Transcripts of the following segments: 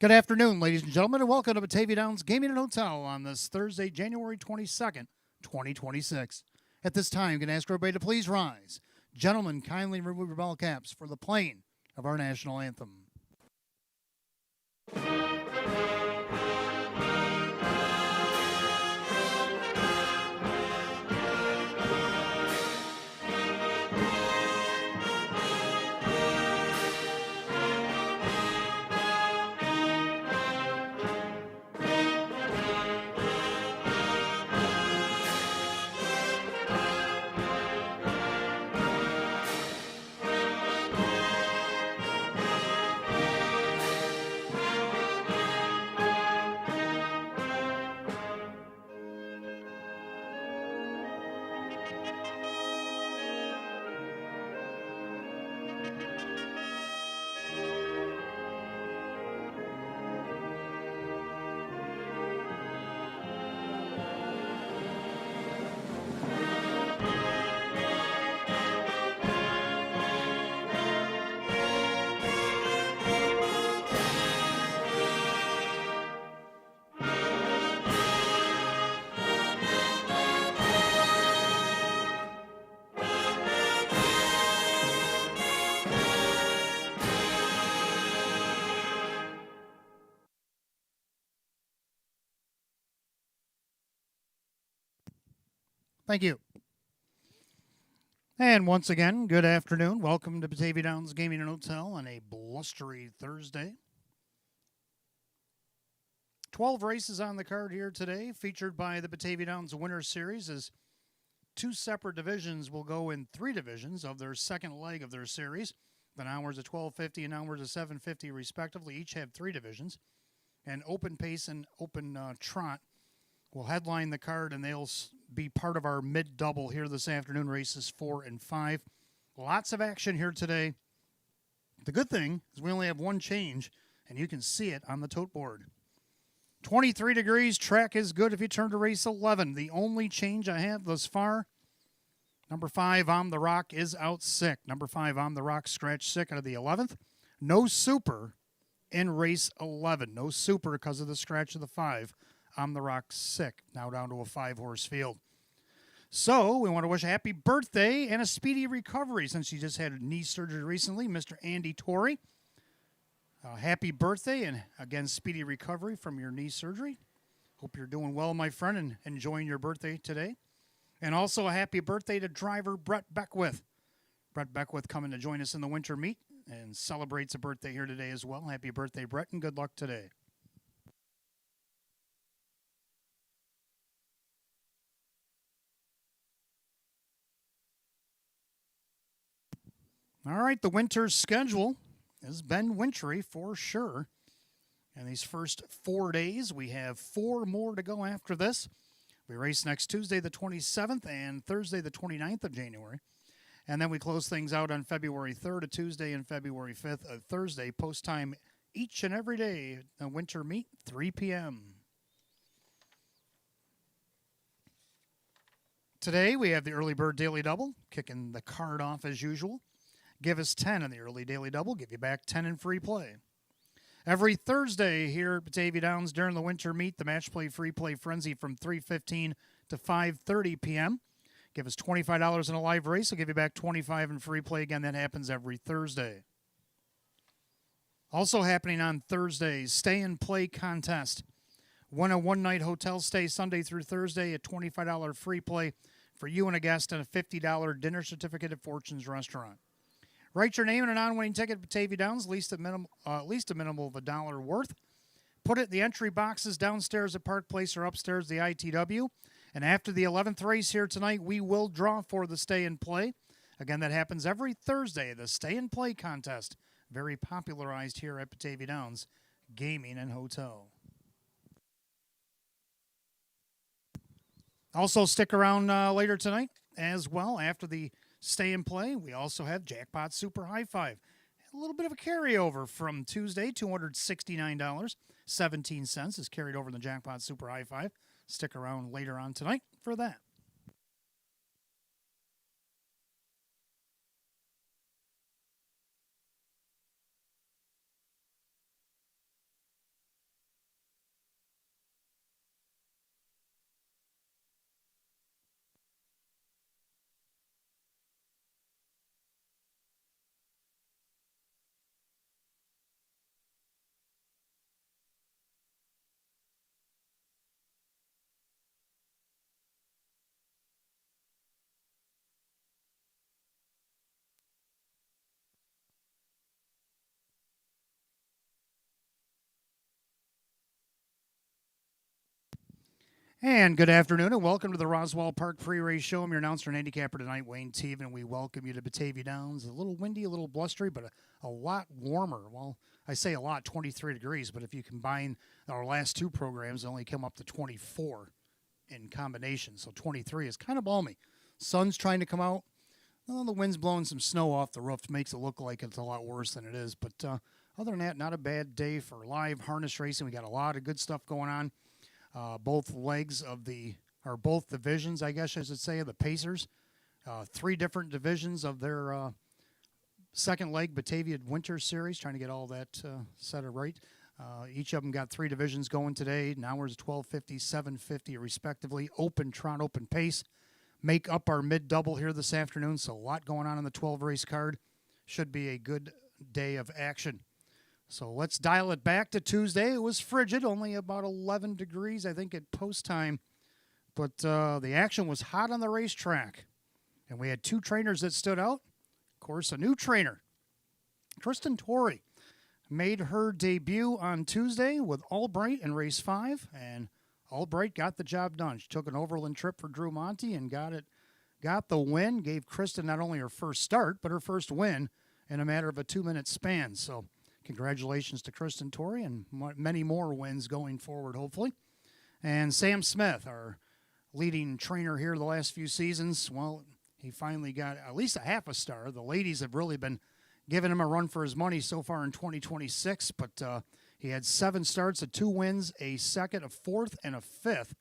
Good afternoon, ladies and gentlemen, and welcome to Batavia Downs Gaming and Hotel on this Thursday, January 22nd, 2026. At this time, I'm going to ask everybody to please rise. Gentlemen, kindly remove your ball caps for the playing of our national anthem. Thank you. And once again, good afternoon. Welcome to Batavia Downs Gaming and Hotel on a blustery Thursday. 12 races on the card here today, featured by the Batavia Downs Winter Series, as two separate divisions will go in three divisions of their second leg of their series. The hours of 1250 and hours of 750 respectively each have three divisions. And Open Pace and Open Trot will headline the card, and they'll be part of our mid-double here this afternoon, races 4 and 5. Lots of action here today. The good thing is we only have one change, and you can see it on the tote board. 23 degrees, track is good if you turn to race 11. The only change I have thus far, number 5, On the Rock, is out sick. Number 5, On the Rock, scratch sick out of the 11th. No super in race 11. No super because of the scratch of the 5. On the Rock, sick. Now down to a 5-horse field. So we want to wish a happy birthday and a speedy recovery since he just had knee surgery recently, Mr. Andy Torrey. Happy birthday and, again, speedy recovery from your knee surgery. Hope you're doing well, my friend, and enjoying your birthday today. And also a happy birthday to driver Brett Beckwith. Brett Beckwith coming to join us in the winter meet and celebrates a birthday here today as well. Happy birthday, Brett, and good luck today. All right, the winter's schedule has been wintry for sure. And these first 4 days, we have 4 more to go after this. We race next Tuesday, the 27th, and Thursday, the 29th of January. And then we close things out on February 3rd, a Tuesday, and February 5th, a Thursday, post time each and every day. A winter meet, 3 p.m. Today, we have the Early Bird Daily Double, kicking the card off as usual. Give us 10 in the Early Daily Double, give you back 10 in free play. Every Thursday here at Batavia Downs during the winter meet, the Match Play Free Play Frenzy from 3:15 to 5:30 p.m. Give us $25 in a live race. We'll give you back $25 in free play. Again, that happens every Thursday. Also happening on Thursdays, Stay and Play Contest. Win a one-night hotel stay Sunday through Thursday at $25 free play for you and a guest, and a $50 dinner certificate at Fortune's Restaurant. Write your name and a non-winning ticket at Batavia Downs, at least a minimum of $1 worth. Put it in the entry boxes downstairs at Park Place or upstairs the ITW. And after the 11th race here tonight, we will draw for the Stay and Play. Again, that happens every Thursday, the Stay and Play contest. Very popularized here at Batavia Downs Gaming and Hotel. Also, stick around later tonight as well after the Stay and Play. We also have Jackpot Super High Five. A little bit of a carryover from Tuesday, $269.17 is carried over in the Jackpot Super High Five. Stick around later on tonight for that. And good afternoon, and welcome to the Roswell Park Pre-Race Show. I'm your announcer and handicapper tonight, Wayne Teven, and we welcome you to Batavia Downs. A little windy, a little blustery, but a lot warmer. Well, I say a lot, 23 degrees, but if you combine our last two programs, they only come up to 24 in combination, so 23 is kind of balmy. Sun's trying to come out. Well, the wind's blowing some snow off the roof, makes it look like it's a lot worse than it is, but other than that, not a bad day for live harness racing. We got a lot of good stuff going on. Both legs of both divisions, I guess I should say, of the Pacers. Three different divisions of their second leg Batavia Winter Series, trying to get all that set right. Each of them got three divisions going today. Now we're at 1250, 750 respectively. Open Trot, open pace. Make up our mid-double here this afternoon, so a lot going on in the 12-race card. Should be a good day of action. So let's dial it back to Tuesday. It was frigid, only about 11 degrees, I think, at post time. But the action was hot on the racetrack. And we had two trainers that stood out. Of course, a new trainer, Kristen Torrey, made her debut on Tuesday with Albright in race 5. And Albright got the job done. She took an overland trip for Drew Monty and got the win. Gave Kristen not only her first start, but her first win in a matter of a 2-minute span. So congratulations to Kristen Torrey and many more wins going forward, hopefully. And Sam Smith, our leading trainer here the last few seasons, well, he finally got at least a half a star. The ladies have really been giving him a run for his money so far in 2026, but he had 7 starts, 2 wins, a second, a fourth, and a fifth.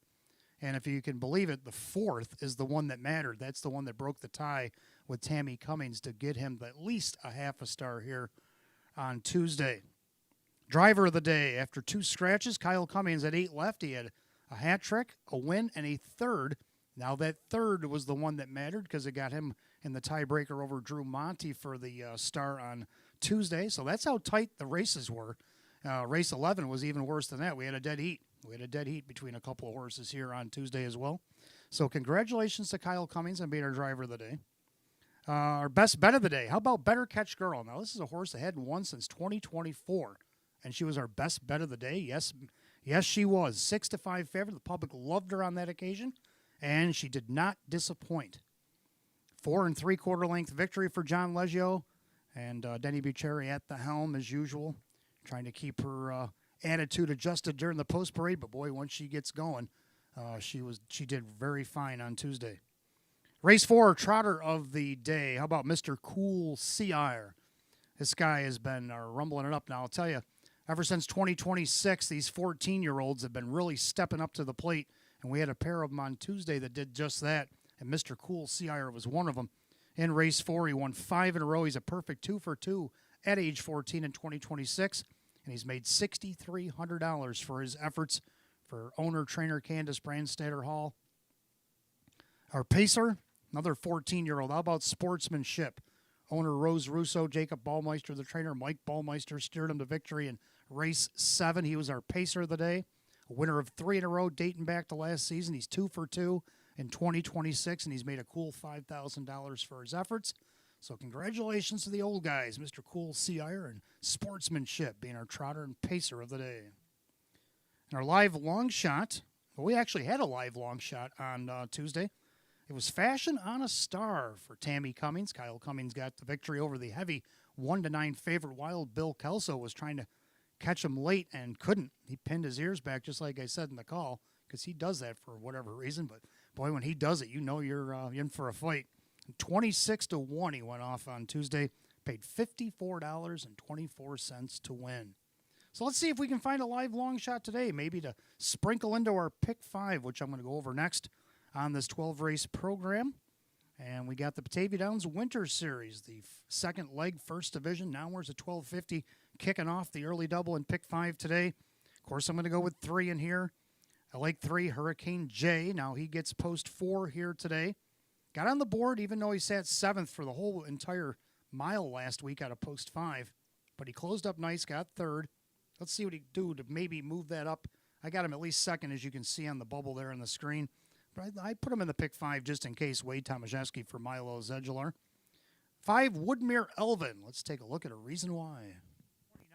And if you can believe it, the fourth is the one that mattered. That's the one that broke the tie with Tammy Cummings to get him at least a half a star here on Tuesday. Driver of the day, after 2 scratches, Kyle Cummings at 8 left. He had a hat trick, a win, and a third. Now that third was the one that mattered because it got him in the tiebreaker over Drew Monty for the star on Tuesday. So that's how tight the races were. Race 11 was even worse than that. We had a dead heat. We had a dead heat between a couple of horses here on Tuesday as well. So congratulations to Kyle Cummings on being our driver of the day. Our best bet of the day. How about Better Catch Girl? Now, this is a horse that hadn't won since 2024, and she was our best bet of the day. Yes, she was. 6-5 favorite. The public loved her on that occasion, and she did not disappoint. 4 3/4 length victory for John Leggio, and Denny Bucherri at the helm as usual, trying to keep her attitude adjusted during the post parade. But boy, once she gets going, she did very fine on Tuesday. Race 4, trotter of the day. How about Mr. Cool Seaire? This guy has been rumbling it up now. I'll tell you, ever since 2026, these 14-year-olds have been really stepping up to the plate, and we had a pair of them on Tuesday that did just that, and Mr. Cool Seaire was one of them. In race 4, he won 5 in a row. He's a perfect 2 for 2 at age 14 in 2026, and he's made $6,300 for his efforts for owner-trainer Candace Brandstatter Hall. Our pacer, another 14-year-old. How about Sportsmanship? Owner Rose Russo, Jacob Ballmeister, the trainer. Mike Ballmeister steered him to victory in race 7. He was our pacer of the day. A winner of 3 in a row dating back to last season. He's 2 for 2 in 2026, and he's made a cool $5,000 for his efforts. So congratulations to the old guys, Mr. Cool Seaire and Sportsmanship being our trotter and pacer of the day. And our live long shot, well, we actually had a live long shot on Tuesday. It was Fashion on a Star for Tammy Cummings. Kyle Cummings got the victory over the heavy 1-9 favorite Wild Bill Kelso. Was trying to catch him late and couldn't. He pinned his ears back, just like I said in the call, because he does that for whatever reason. But boy, when he does it, you know you're in for a fight. 26-1 he went off on Tuesday. Paid $54.24 to win. So let's see if we can find a live long shot today, maybe to sprinkle into our pick 5, which I'm going to go over next on this 12-race program. And we got the Batavia Downs Winter Series, the second leg, first division. Now we're at 1250, kicking off the early double in pick 5 today. Of course, I'm going to go with 3 in here. I like 3, Hurricane J. Now he gets post 4 here today. Got on the board, even though he sat 7th for the whole entire mile last week out of post 5. But he closed up nice, got 3rd. Let's see what he can do to maybe move that up. I got him at least 2nd, as you can see on the bubble there on the screen. But I put him in the pick 5 just in case. Wade Tomaszewski for Milo Zedular. 5, Woodmere Elvin. Let's take a look at a reason why.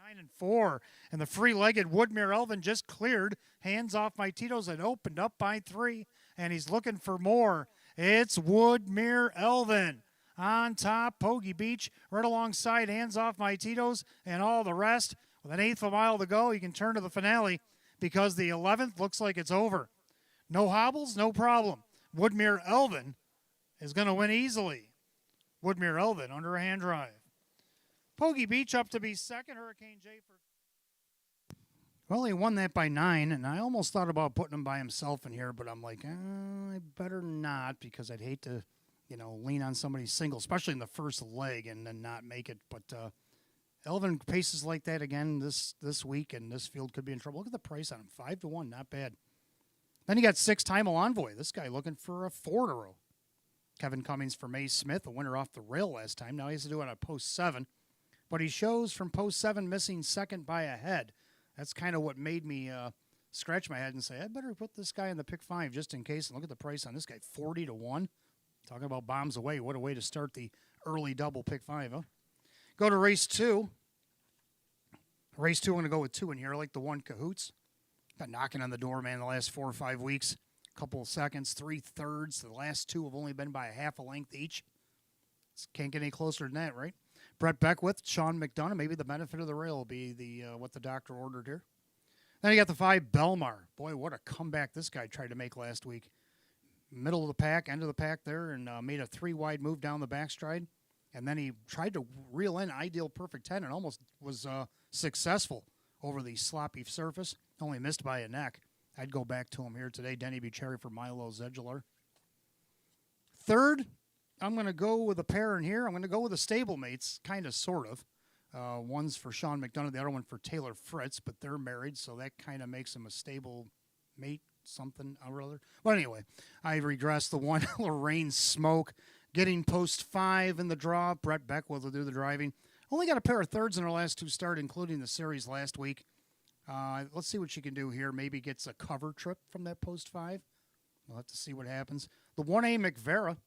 9-4, and the free-legged Woodmere Elvin just cleared. Hands off my Tito's and opened up by 3, and he's looking for more. It's Woodmere Elvin on top. Pogie Beach right alongside Hands Off My Tito's and all the rest. With an eighth of a mile to go, you can turn to the finale because the 11th looks like it's over. No hobbles, no problem. Woodmere Elvin is going to win easily. Woodmere Elvin under a hand drive. Pogie Beach up to be second. Hurricane J for... Well, he won that by 9, and I almost thought about putting him by himself in here, but I'm like, I better not because I'd hate to, lean on somebody's single, especially in the first leg, and then not make it. But Elvin paces like that again this week, and this field could be in trouble. Look at the price on him, 5-1, not bad. Then you got 6-time Envoy. This guy looking for a 4 in a row. Kevin Cummings for May Smith, a winner off the rail last time. Now he has to do it on post 7. But he shows from post 7 missing second by a head. That's kind of what made me scratch my head and say, I better put this guy in the pick 5 just in case. And look at the price on this guy, 40-1. Talking about bombs away. What a way to start the early double pick 5, huh? Go to race 2. Race 2, I'm going to go with 2 in here. I like the 1 Cahoots. Got knocking on the door, man, the last 4 or 5 weeks. Couple of seconds, 3/3. The last 2 have only been by a half a length each. Can't get any closer than that, right? Brett Beckwith, Sean McDonough. Maybe the benefit of the rail will be the what the doctor ordered here. Then you got the 5 Belmar. Boy, what a comeback this guy tried to make last week. Middle of the pack, end of the pack there, and made a 3-wide move down the backstride. And then he tried to reel in ideal perfect 10 and almost was successful over the sloppy surface. Only missed by a neck. I'd go back to him here today. Denny Bucherri for Milo Zedular. Third, I'm going to go with a pair in here. I'm going to go with the stablemates, kind of, sort of. One's for Sean McDonough, the other one for Taylor Fritz, but they're married, so that kind of makes them a stable mate, something or other. But anyway, I regress the 1 Lorraine Smoke, getting post 5 in the draw. Brett Beckwith will do the driving. Only got a pair of thirds in her last 2 starts, including the series last week. Let's see what she can do here. Maybe gets a cover trip from that post 5. We'll have to see what happens. The 1A McVera,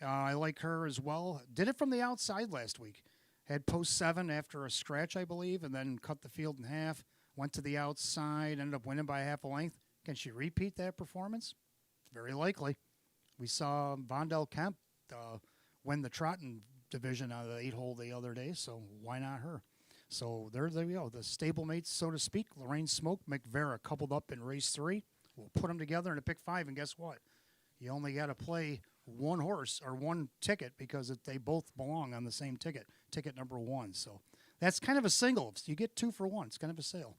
I like her as well. Did it from the outside last week. Had post 7 after a scratch, I believe, and then cut the field in half. Went to the outside, ended up winning by half a length. Can she repeat that performance? Very likely. We saw Vondel Kemp win the Trotton division out of the 8-hole the other day, so why not her? So there we go. The stablemates, so to speak, Lorraine Smoke, McVera coupled up in race 3. We'll put them together in a pick 5, and guess what? You only got to play 1 horse or 1 ticket because they both belong on the same ticket number 1. So that's kind of a single. You get 2 for 1. It's kind of a sale.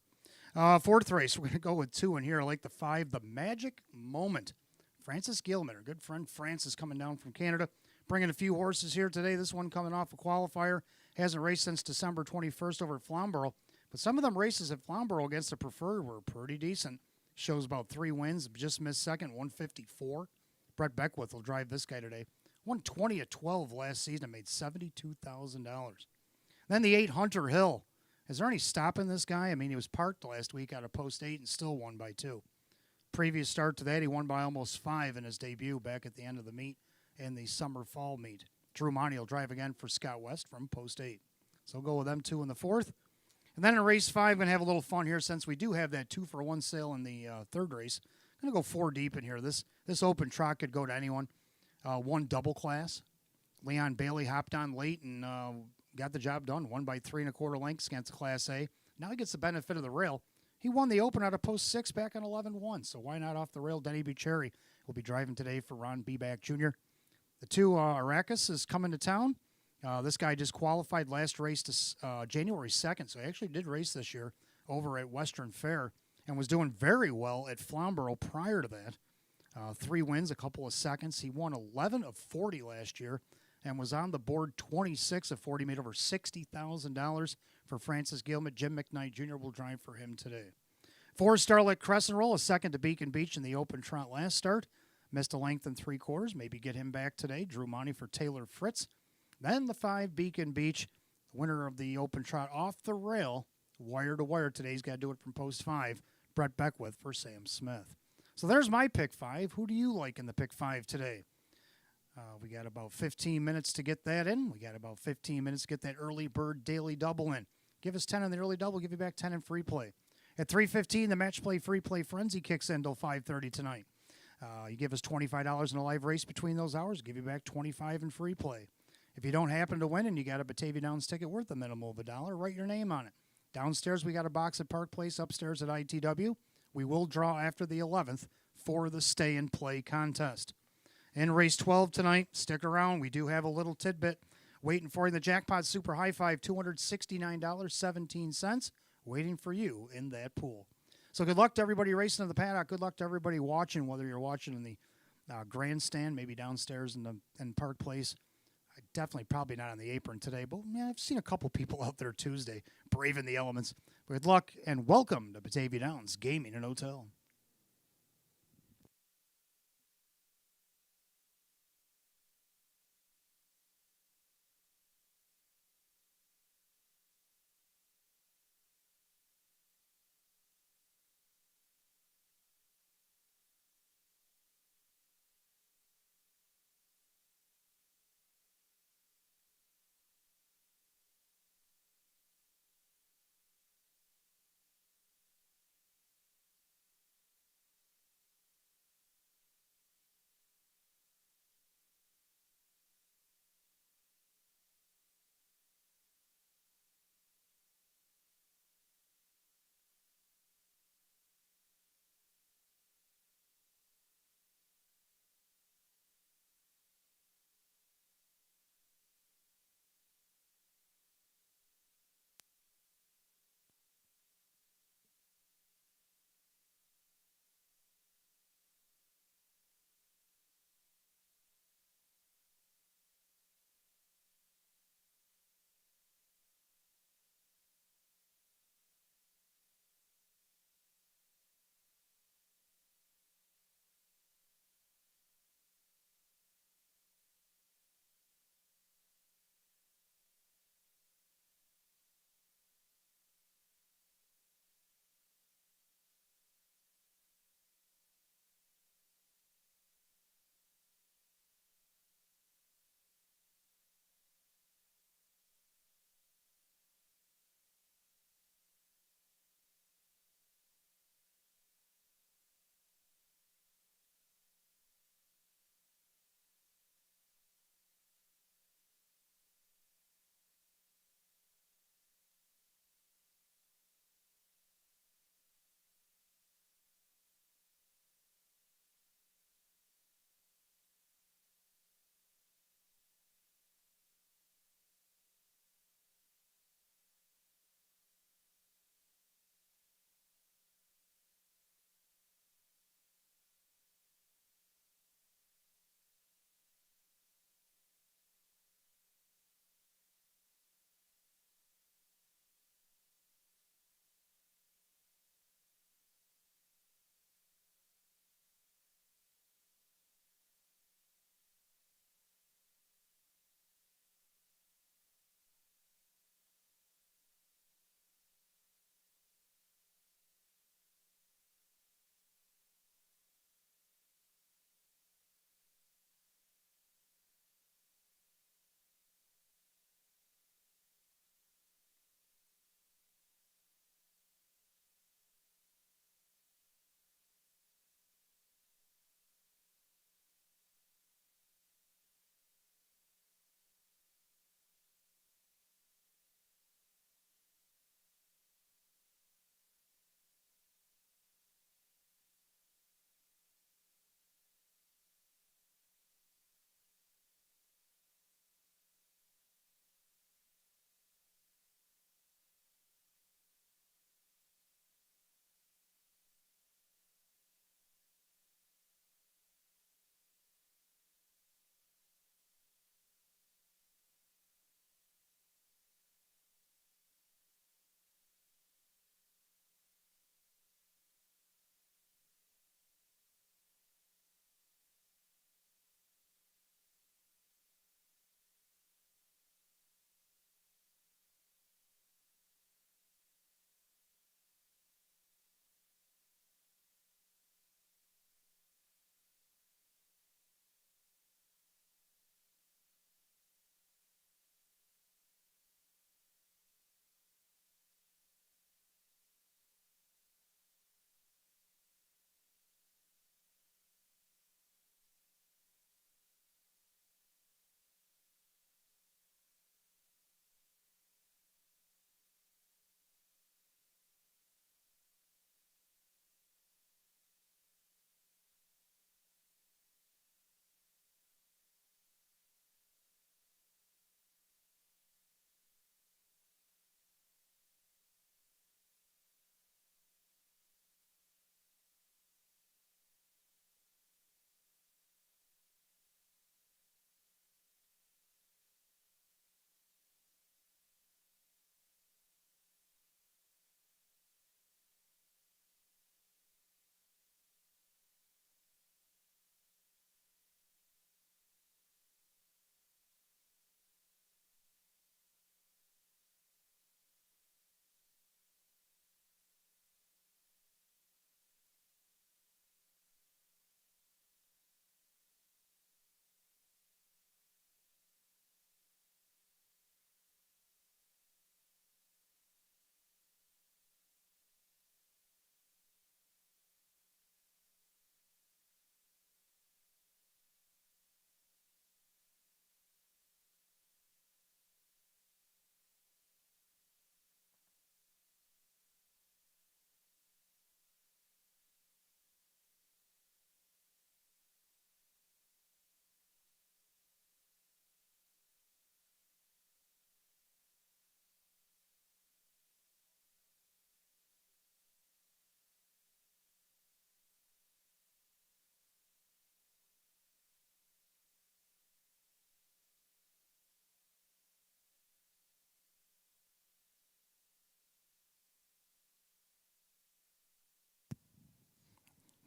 Fourth race, we're going to go with 2 in here. I like the 5, the Magic Moment. Francis Gilman, our good friend Francis, coming down from Canada, bringing a few horses here today. This one coming off a qualifier. Hasn't raced since December 21st over at Flamborough. But some of them races at Flamborough against the preferred were pretty decent. Shows about 3 wins, just missed second, 154. Brett Beckwith will drive this guy today. Won 20 at 12 last season and made $72,000. Then the 8 Hunter Hill. Is there any stopping this guy? I mean, he was parked last week out of post 8 and still won by 2. Previous start to that, he won by almost 5 in his debut back at the end of the meet in the summer-fall meet. Drew Monty will drive again for Scott West from post 8. So we'll go with them 2 in the 4th. And then in race 5, going to have a little fun here since we do have that 2 for 1 sale in the 3rd race. I'm going to go 4 deep in here. This open trot could go to anyone. 1 double class. Leon Bailey hopped on late and got the job done. Won by 3 1/4 lengths against Class A. Now he gets the benefit of the rail. He won the Open out of post 6 back on 11-1. So why not off the rail? Denny Bucherri will be driving today for Ron Beback Jr. The 2 Arrakis is coming to town. This guy just qualified last race to January 2nd. So he actually did race this year over at Western Fair and was doing very well at Flamborough prior to that. 3 wins, a couple of seconds. He won 11 of 40 last year and was on the board 26 of 40, made over $60,000 for Francis Gilman. Jim McKnight Jr. will drive for him today. 4 Starlit Crescent Roll, a second to Beacon Beach in the open trot last start. Missed a length and 3/4. Maybe get him back today. Drew Monty for Taylor Fritz. Then the 5 Beacon Beach, winner of the open trot off the rail, wire to wire today. He's got to do it from post 5. Brett Beckwith for Sam Smith. So there's my pick 5. Who do you like in the pick 5 today? We got about 15 minutes to get that in. We got about 15 minutes to get that early bird daily double in. Give us 10 in the early double, give you back 10 in free play. At 3:15, the match play free play frenzy kicks in till 5:30 tonight. You give us $25 in a live race between those hours, give you back 25 in free play. If you don't happen to win and you got a Batavia Downs ticket worth a minimum of $1, write your name on it. Downstairs, we got a box at Park Place. Upstairs at ITW, we will draw after the 11th for the stay and play contest. In race 12 tonight, stick around. We do have a little tidbit waiting for you. The Jackpot Super High Five, $269.17, waiting for you in that pool. So good luck to everybody racing in the paddock. Good luck to everybody watching, whether you're watching in the grandstand, maybe downstairs in Park Place. Definitely probably not on the apron today, but yeah, I've seen a couple people out there Tuesday braving the elements. Good luck and welcome to Batavia Downs Gaming and Hotel.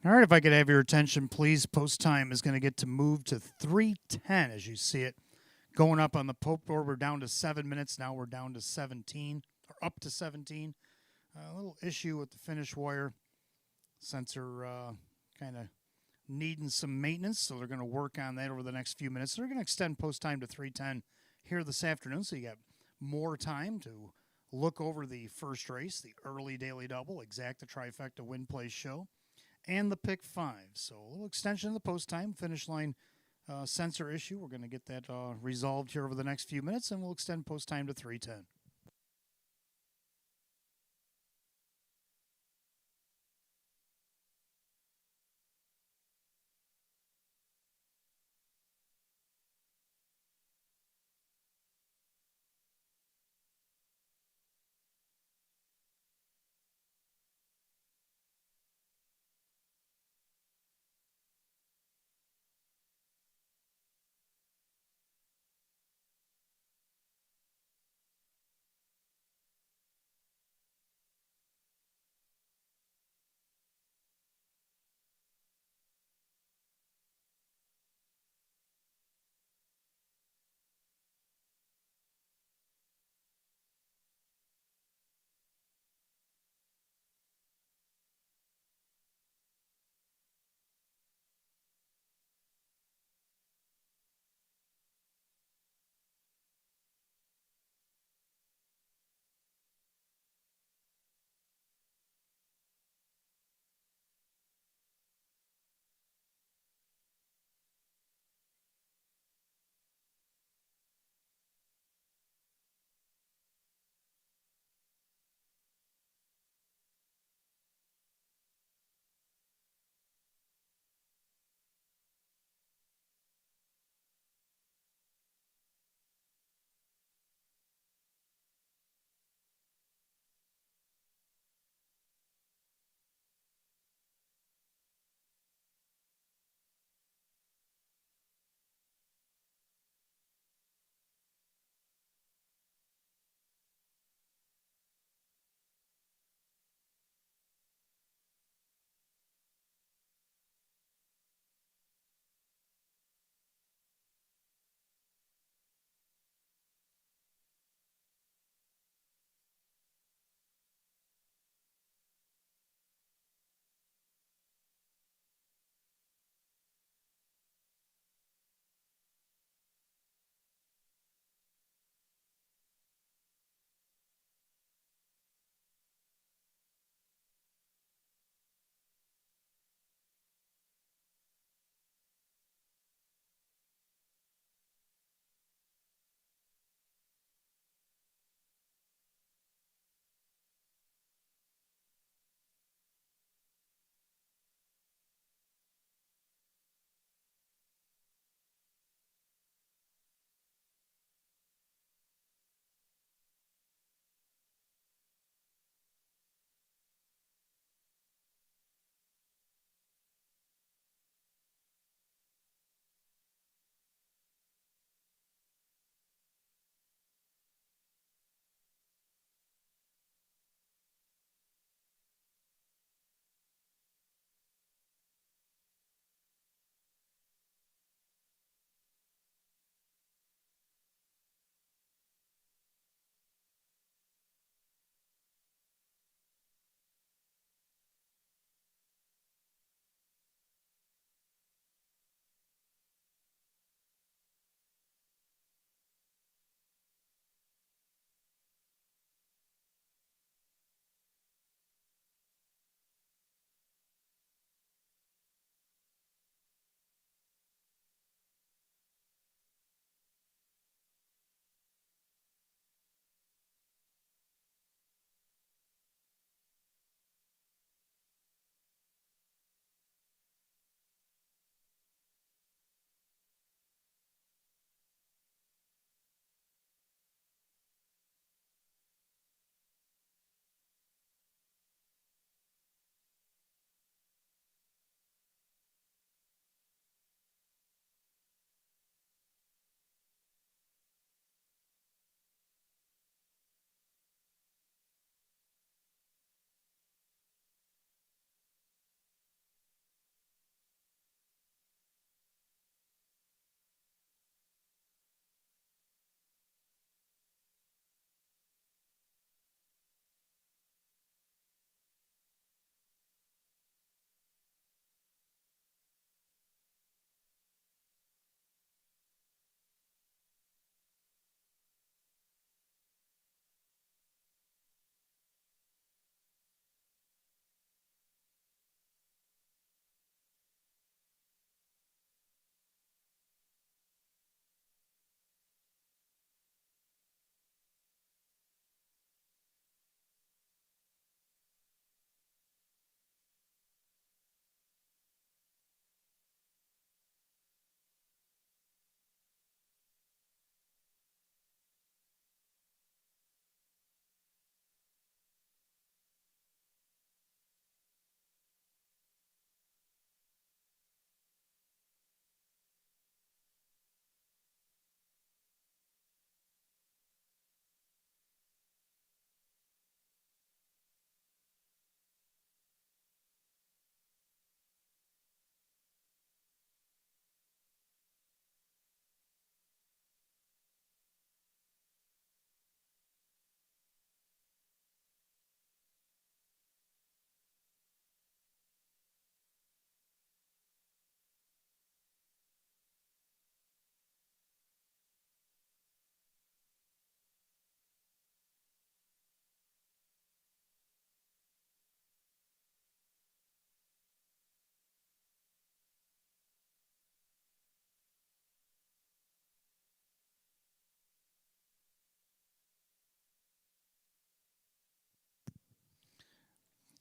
All right, if I could have your attention, please. Post time is going to get to move to 3:10 as you see it. Going up on the Pope board, we're down to 7 minutes. Now we're down to 17, or up to 17. A little issue with the finish wire sensor kind of needing some maintenance, so they're going to work on that over the next few minutes. They're going to extend post time to 3:10 here this afternoon, so you got more time to look over the first race, the early daily double, exacta trifecta win place show, and the pick five. So a little extension of the post time finish line sensor issue. We're going to get that resolved here over the next few minutes, and we'll extend post time to 3:10.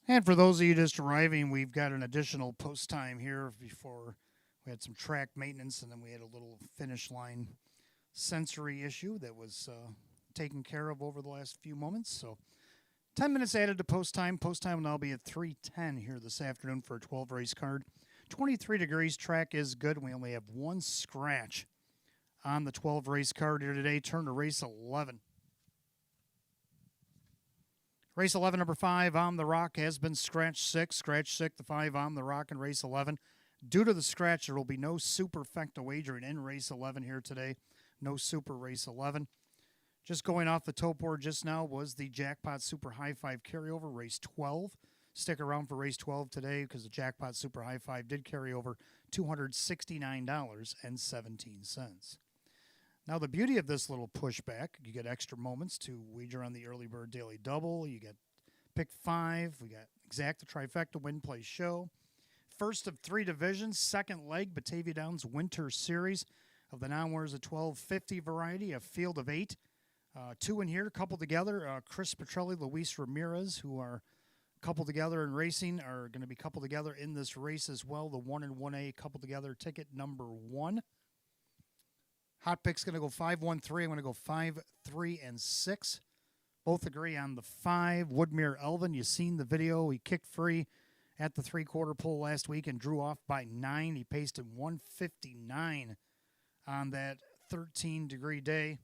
And for those of you just arriving, we've got an additional post time here before we had some track maintenance, and then we had a little finish line sensory issue that was taken care of over the last few moments. So 10 minutes added to post time. Post time will now be at 3:10 here this afternoon for a 12 race card. 23 degrees, track is good. We only have one scratch on the 12 race card here today. Turn to race 11. Race 11, number 5, On the Rock, has been scratch 6. Scratch 6, the 5, On the Rock in race 11. Due to the scratch, there will be no superfecta wagering in race 11 here today. No super race 11. Just going off the tote board just now was the Jackpot Super High 5 carryover, race 12. Stick around for race 12 today because the Jackpot Super High 5 did carry over $269.17. Now, the beauty of this little pushback, you get extra moments to wager on the Early Bird Daily Double. You get Pick 5. We got Exact the Trifecta Win Play Show. First of 3 divisions, second leg, Batavia Downs Winter Series of the non-winners of 1250 variety, a field of 8. 2 in here, coupled together. Chris Petrelli, Luis Ramirez, who are coupled together in racing, are going to be coupled together in this race as well. The 1 and 1A coupled together ticket number 1. Hot Pick's going to go 5-1-3. I'm going to go 5-3-6. Both agree on the 5. Woodmere Elvin, you seen the video. He kicked free at the 3/4 pole last week and drew off by 9. He paced in 159 on that 13-degree day.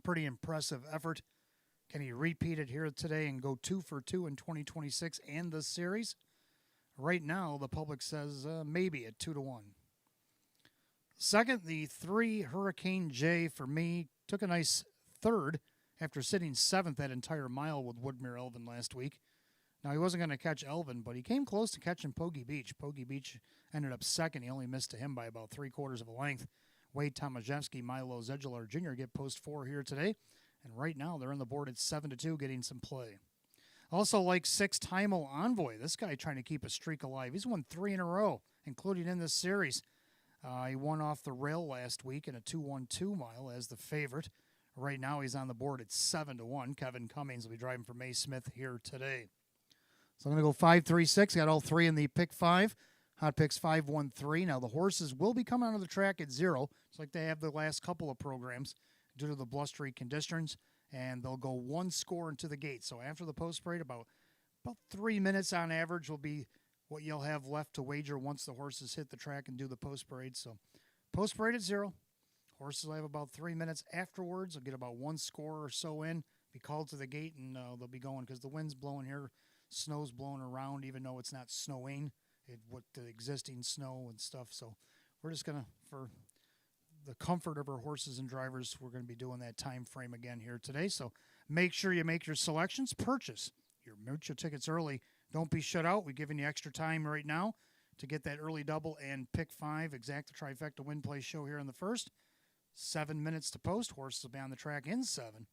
Pretty impressive effort. Can he repeat it here today and go 2 for 2 in 2026 and this series? Right now, the public says maybe at 2-1. Second, the 3 Hurricane J for me took a nice third after sitting 7th that entire mile with Woodmere Elvin last week. Now, he wasn't going to catch Elvin, but he came close to catching Poggy Beach. Poggy Beach ended up second. He only missed to him by about 3/4 of a length. Wade Tomaszewski, Milo Zedular Jr. get post 4 here today. And right now, they're on the board at 7-2, getting some play. Also like 6 Timel Envoy. This guy trying to keep a streak alive. He's won 3 in a row, including in this series. He won off the rail last week in a 2-1-2 mile as the favorite. Right now, he's on the board at 7-1. Kevin Cummings will be driving for May Smith here today. So I'm going to go 5-3-6. Got all 3 in the pick 5. Hot Picks 5-1-3. Now, the horses will be coming onto the track at 0, just like they have the last couple of programs due to the blustery conditions, and they'll go 1 score into the gate. So after the post parade, about 3 minutes on average will be what you'll have left to wager once the horses hit the track and do the post parade. So post parade at 0. Horses will have about 3 minutes afterwards. They'll get about 1 score or so in, be called to the gate, and they'll be going because the wind's blowing here. Snow's blowing around, even though it's not snowing. With the existing snow and stuff. So we're just going to, for the comfort of our horses and drivers, we're going to be doing that time frame again here today. So make sure you make your selections. Purchase your mutual tickets early. Don't be shut out. We're giving you extra time right now to get that early double and pick 5. Exact the Trifecta Win Play Show here in the first. 7 minutes to post. Horses will be on the track in 7.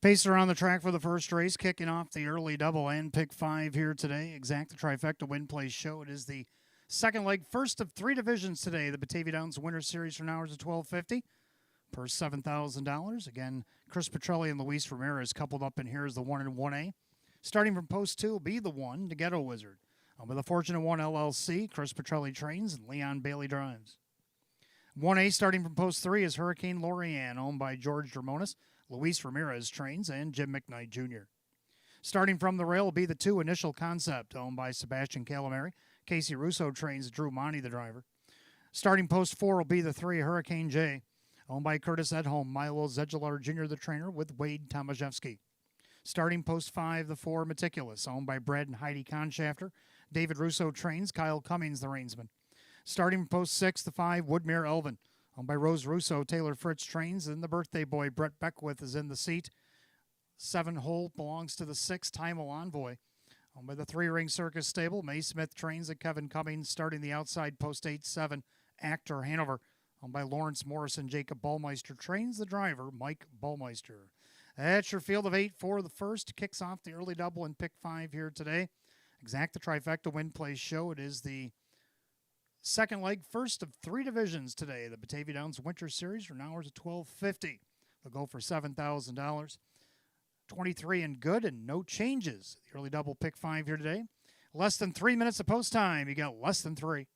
Pacer on the track for the first race, kicking off the early double and pick 5 here today. Exact the trifecta win place show. It is the second leg, first of 3 divisions today. The Batavia Downs Winter Series from hours of 1250 per $7,000. Again, Chris Petrelli and Luis Ramirez coupled up in here as the 1 and 1A. Starting from post 2 will be the 1, the Ghetto Wizard. With the Fortunate One LLC, Chris Petrelli trains and Leon Bailey drives. 1A starting from post 3 is Hurricane Lorianne, owned by George Dramonis. Luis Ramirez trains, and Jim McKnight Jr. Starting from the rail will be the 2, Initial Concept, owned by Sebastian Calamari. Casey Russo trains, Drew Monty, the driver. Starting post 4 will be the 3, Hurricane J, owned by Curtis Edholm, Milo Zegelar Jr., the trainer, with Wade Tomaszewski. Starting post 5, the 4, Meticulous, owned by Brad and Heidi Conshafter. David Russo trains, Kyle Cummings, the reinsman. Starting post 6, the 5, Woodmere Elvin, owned by Rose Russo. Taylor Fritz trains, and the birthday boy, Brett Beckwith, is in the seat. 7 hole belongs to the 6, Timal Envoy, owned by the 3 Ring Circus Stable. May Smith trains at Kevin Cummings. Starting the outside, post 8, 7, Actor Hanover, owned by Lawrence Morrison. Jacob Ballmeister trains, the driver, Mike Ballmeister. That's your field of 8 for the first. Kicks off the early double and pick 5 here today. Exact the trifecta win place show. It is the second leg, first of 3 divisions today. The Batavia Downs Winter Series from hours of 1250. They'll go for $7,000. 23 and good and no changes. The early double pick 5 here today. Less than 3 minutes of post time. You got less than 3.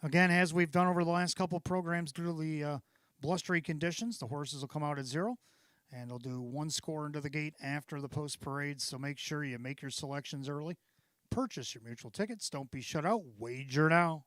Again, as we've done over the last couple of programs, due to the blustery conditions, the horses will come out at 0. And they'll do 1 score into the gate after the post parade. So make sure you make your selections early. Purchase your mutual tickets. Don't be shut out. Wager now.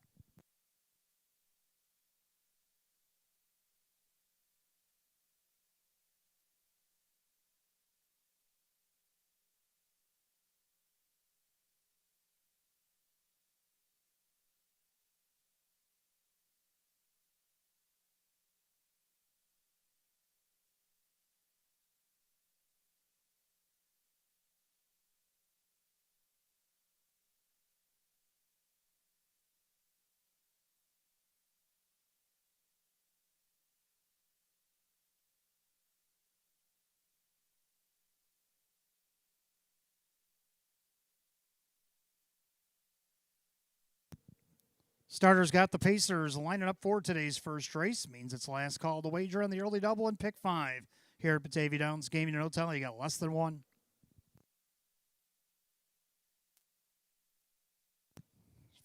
Starters got the Pacers lining up for today's first race. Means it's last call to wager on the early double and pick 5. Here at Batavia Downs Gaming and Hotel, you got less than 1.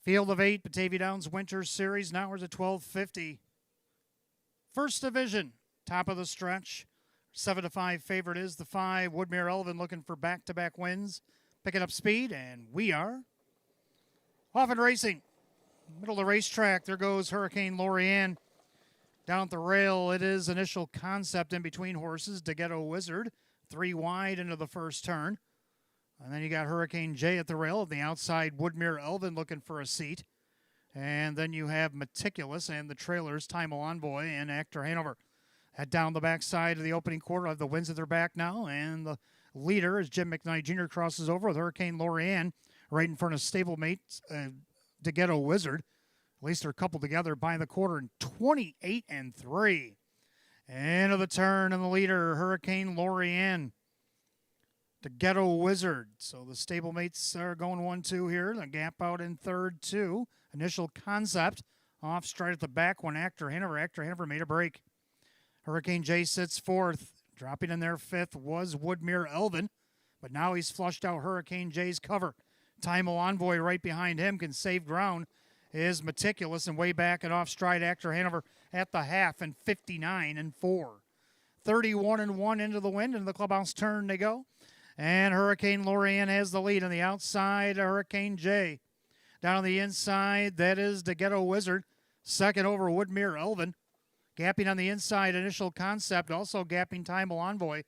Field of 8, Batavia Downs Winter Series, now hours at 1250. First division, top of the stretch. 7-5 favorite is the 5, Woodmere Elvin, looking for back-to-back wins. Picking up speed, and we are off and racing. Middle of the racetrack, there goes Hurricane Lorianne. Down at the rail, it is Initial Concept in between horses. The Ghetto Wizard, 3 wide into the first turn. And then you got Hurricane J at the rail. On the outside, Woodmere Elvin looking for a seat. And then you have Meticulous and the trailers, Timal Envoy and Actor Hanover. Head down the backside of the opening quarter. The winds at their back now. And the leader, as Jim McKnight Jr. crosses over with Hurricane Lorianne right in front of stablemate the Ghetto Wizard. At least they're coupled together by the quarter in 28 and 3. Into the turn, and the leader, Hurricane Lorianne. The Ghetto Wizard. So the stablemates are going 1-2 here. The gap out in third, 2. Initial Concept off straight at the back when Actor Hanover made a break. Hurricane J sits 4th. Dropping in there 5th was Woodmere Elvin. But now he's flushed out Hurricane J's cover. Timal Envoy right behind him can save ground. Is Meticulous and way back and off stride Actor Hanover at the half and 59 and 4. 31 and 1 into the wind, and the clubhouse turn they go. And Hurricane Lorianne has the lead on the outside. Hurricane J. Down on the inside, that is the Ghetto Wizard. Second over Woodmere Elvin. Gapping on the inside, Initial Concept. Also gapping Timal Envoy.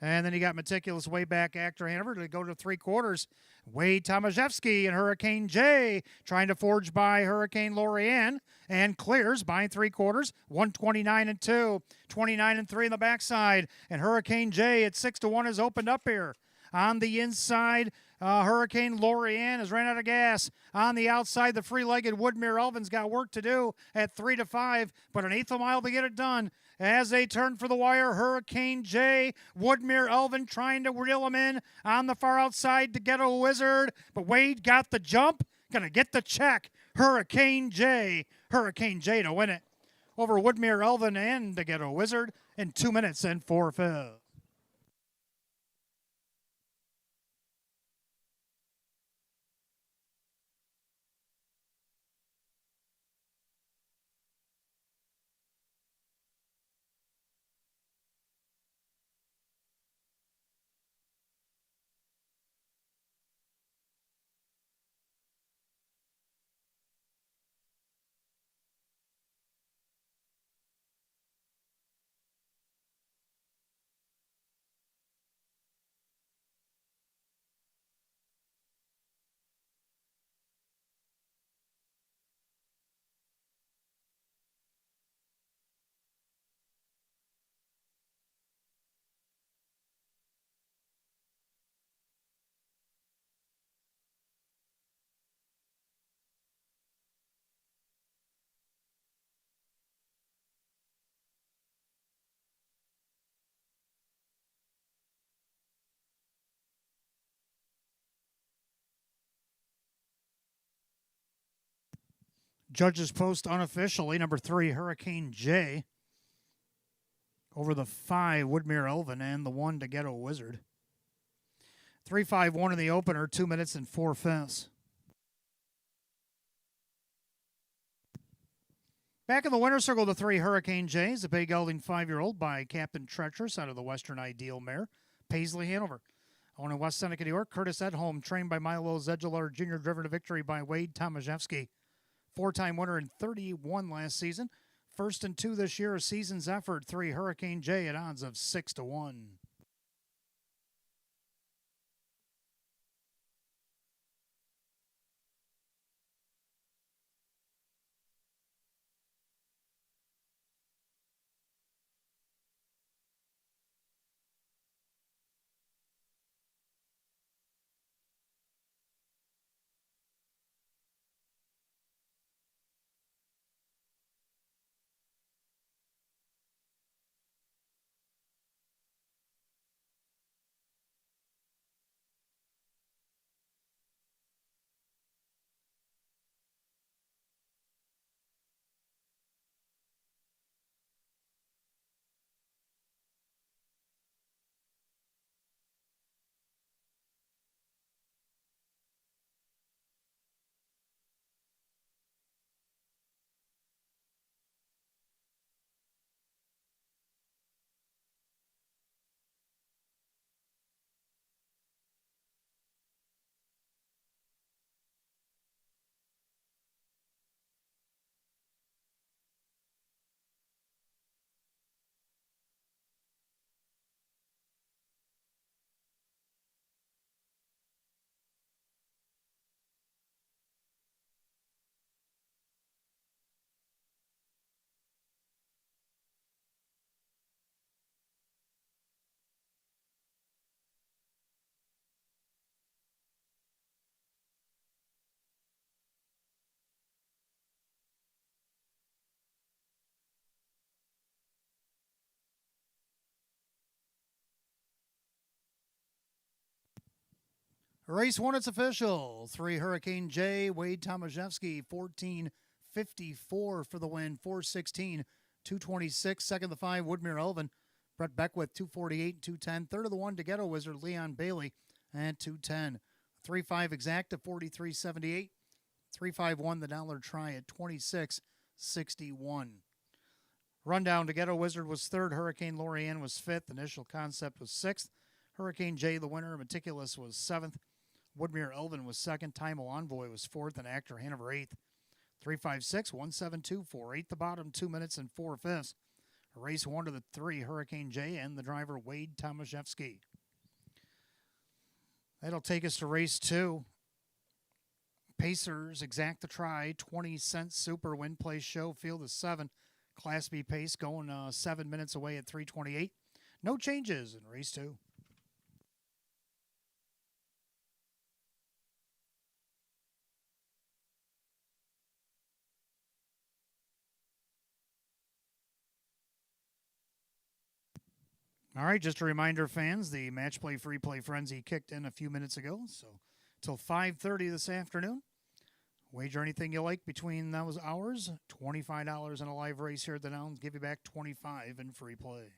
And then you got Meticulous way back Actor Hanover to go to 3/4. Wade Tomaszewski and Hurricane J trying to forge by Hurricane Lorianne and clears by 3/4. 129 and 2, 29 and 3 in the backside. And Hurricane J at 6-1 has opened up here. On the inside, Hurricane Lorianne has ran out of gas. On the outside, the free-legged Woodmere Elvin's got work to do at 3-5, but an eighth of a mile to get it done. As they turn for the wire, Hurricane J, Woodmere Elvin trying to reel him in on the far outside to Ghetto Wizard, but Wade got the jump, gonna get the check. Hurricane J to win it over Woodmere Elvin and the Ghetto Wizard in 2 minutes and 4/5. Judges post unofficially, number 3, Hurricane J, over the 5, Woodmere Elvin, and the 1 to Ghetto Wizard. 3-5-1 in the opener, 2 minutes and 4/5. Back in the winner's circle, the 3, Hurricane J, is a bay gelding 5-year-old by Captain Treacherous out of the Western Ideal mare, Paisley Hanover. Owned in West Seneca, New York, Curtis Edholm, trained by Milo Zedular Jr., driven to victory by Wade Tomaszewski. 4-time winner in 31 last season. 1st and 2 this year, a season's effort. 3, Hurricane J at odds of 6-1. Race 1, it's official. 3, Hurricane J, Wade Tomaszewski, 14:54 for the win. 4:16, 2:26. Second, the 5, Woodmere Elvin. Brett Beckwith, 2:48, 2:10. Third of the 1, to Ghetto Wizard, Leon Bailey, at 2:10. 3-5 exacta, 43.78. 3-5-1, the dollar try at 26.61. Rundown, to Ghetto Wizard was 3rd. Hurricane Lorianne was 5th. Initial Concept was 6th. Hurricane J, the winner. Meticulous was 7th. Woodmere Elvin was 2nd. Time Envoy was 4th. And Actor Hanover 8th. 3-5-6, 1-7-2, 4-8 the bottom, 2 minutes and 4/5. Race 1 to the 3, Hurricane J and the driver Wade Tomaszewski. That'll take us to race 2. Pacers Exact the Try, 20-cent super win place show, field of 7. Class B pace going 7 minutes away at 3:28. No changes in race 2. All right, just a reminder, fans, the Match Play Free Play Frenzy kicked in a few minutes ago, so till 5:30 this afternoon. Wager anything you like between those hours. $25 in a live race here at the Downs. Give you back $25 in free play.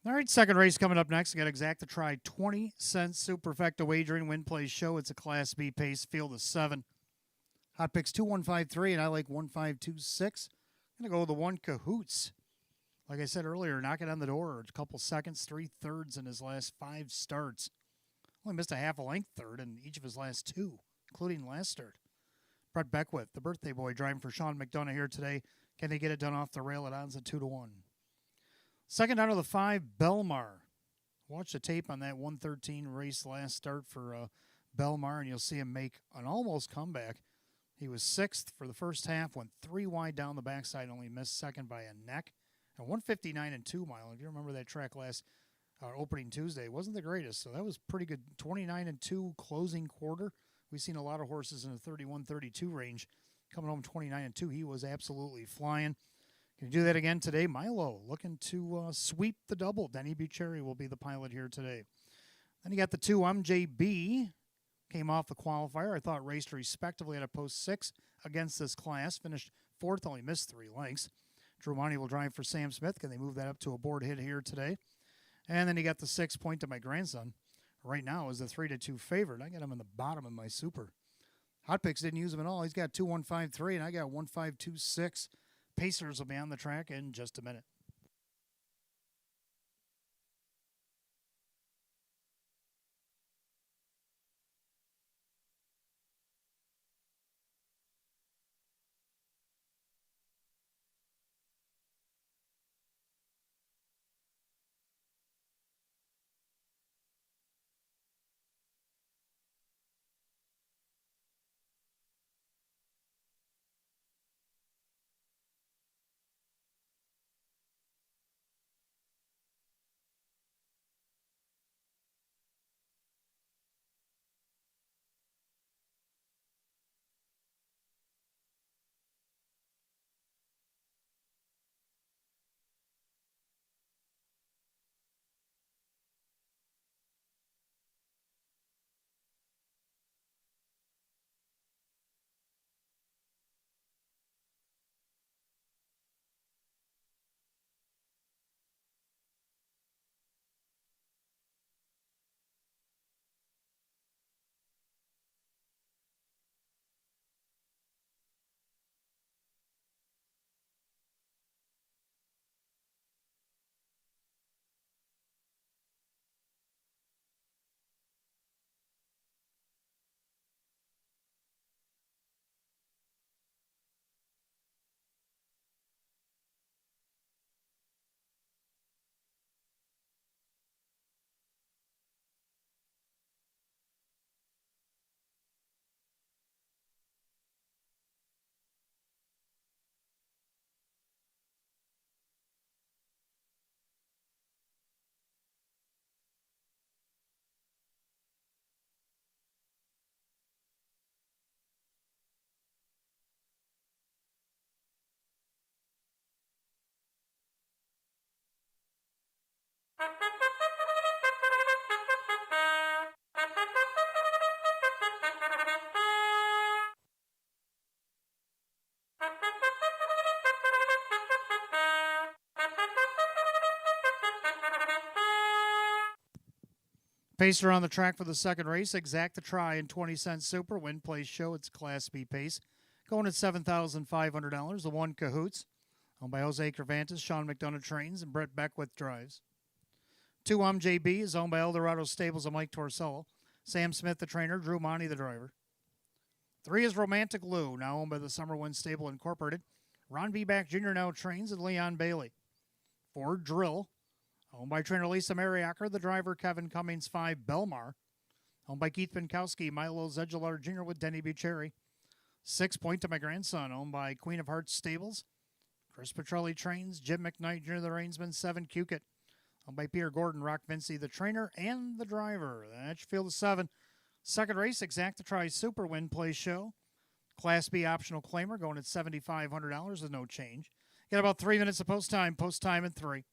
All right, second race coming up next. We got Exact to Try 20-cent Superfecta Wagering Win Play Show. It's a Class B pace, field of 7. Hot picks 2153, and I like 1526. I'm going to go with the one Cahoots. Like I said earlier, knocking on the door. A couple seconds, 3/3 in his last 5 starts. Only missed a half a length third in each of his last 2, including last start. Brett Beckwith, the birthday boy, driving for Sean McDonough here today. Can they get it done off the rail? It odds at 2-1. Second out of the 5, Belmar. Watch the tape on that 113 race last start for Belmar, and you'll see him make an almost comeback. He was 6th for the first half, went 3 wide down the backside, only missed second by a neck. And 159 and 2 mile. If you remember that track last opening Tuesday, wasn't the greatest. So that was pretty good. 29 and 2 closing quarter. We've seen a lot of horses in the 31-32 range coming home 29 and 2. He was absolutely flying. Can you do that again today? Milo looking to sweep the double. Denny Bucherri will be the pilot here today. Then you got the 2 MJB. Came off the qualifier. I thought raced respectively at a post 6 against this class. Finished 4th, only missed 3 lengths. Drew Monty will drive for Sam Smith. Can they move that up to a board hit here today? And then you got the 6 Point to my grandson. Right now is the 3-2 favorite. I got him in the bottom of my super. Hot Picks didn't use him at all. He's got 2-1-5-3, and I got 1-5-2-6. Pacers will be on the track in just a minute. Pacer on the track for the second race. Exact the try in 20-cent super. Win, place, show. It's Class B pace. Going at $7,500. The 1 Cahoots. Owned by Jose Cervantes, Sean McDonough trains, and Brett Beckwith drives. 2 MJB is owned by Eldorado Stables and Mike Torsello. Sam Smith, the trainer. Drew Monty, the driver. 3 is Romantic Lou, now owned by the Summer Wind Stable Incorporated. Ron B. Back Jr. now trains, and Leon Bailey. 4 Drill. Owned by trainer Lisa Mariacker, the driver Kevin Cummings. 5 Belmar. Owned by Keith Pinkowski, Milo Zedular Jr. with Denny Bucherri. 6 Point to my grandson, owned by Queen of Hearts Stables. Chris Petrelli trains, Jim McKnight Jr. the reinsman. 7 Cukit. Owned by Peter Gordon, Rock Vinci the trainer and the driver. That should field of 7. Second race, Exact to Try Super Win Play Show. Class B optional claimer going at $7,500 with no change. Got about 3 minutes of post time. Post time in 3.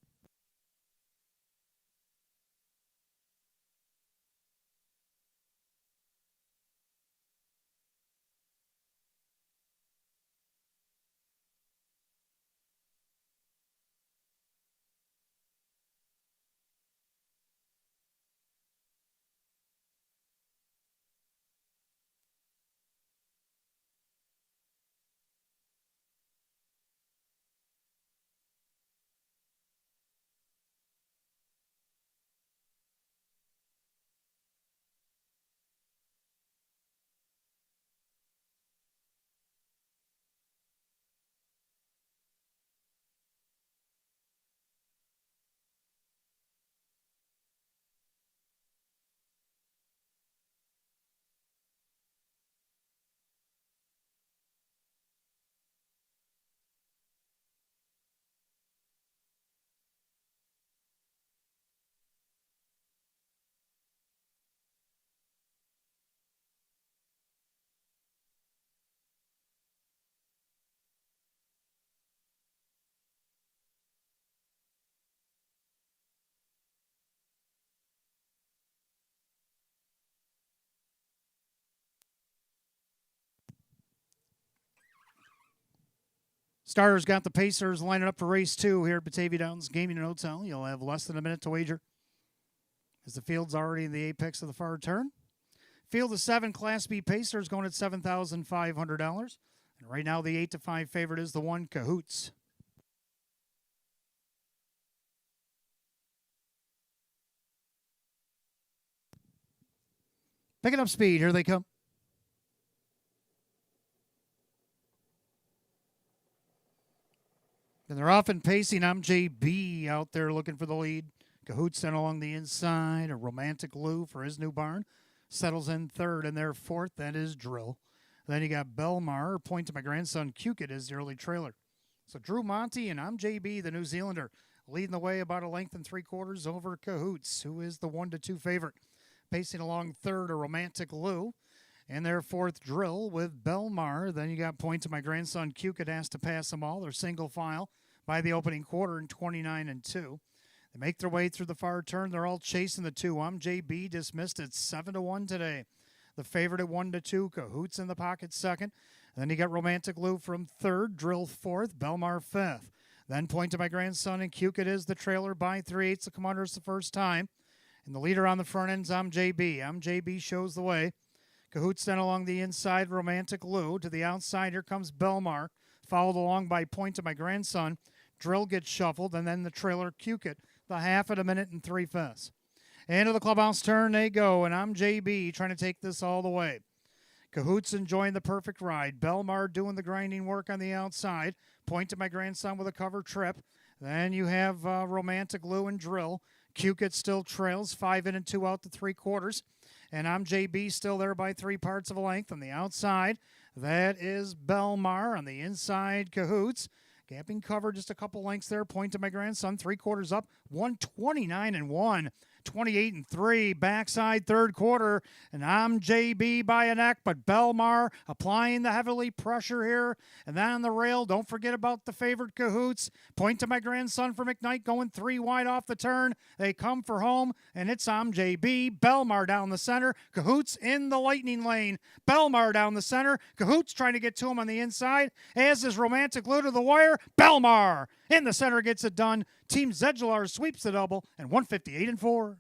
Starters got the Pacers lining up for race 2 here at Batavia Downs Gaming and Hotel. You'll have less than a minute to wager as the field's already in the apex of the far turn. Field of 7 Class B Pacers going at $7,500. And right now the 8-5 favorite is the 1 Cahoots. Picking up speed. Here they come. And they're often pacing. I'm JB out there looking for the lead. Cahoots then along the inside. A Romantic Lou for his new barn. Settles in third, and their fourth, that is Drill. Then you got Belmar, point to my grandson Cukit as the early trailer. So Drew Monty and I'm JB, the New Zealander, leading the way about a length and 3/4 over Cahoots, who is the 1-2 favorite. Pacing along third, a Romantic Lou. And their fourth, Drill with Belmar. Then you got point to my grandson Cukit has to pass them all. They're single file by the opening quarter in 29-2. They make their way through the far turn. They're all chasing the 2. I'm JB, dismissed at 7-1 today. The favorite at 1-2. Cahoots in the pocket second. Then you got Romantic Lou from third. Drill fourth. Belmar fifth. Then point to my grandson and Cukit is the trailer by 3/8 of Commanders the first time. And the leader on the front end's I'm JB. I'm JB shows the way. Cahoots then along the inside, Romantic Lou. To the outside, here comes Belmar, followed along by point to my grandson. Drill gets shuffled, and then the trailer Cukit, the half at 1 and 3/5. Into the clubhouse turn they go, and I'm JB trying to take this all the way. Cahoots enjoying the perfect ride. Belmar doing the grinding work on the outside. Point to my grandson with a cover trip. Then you have Romantic Lou and Drill. Cukit still trails, 5 in and 2 out to 3/4. And I'm JB still there by 3 parts of a length. On the outside, that is Belmar. On the inside, Cahoots. Gapping cover just a couple lengths there. Point to my grandson, 3/4 up, 129-1. 28-3, backside third quarter, and I'm JB by a neck, but Belmar applying the heavily pressure here, and then on the rail, don't forget about the favorite Cahoots. Point to my grandson for McKnight going 3 wide off the turn. They come for home, and it's I'm JB. Belmar down the center, Cahoots in the lightning lane. Belmar down the center, Cahoots trying to get to him on the inside, as is Romantic Lou to the wire. Belmar in the center gets it done. Team Zedular sweeps the double, and 158-4.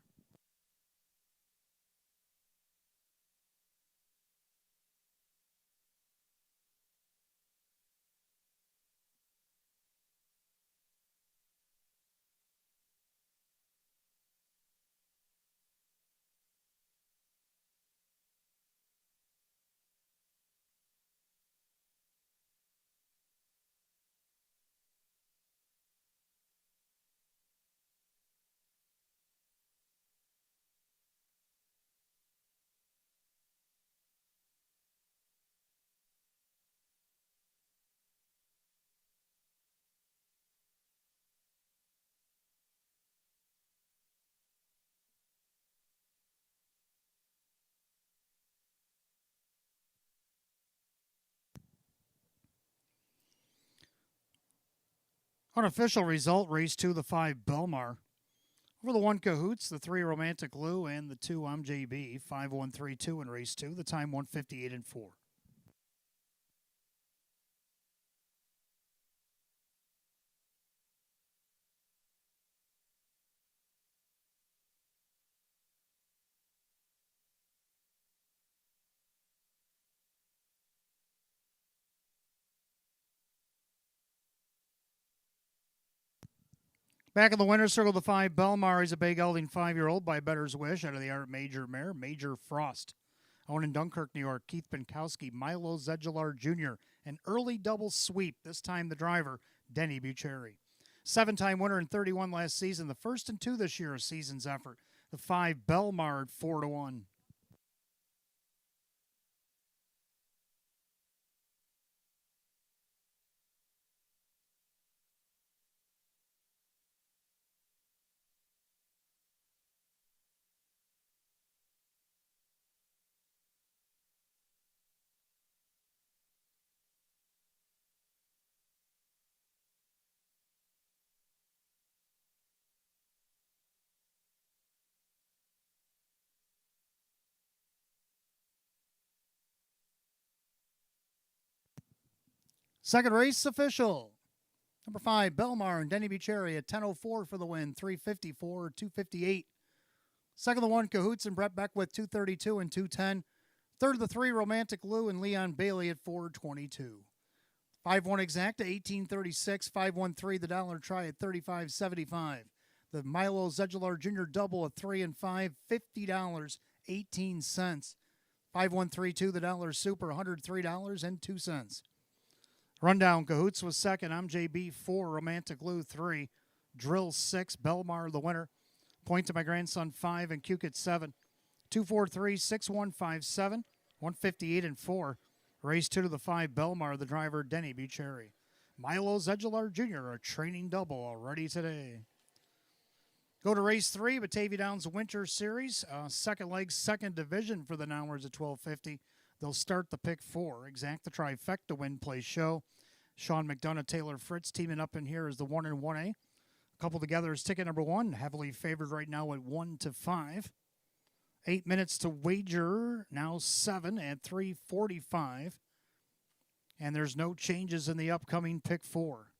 Unofficial result, race 2, the 5 Belmar. Over the 1 Cahoots, the 3 Romantic Lou, and the 2 I'm JB. 5-1-3-2 in race 2. The time 158-4. Back in the winner's circle, the 5 Belmar is a big gelding 5-year-old by Better's Wish out of the Art Major mare, Major Frost. Owned in Dunkirk, New York, Keith Binkowski, Milo Zedular Jr., an early double sweep, this time the driver, Denny Bucherri. 7-time winner in 31 last season, the first and 2 this year, a season's effort. The 5 Belmar at 4-1. Second race official. Number 5, Belmar and Denny Bucherri at 10:04 for the win, 3:54, 2:58. Second of the 1, Cahoots and Brett Beckwith, 2:32 and 2:10. Third of the 3, Romantic Lou and Leon Bailey at 4:22. 5-1 Exacta, 18:36. 5-1-3, the dollar try at 35.75. The Milo Zedular Jr. double at 3 and 5, $50.18. 5-1-3-2, the dollar super, $103.02. Rundown: Cahoots was second, MJB 4, Romantic Lou 3, Drill 6, Belmar the winner. Point to my grandson 5 and Cukit 7. 2-4-3, 6-1-5-7, 158 and 4. Race 2 to the 5, Belmar, the driver, Denny Bucherri. Milo Zedular Jr., a training double already today. Go to race 3, Batavia Downs Winter Series. Second leg, second division for the Nowers at 12:50. They'll start the pick 4. Exact the trifecta win place show. Sean McDonough, Taylor Fritz teaming up in here as the 1 and 1A. A couple together is ticket number 1, heavily favored right now at 1-5. 8 minutes to wager, now 7 at 3:45. And there's no changes in the upcoming pick 4.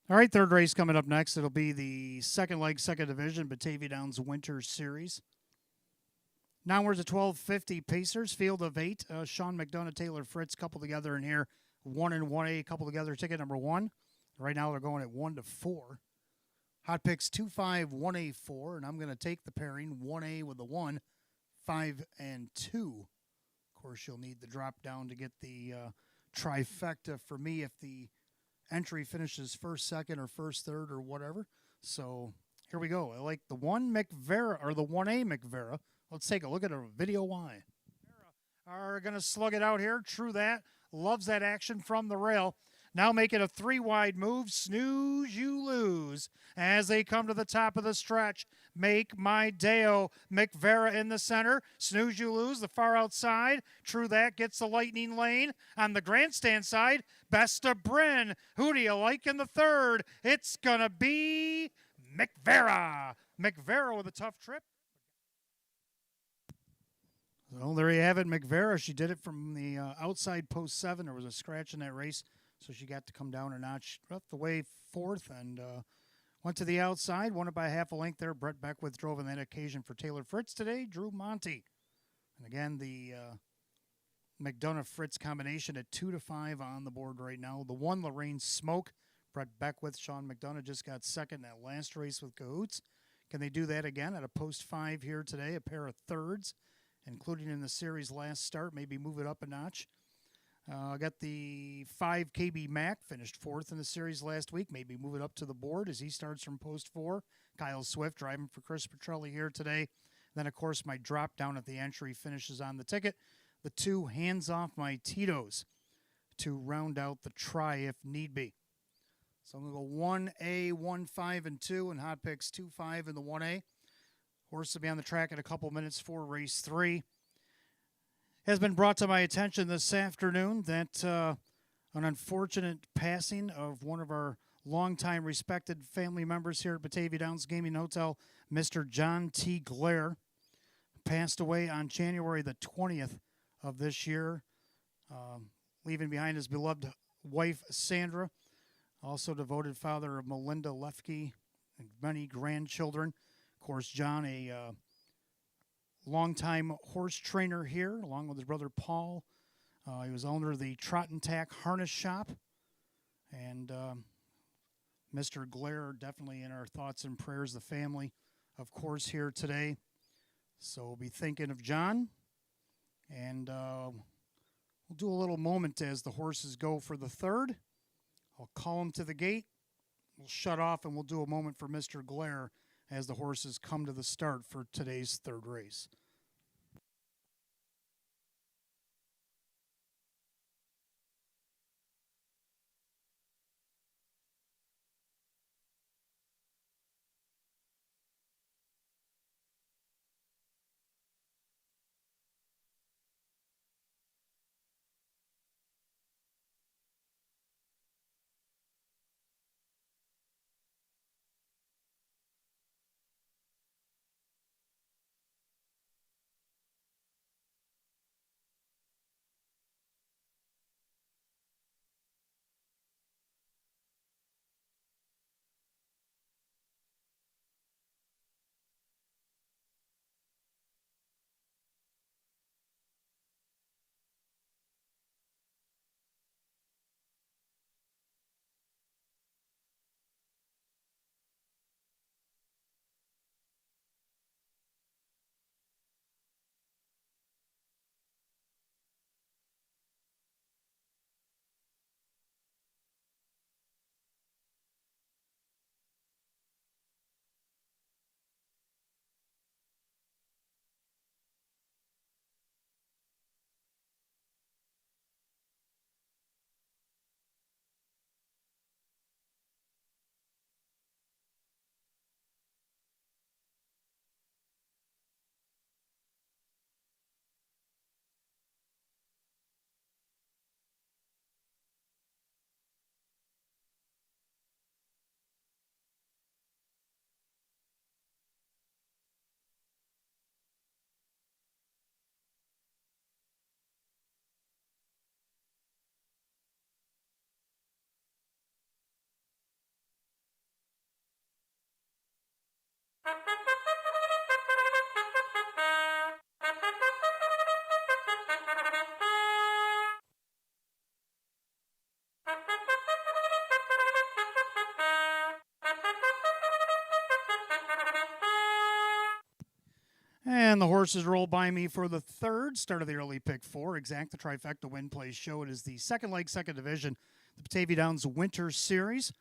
All right, third race coming up next. It'll be the second leg, second division, Batavia Downs Winter Series. Nowers at 12:50, Pacers, field of 8. Sean McDonough, Taylor Fritz, couple together in here. 1 and 1A, couple together, ticket number 1. Right now they're going at 1-4. Hot picks 2-5-1A-4, and I'm going to take the pairing 1A with the 1, 5 and 2. Of course, you'll need the drop down to get the trifecta for me if the entry finishes first, second, or first, third, or whatever. So here we go. I like the 1 McVera, or the 1A McVera. Let's take a look at a video why. Are going to slug it out here. True that. Loves that action from the rail. Now making a 3-wide move. Snooze, you lose. As they come to the top of the stretch. Make my Deo. McVera in the center. Snooze, you lose. The far outside. True that. Gets the lightning lane. On the grandstand side. Best of Bryn. Who do you like in the third? It's going to be McVera. McVera with a tough trip. Well, there you have it, McVera. She did it from the outside post 7. There was a scratch in that race, so she got to come down a notch up the way fourth and went to the outside. Won it by half a length there. Brett Beckwith drove on that occasion for Taylor Fritz today. Drew Monty. And again, the McDonough-Fritz combination at 2-5 on the board right now. The 1, Lorraine Smoke. Brett Beckwith, Sean McDonough just got second in that last race with Cahoots. Can they do that again at a post 5 here today? A pair of thirds, including in the series last start, maybe move it up a notch. Got the 5 KB Mac, finished 4th in the series last week, maybe move it up to the board as he starts from post 4. Kyle Swift driving for Chris Petrelli here today. Then, of course, my drop down at the entry finishes on the ticket. The 2, Hands Off My Tito's to round out the try if need be. So I'm going to go 1A, 1, 5, and 2, and hot picks 2, 5 in the 1A. Horse will be on the track in a couple minutes for race 3. Has been brought to my attention this afternoon that an unfortunate passing of one of our longtime respected family members here at Batavia Downs Gaming Hotel, Mr. John T. Glare, passed away on January the 20th of this year, leaving behind his beloved wife, Sandra, also devoted father of Melinda Lefke and many grandchildren. Of course, John, a longtime horse trainer here, along with his brother Paul. He was owner of the Trot and Tack Harness Shop. And Mr. Glare, definitely in our thoughts and prayers, the family, of course, here today. So we'll be thinking of John. And we'll do a little moment as the horses go for the third. I'll call him to the gate. We'll shut off, and we'll do a moment for Mr. Glare as the horses come to the start for today's third race. And the horses roll by me for the third. Start of the early pick 4. Exact, the trifecta win place show. It is the second leg, second division. The Batavia Downs Winter Series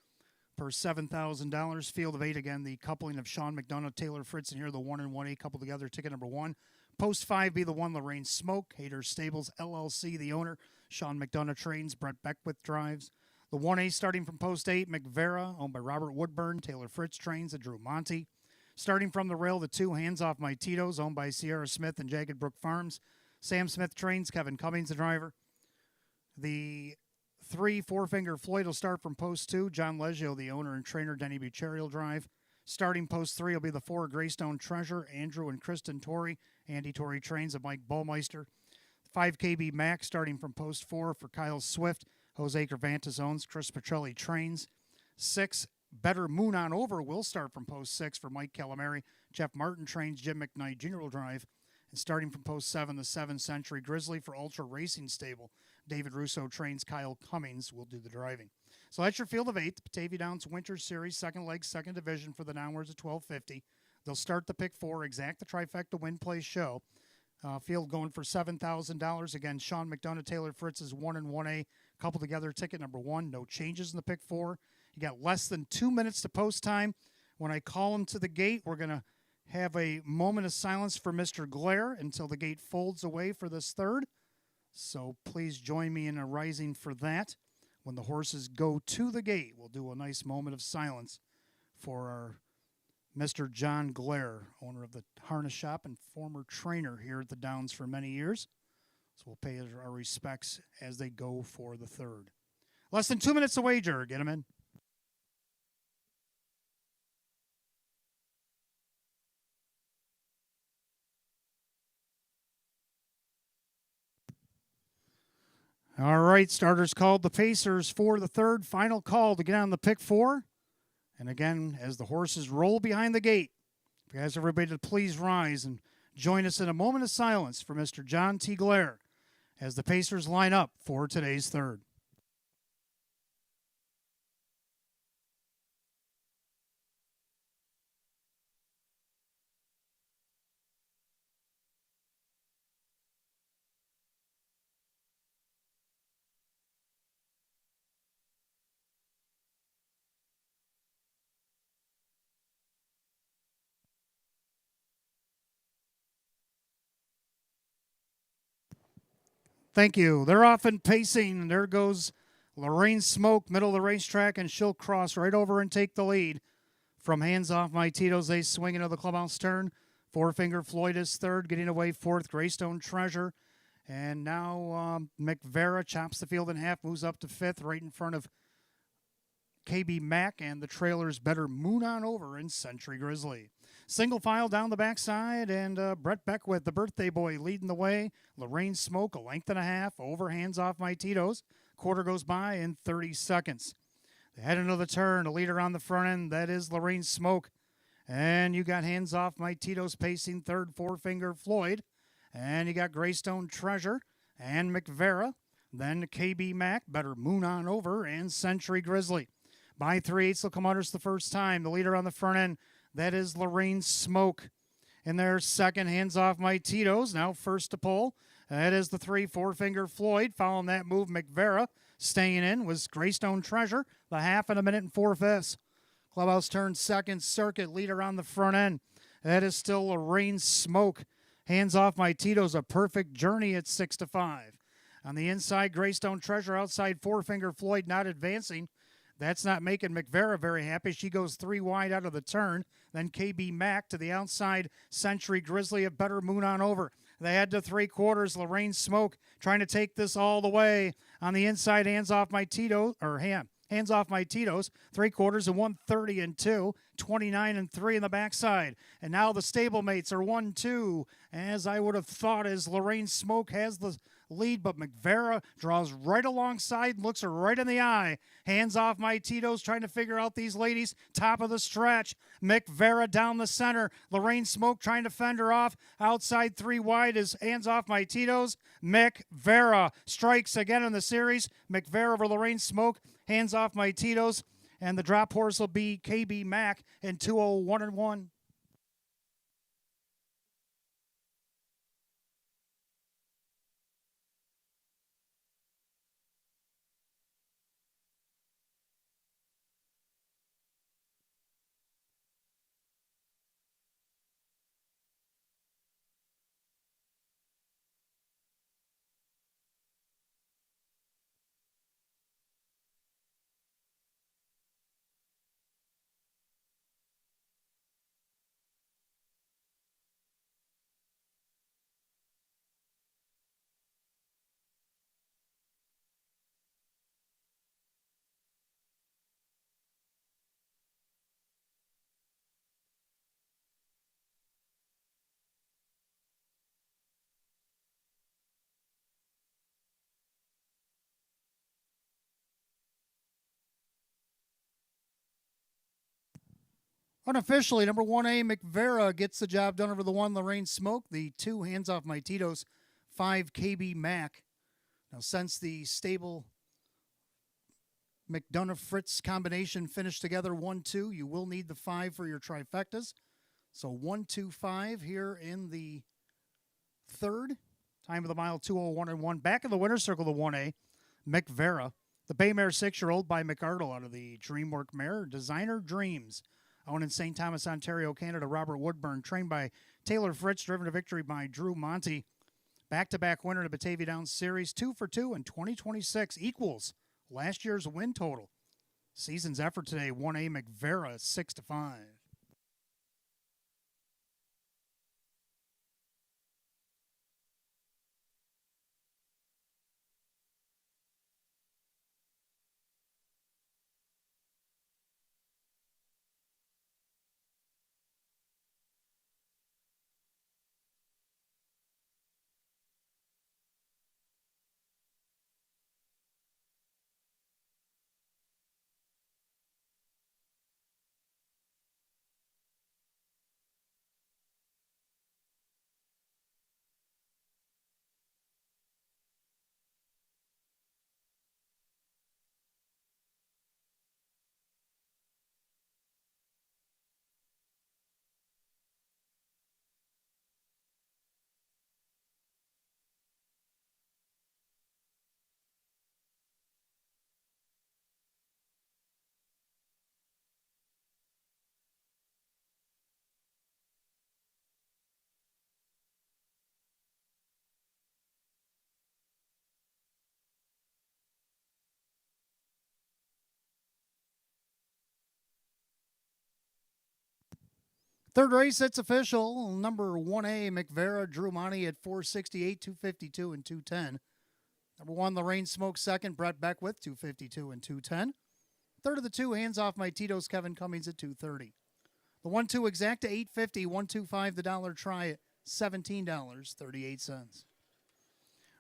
for $7,000. Field of 8 again. The coupling of Sean McDonough, Taylor Fritz, and here the 1 and 1A coupled together. Ticket number 1. Post 5B, the 1, Lorraine Smoke. Hader Stables LLC, the owner. Sean McDonough trains. Brett Beckwith drives. The 1A starting from post 8, McVera, owned by Robert Woodburn. Taylor Fritz trains. And Drew Monty. Starting from the rail, the 2, Hands Off My Tito's, owned by Sierra Smith and Jagged Brook Farms. Sam Smith trains. Kevin Cummings, the driver. The 3, Four Finger Floyd will start from post 2. John Leggio, the owner and trainer. Denny Bucherri will drive. Starting post 3 will be the 4, Greystone Treasure. Andrew and Kristen Torrey. Andy Torrey trains and Mike Ballmeister. 5 KB Max starting from post 4 for Kyle Swift. Jose Cervantes owns. Chris Petrelli trains. 6, Better Moon on Over will start from post 6 for Mike Calamari. Jeff Martin trains. Jim McKnight Jr. will drive. And starting from post 7, the 7 Century Grizzly for Ultra Racing Stable. David Russo trains. Kyle Cummings will do the driving. So that's your field of 8. The Batavia Downs Winter Series, second leg, second division for the downwards of 1250. They'll start the pick 4, exact the trifecta win, play, show. Field going for $7,000. Again, Sean McDonough, Taylor Fritz is 1 and 1A. Coupled together, ticket number 1. No changes in the pick 4. You got less than 2 minutes to post time. When I call him to the gate, we're going to have a moment of silence for Mr. Glare until the gate folds away for this third. So please join me in a rising for that. When the horses go to the gate, we'll do a nice moment of silence for our Mr. John Glare, owner of the harness shop and former trainer here at the Downs for many years. So we'll pay our respects as they go for the third. Less than 2 minutes to wager. Get them in. All right, starters called. The Pacers for the third. Final call to get on the pick 4. And again, as the horses roll behind the gate, we ask everybody to please rise and join us in a moment of silence for Mr. John T. Glare as the Pacers line up for today's third. Thank you. They're off and pacing. There goes Lorraine Smoke, middle of the racetrack, and she'll cross right over and take the lead. From Hands Off My Tito's, they swing into the clubhouse turn. Four Finger Floyd is third, getting away fourth, Greystone Treasure. And now McVera chops the field in half, moves up to fifth, right in front of KB Mack, and the trailer's Better Moon on Over in Century Grizzly. Single file down the backside, and Brett Beckwith, the birthday boy, leading the way. Lorraine Smoke, a length and a half, over Hands Off My Tito's. Quarter goes by in 30 seconds. They head into the turn, a leader on the front end, that is Lorraine Smoke. And you got Hands Off My Tito's pacing third, Four Finger Floyd. And you got Greystone Treasure and McVera. Then KB Mack, Better Moon on Over, and Century Grizzly. By 3/8, they'll come under us the first time. The leader on the front end, that is Lorraine Smoke. In their second, Hands Off My Tito's, now first to pull. That is the 3, Four Finger Floyd. Following that move, McVera. Staying in was Greystone Treasure, the half and a minute and 4/5. Clubhouse turn second, circuit leader on the front end. That is still Lorraine Smoke. Hands Off My Tito's, a perfect journey at 6-5. On the inside, Greystone Treasure. Outside, Four Finger Floyd not advancing. That's not making McVera very happy. She goes 3 wide out of the turn. Then KB Mack to the outside. Century Grizzly, a Better Moon on Over. They head to 3/4. Lorraine Smoke trying to take this all the way. On the inside, Hands Off My Tito's, Hands Off My Tito's. 3/4 and 130 and 2. 29 and 3 in the backside. And now the stablemates are 1-2. As I would have thought, as Lorraine Smoke has the lead, but McVera draws right alongside and looks her right in the eye. Hands Off My Tito's trying to figure out these ladies. Top of the stretch. McVera down the center. Lorraine Smoke trying to fend her off. Outside 3 wide is Hands Off My Tito's. McVera strikes again in the series. McVera over Lorraine Smoke. Hands Off My Tito's. And the drop horse will be KB Mack in 201-1. Unofficially, number 1A, McVera gets the job done over the 1, Lorraine Smoke. The 2, Hands Off My Tito's, 5, KB Mac. Now, since the stable McDonough Fritz combination finished together 1-2, you will need the 5 for your trifectas. So 1-2-5 here in the third. Time of the mile 2:01 Back in the winner's circle, the 1A, McVera. The Baymare 6-year-old by McArdle out of the Dreamwork mare, Designer Dreams. Owned in St. Thomas, Ontario, Canada, Robert Woodburn. Trained by Taylor Fritz, driven to victory by Drew Monty. Back-to-back winner of the Batavia Downs Series, 2 for 2 in 2026, equals last year's win total. Season's effort today, 1A McVera, 6-5. Third race, it's official. Number 1A, McVera, Drew Monty at 468, 252, and 210. Number 1, Lorraine Smoke second, Brett Beckwith, 252 and 210. Third of the 2, Hands Off My Tito's, Kevin Cummings at 230. The 1-2 exacta, 850, 125 the dollar try at $17.38.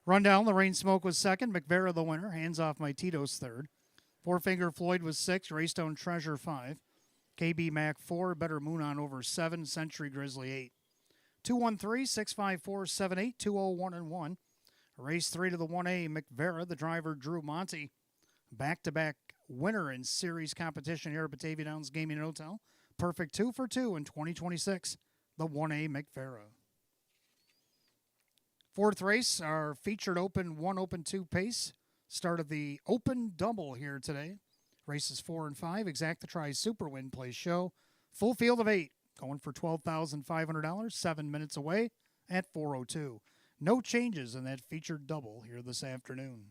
Rundown, Lorraine Smoke was second, McVera the winner, Hands Off My Tito's third. Four Finger Floyd was 6, Raystone Treasure 5. KB Mac 4, Better Moon on over 7, Century Grizzly 8. 213 654 78 201 and 1. Race 3 to the 1A, McVera, the driver Drew Monty. Back-to-back winner in series competition here at Batavia Downs Gaming and Hotel. Perfect 2 for 2 in 2026, the 1A McVera. Fourth race, our featured Open 1, Open 2 pace. Start of the Open Double here today. Races 4 and 5, Exacta Try Super Win Play Show. Full field of 8, going for $12,500, 7 minutes away at 4:02. No changes in that featured double here this afternoon.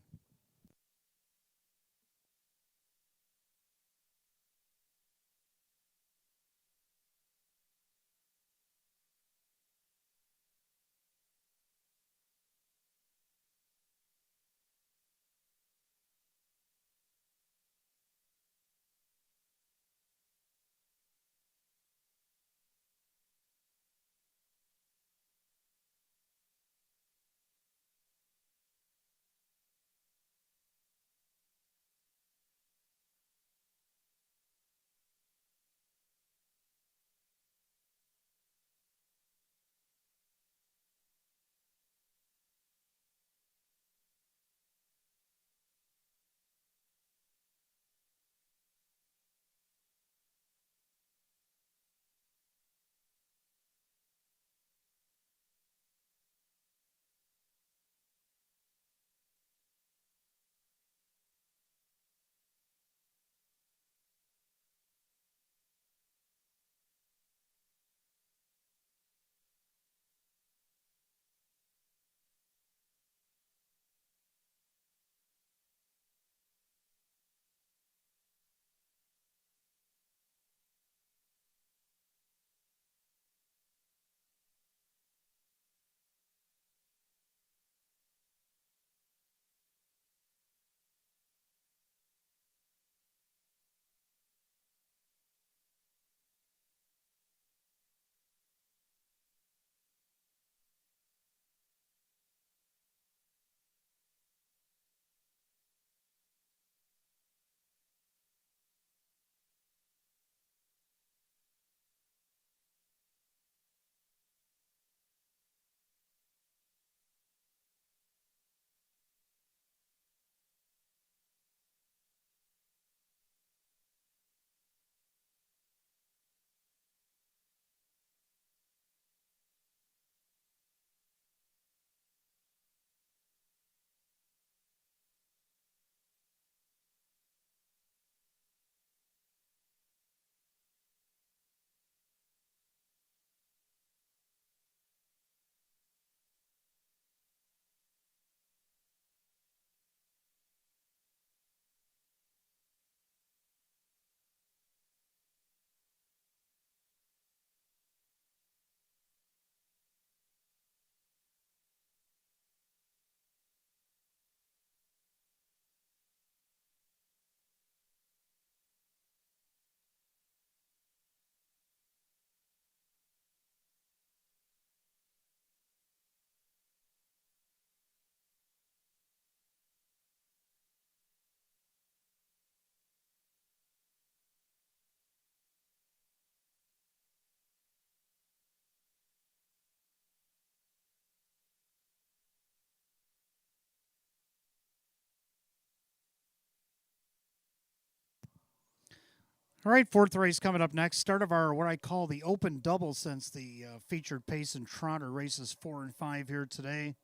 All right, fourth race coming up next. Start of our what I call the open double, since the featured pace and trotter races 4 and 5 here today.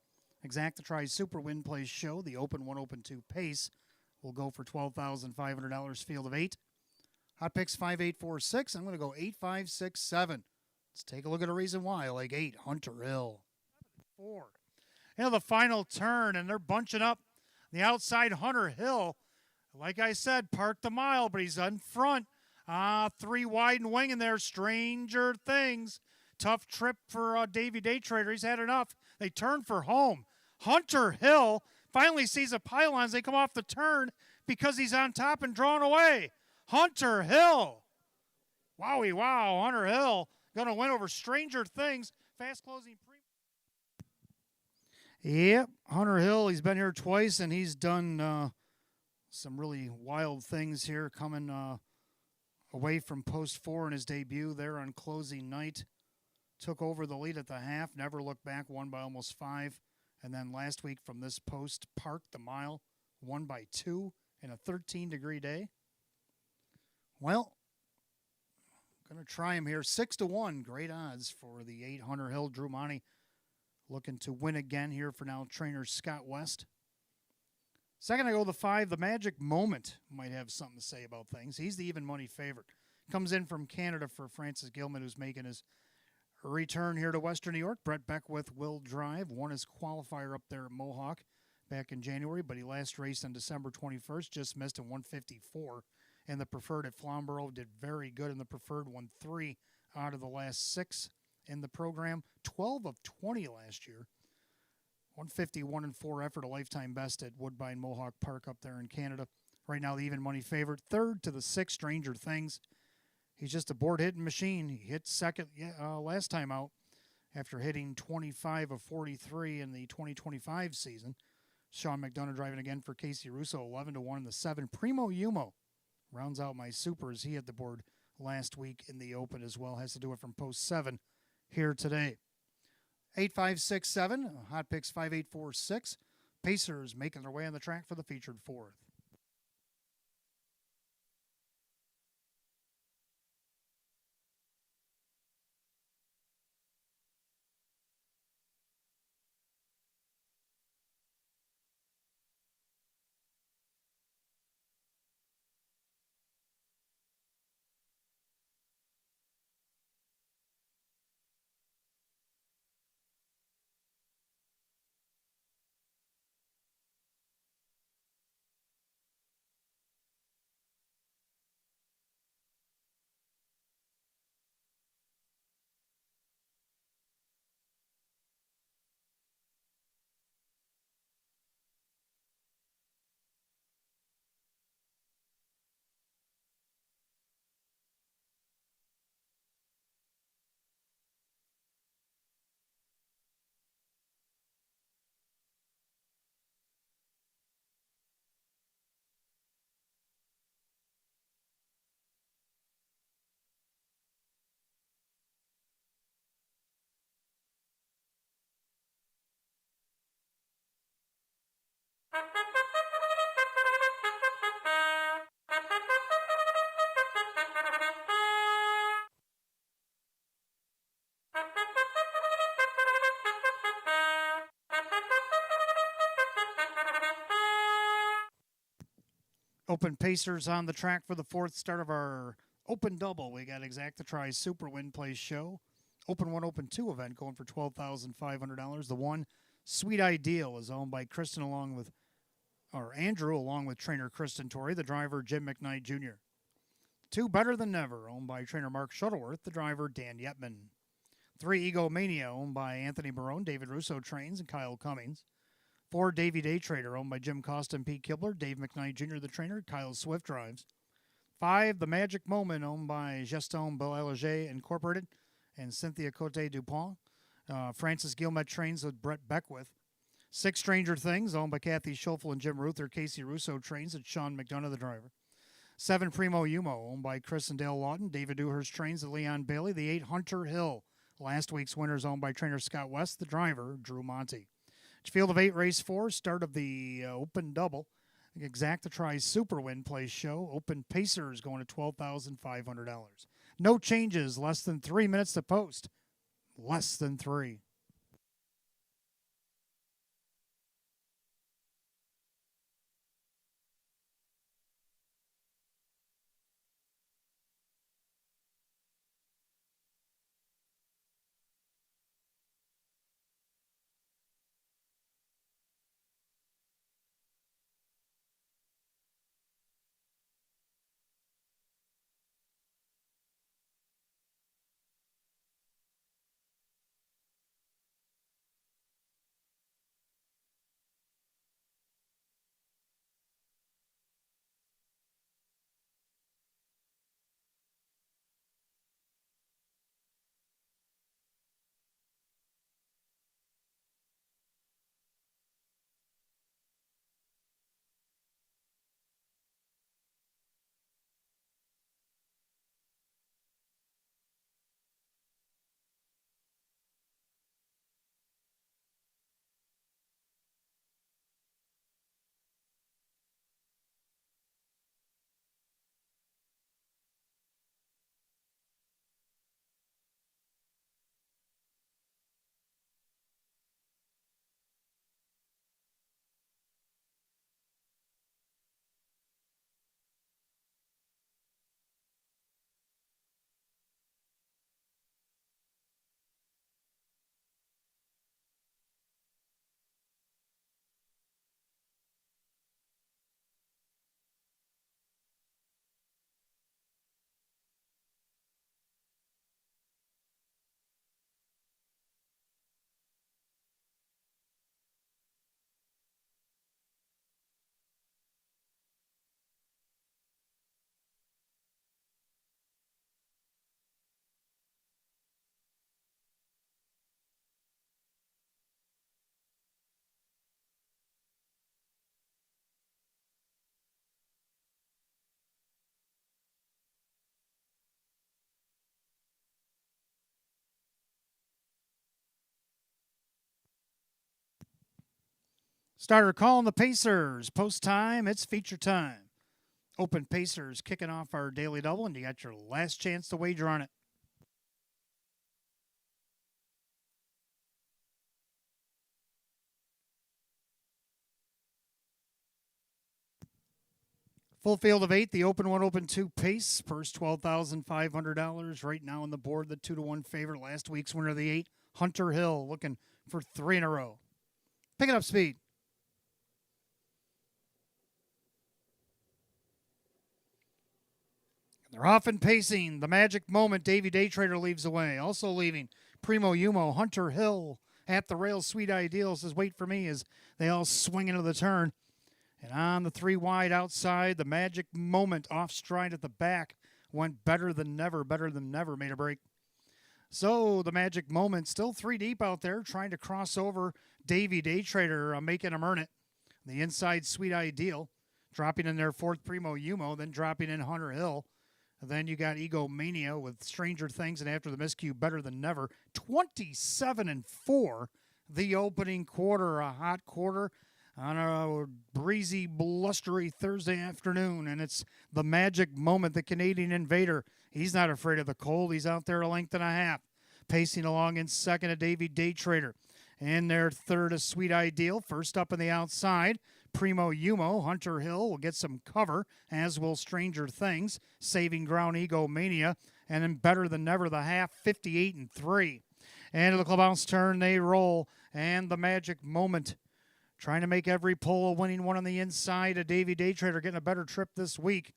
Exacta Super Win Place Show, the open 1, open 2 pace will go for $12,500, field of 8. Hot picks 5, 8, 4, 6. I'm going to go 8, 5, 6, 7. Let's take a look at a reason why. I like 8, Hunter Hill. 4. The final turn, and they're bunching up the outside. Hunter Hill, like I said, parked the mile, but he's in front. 3 wide and wing in there. Stranger Things. Tough trip for Davy Day Trader. He's had enough. They turn for home. Hunter Hill finally sees a pylon as they come off the turn because he's on top and drawn away. Hunter Hill. Wowie, wow. Hunter Hill going to win over Stranger Things. Fast closing. Yep, Hunter Hill, he's been here twice, and he's done some really wild things here, coming away from post 4 in his debut there on closing night. Took over the lead at the half, never looked back, won by almost 5. And then last week from this post, parked the mile, won by 2 in a 13-degree day. Well, going to try him here. 6-1, great odds for the 8 Hunter Hill. Drew Monty looking to win again here for now trainer Scott West. Second, I go the 5, the Magic Moment. Might have something to say about things. He's the even money favorite. Comes in from Canada for Francis Gilman, who's making his return here to Western New York. Brett Beckwith will drive. Won his qualifier up there at Mohawk back in January, but he last raced on December 21st. Just missed in 154. And the preferred at Flamborough did very good in the preferred. Won 3 out of the last 6 in the program. 12 of 20 last year. 151-4 effort, a lifetime best at Woodbine Mohawk Park up there in Canada. Right now, the even money favorite. Third to the 6, Stranger Things. He's just a board-hitting machine. He hit second last time out after hitting 25 of 43 in the 2025 season. Sean McDonough driving again for Casey Russo, 11-1 in the 7. Primo Umo rounds out my supers. He hit the board last week in the Open as well. Has to do it from post 7 here today. 8, 5, 6, 7. Hot picks 5, 8, 4, 6. Pacers making their way on the track for the featured 4th. Open Pacers on the track for the 4th start of our Open Double. We got Exacta Super Win Place Show. Open 1, Open 2 event going for $12,500. The 1, Sweet Ideal, is owned by Andrew along with trainer Kristen Torrey, the driver Jim McKnight Jr. 2, Better Than Never, owned by trainer Mark Shuttleworth, the driver Dan Yetman. 3, Egomania, owned by Anthony Barone, David Russo trains, and Kyle Cummings. 4, Davy Day Trader, owned by Jim Costa and Pete Kibler, Dave McKnight Jr., the trainer, Kyle Swift drives. 5, The Magic Moment, owned by Geston Belanger Incorporated and Cynthia Cote Dupont. Francis Gilmet trains with Brett Beckwith. 6, Stranger Things, owned by Kathy Schofel and Jim Ruther. Casey Russo trains at Sean McDonough, the driver. 7, Primo Umo, owned by Chris and Dale Lawton. David Dewhurst trains at Leon Bailey. The 8, Hunter Hill, last week's winner, is owned by trainer Scott West, the driver, Drew Monty. Field of 8, race 4, start of the Open Double. Exacta Tri Super Win Place Show. Open Pacers going to $12,500. No changes. Less than 3 minutes to post. Less than 3. Starter calling the Pacers. Post time, it's feature time. Open Pacers kicking off our daily double, and you got your last chance to wager on it. Full field of 8, the open 1, open 2 pace. Purse $12,500. Right now on the board, the 2-1 favorite. Last week's winner of the 8, Hunter Hill, looking for 3 in a row. Picking up speed. They're off and pacing. The magic moment. Davey Daytrader leaves away. Also leaving, Primo Umo, Hunter Hill at the rail. Sweet Ideal says, wait for me as they all swing into the turn. And on the 3 wide outside, the magic moment off stride at the back went better than never, made a break. So the magic moment still 3 deep out there, trying to cross over Davey Daytrader, making him earn it. The inside Sweet Ideal, dropping in their 4th Primo Umo, then dropping in Hunter Hill. And then you got Egomania with Stranger Things and After the Miscue, Better Than Never. 27-4 the opening quarter, a hot quarter on a breezy, blustery Thursday afternoon. And it's the magic moment, the Canadian Invader. He's not afraid of the cold. He's out there a length and a half. Pacing along in second, a Davey Daytrader. In their third, a Sweet Ideal. First up on the outside, Primo Umo. Hunter Hill will get some cover, as will Stranger Things. Saving ground, Egomania. And then Better Than Never, the half, 58-3. And to the clubhouse turn, they roll. And the magic moment, trying to make every pull a winning one on the inside. A Davey Daytrader getting a better trip this week.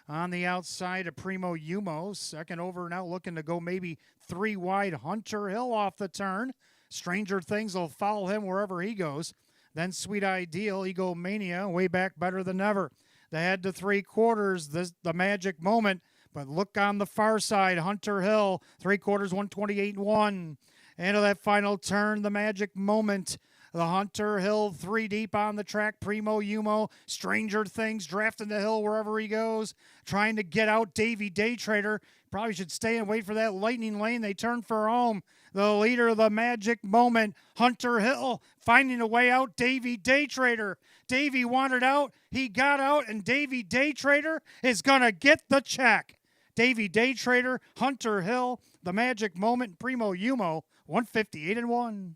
On the outside, a Primo Umo. Second over now, looking to go maybe 3 wide. Hunter Hill off the turn. Stranger Things will follow him wherever he goes. Then Sweet Ideal, Egomania, way back Better Than Ever. The head to 3/4, the magic moment. But look on the far side, Hunter Hill, 3/4, 128-1. Into that final turn, the magic moment. The Hunter Hill 3 deep on the track. Primo Umo, Stranger Things, drafting the hill wherever he goes. Trying to get out Davey Daytrader. Probably should stay and wait for that lightning lane. They turn for home. The leader of the Magic Moment, Hunter Hill, finding a way out. Davy Daytrader. Davy wanted out. He got out, and Davy Daytrader is going to get the check. Davy Daytrader, Hunter Hill, the Magic Moment, Primo Umo, 158-1.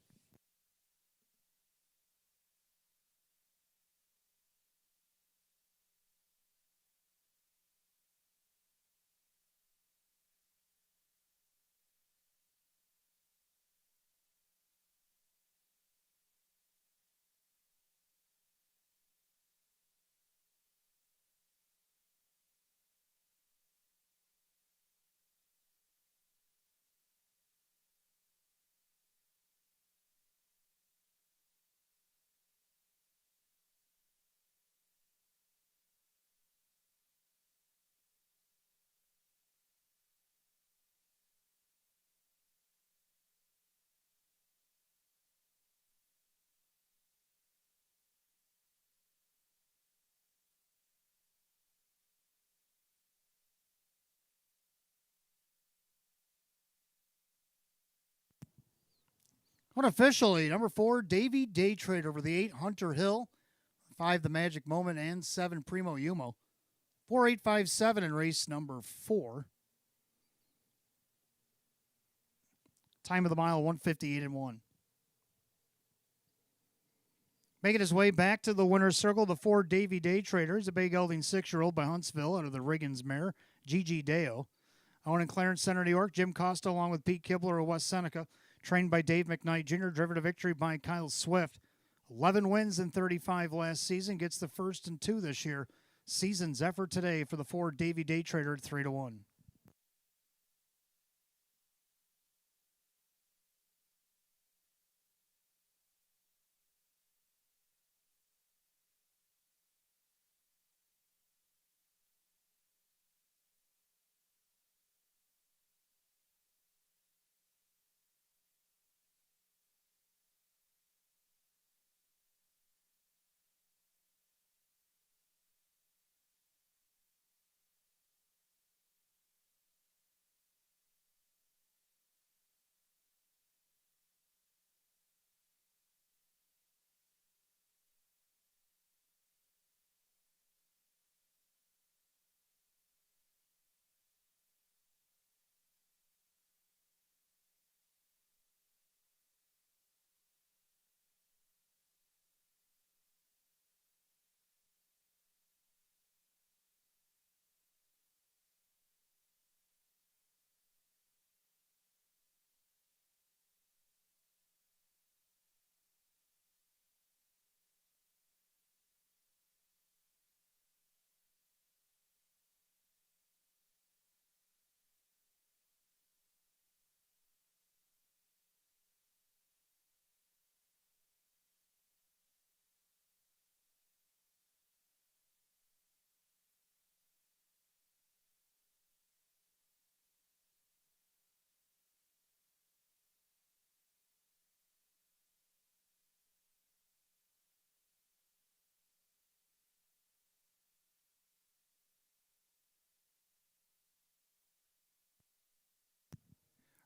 Unofficially, number 4, Davy Daytrader over the 8, Hunter Hill. 5, the Magic Moment, and 7, Primo Umo. 4857 in race number 4. Time of the mile, 158-1. Making his way back to the winner's circle, the 4, Davy Daytrader. He's a big gelding 6-year-old by Huntsville out of the Riggins mare, Gigi Deo. Owned in Clarence Center, New York, Jim Costa along with Pete Kibler of West Seneca. Trained by Dave McKnight Jr., driven to victory by Kyle Swift. 11 wins in 35 last season, gets the first and 2 this year. Season's effort today for the 4, Davy Daytrader at 3-1.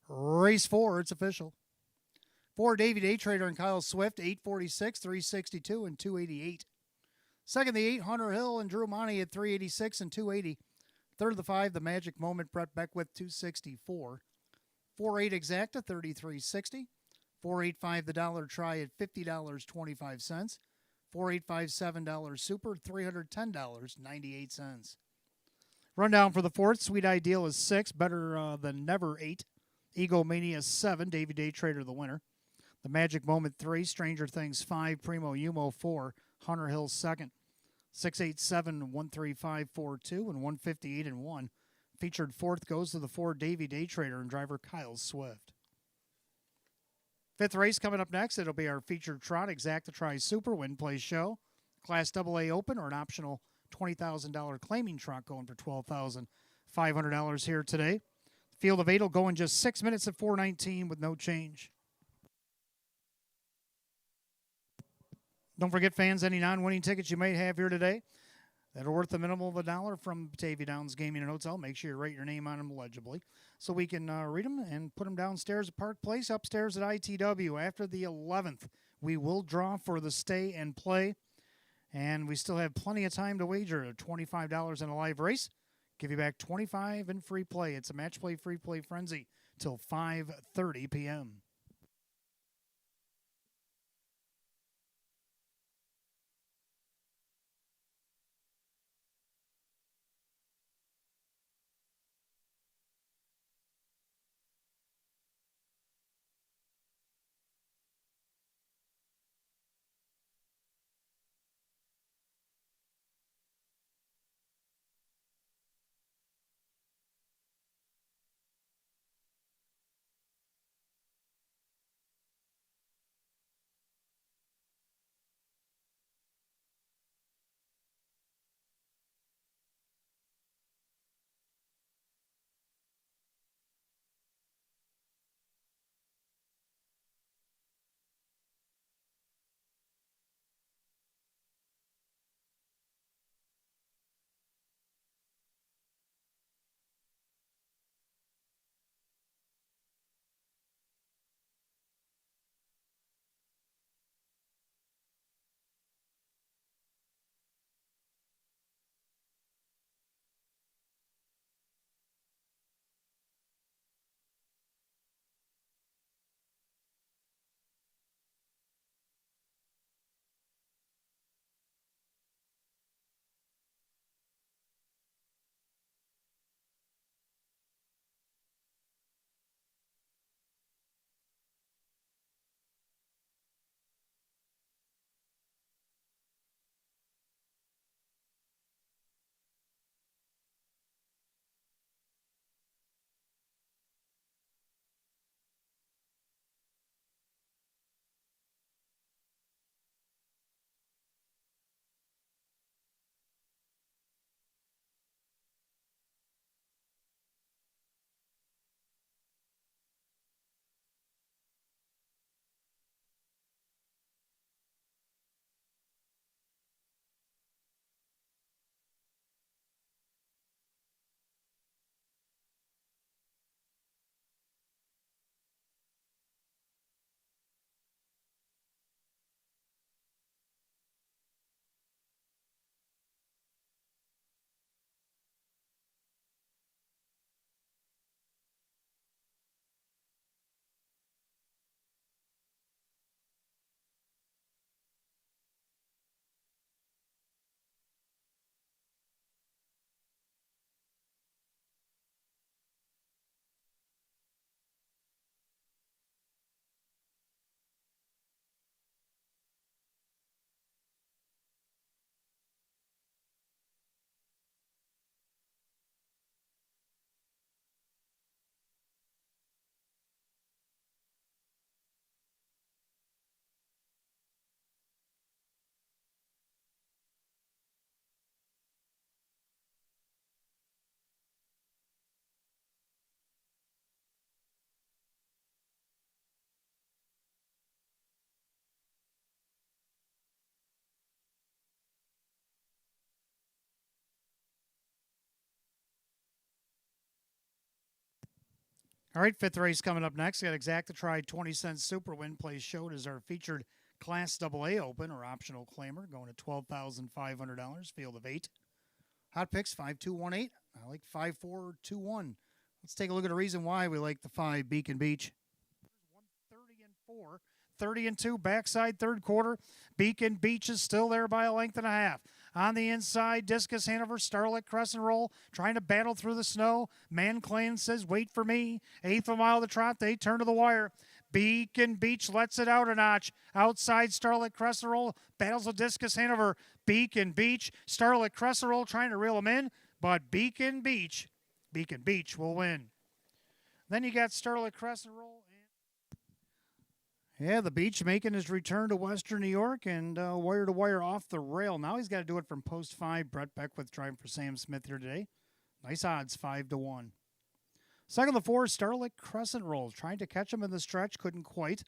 Race 4, it's official. 4, Davy Daytrader and Kyle Swift, 846, 362, and 288. Second, the 8, Hunter Hill and Drew Monty at 386 and 280. Third, the 5, the Magic Moment, Brett Beckwith, 264. 4-8 Exacta, 3360. 485 the Dollar Try at $50.25. 4857 $7 Super, $310.98. Rundown for the 4th, Sweet Ideal is 6, Better Than Never 8. Egomania 7, Davy Daytrader the winner. The Magic Moment 3, Stranger Things 5, Primo Umo 4, Hunter Hill 2nd. 687 13542 and 158-1. Featured 4th goes to the 4, Davy Daytrader and driver Kyle Swift. 5th race coming up next. It'll be our featured trot, Exacta Try Super Win Play Show. Class AA Open or an optional $20,000 claiming trot going for $12,500 here today. Field of 8 will go in just 6 minutes at 4:19 with no change. Don't forget, fans, any non-winning tickets you may have here today, that are worth a minimum of $1 from Batavia Downs Gaming and Hotel. Make sure you write your name on them legibly so we can read them and put them downstairs at Park Place, upstairs at ITW. After the 11th, we will draw for the stay and play, and we still have plenty of time to wager. $25 in a live race. Give you back $25 in free play. It's a match play, free play frenzy till 5:30 p.m. All right, fifth race coming up next. Got Exactitry 20-cent Super Win plays showed as our featured Class AA Open or optional claimer going to $12,500. Field of 8. Hot picks 5218. I like 5421. Let's take a look at the reason why we like the 5 Beacon Beach. 130 and 4. 30 and 2, backside third quarter. Beacon Beach is still there by a length and a half. On the inside, Discus Hanover, Starlight Crescent Roll, trying to battle through the snow. Manclan says, wait for me. Eighth of a mile of the trot, they turn to the wire. Beacon Beach lets it out a notch. Outside, Starlight Crescent Roll battles with Discus Hanover. Beacon Beach, Starlight Crescent Roll trying to reel him in, but Beacon Beach will win. Then you got Starlight Crescent Roll. Yeah, the Beach making his return to Western New York and wire to wire off the rail. Now he's got to do it from post 5. Brett Beckwith driving for Sam Smith here today. Nice odds, 5-1. Second of the 4, Starlight Crescent Roll. Trying to catch him in the stretch, couldn't quite.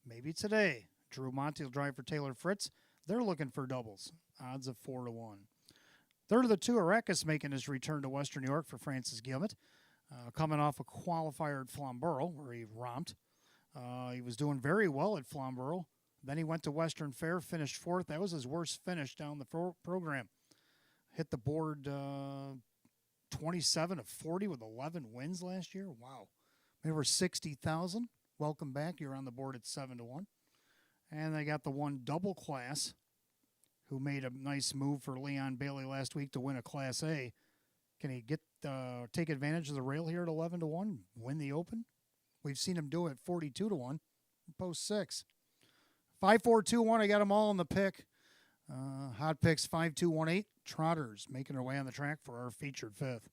Maybe today. Drew Monty will drive for Taylor Fritz. They're looking for doubles. Odds of 4-1. Third of the two, Arrakis making his return to Western New York for Francis Gilmet, coming off a qualifier at Flamborough where he romped. He was doing very well at Flamborough. Then he went to Western Fair, finished fourth. That was his worst finish down the program. Hit the board 27 of 40 with 11 wins last year. Wow. Made over 60,000. Welcome back. You're on the board at 7-1. And they got the one double class who made a nice move for Leon Bailey last week to win a Class A. Can he take advantage of the rail here at 11-1, win the Open? We've seen him do it 42-1, post 6. 5-4-2-1. I got them all in the pick. Hot picks 5-2-1-8. Trotters making their way on the track for our featured fifth.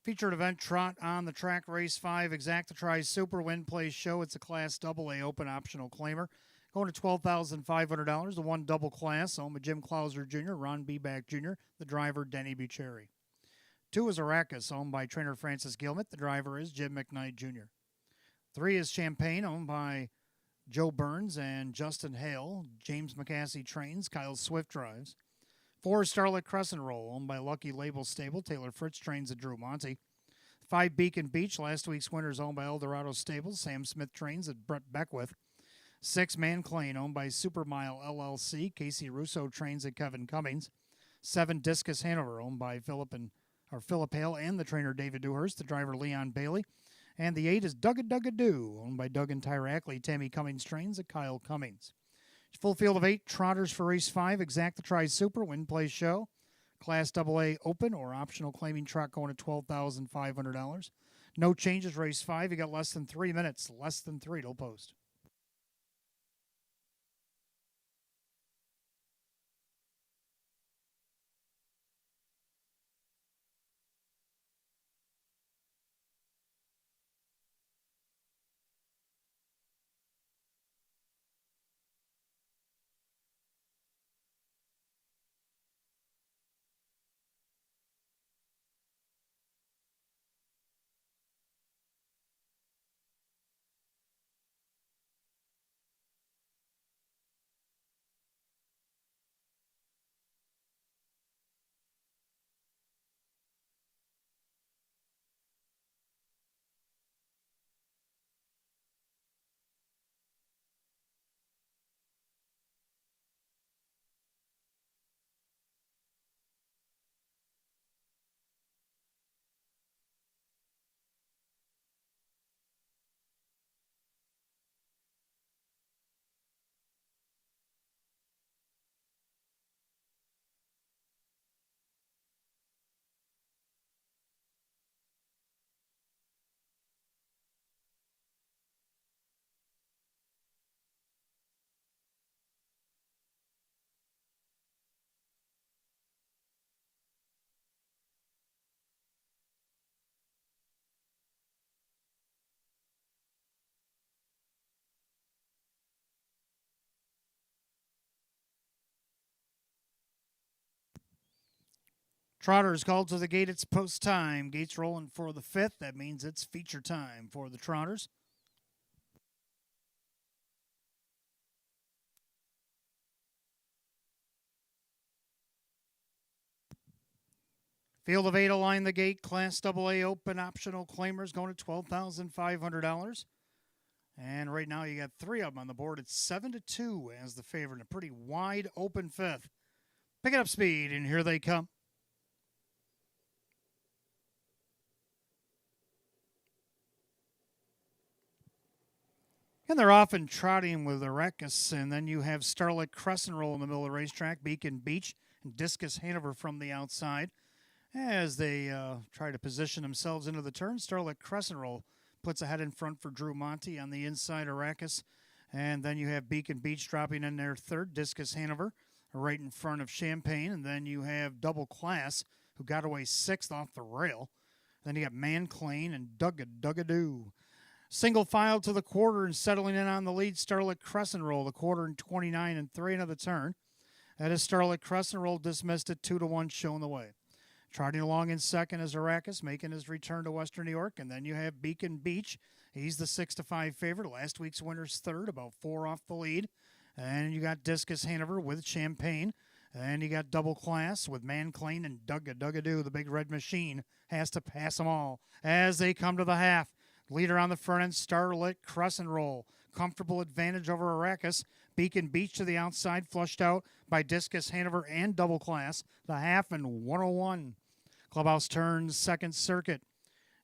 Featured event trot on the track, race 5, Exacta Super Win Place Show. It's a Class AA Open optional claimer. Going to $12,500. The one double class, owned by Jim Clauser Jr., Ron Beback Jr., the driver, Denny Bucheri. 2 is Arrakis, owned by trainer Francis Gilmet. The driver is Jim McKnight Jr. 3 is Champagne, owned by Joe Burns and Justin Hale. James McCassie trains, Kyle Swift drives. 4 is Starlit Crescent Roll, owned by Lucky Label Stable. Taylor Fritz trains at Drew Monty. 5 Beacon Beach, last week's winner, is owned by Eldorado Stables. Sam Smith trains at Brett Beckwith. 6 Man Clane, owned by Supermile LLC. Casey Russo trains at Kevin Cummings. 7 Discus Hanover, owned by Philip Hale and the trainer David Dewhurst, the driver Leon Bailey. And the 8 is Duggadoo, owned by Doug and Tyra Ackley. Tammy Cummings trains at Kyle Cummings. Full field of 8 trotters for race 5. Exacta Super Win Place Show. Class AA Open or optional claiming trot going to $12,500. No changes, race 5. You got less than 3 minutes. Less than 3 till post. Trotters called to the gate. It's post time. Gates rolling for the 5th. That means it's feature time for the Trotters. Field of 8 align the gate. Class AA Open optional claimers going to $12,500. And right now you got three of them on the board. It's 7-2 as the favorite. A pretty wide open fifth. Picking up speed, and here they come. And they're often trotting with Arrakis, and then you have Starlight Crescent Roll in the middle of the racetrack, Beacon Beach, and Discus Hanover from the outside. As they try to position themselves into the turn, Starlight Crescent Roll puts a head in front for Drew Monty on the inside, Arrakis. And then you have Beacon Beach dropping in there third, Discus Hanover, right in front of Champagne. And then you have Double Class, who got away sixth off the rail. Then you got Manclain and Duggadoo. Single file to the quarter and settling in on the lead, Starlight Crescent Roll, the quarter in 29 and 3 into the turn. That is Starlight Crescent Roll dismissed at 2-1, showing the way. Trotting along in second is Arrakis, making his return to Western New York. And then you have Beacon Beach. He's the 6-5 favorite. Last week's winner's third, about 4 off the lead. And you got Discus Hanover with Champagne. And you got Double Class with Manclain and Duggadoo. The big red machine has to pass them all as they come to the half. Leader on the front end, Starlit Crescent Roll. Comfortable advantage over Arrakis. Beacon Beach to the outside, flushed out by Discus Hanover and Double Class. The half and 101. Clubhouse turns second circuit.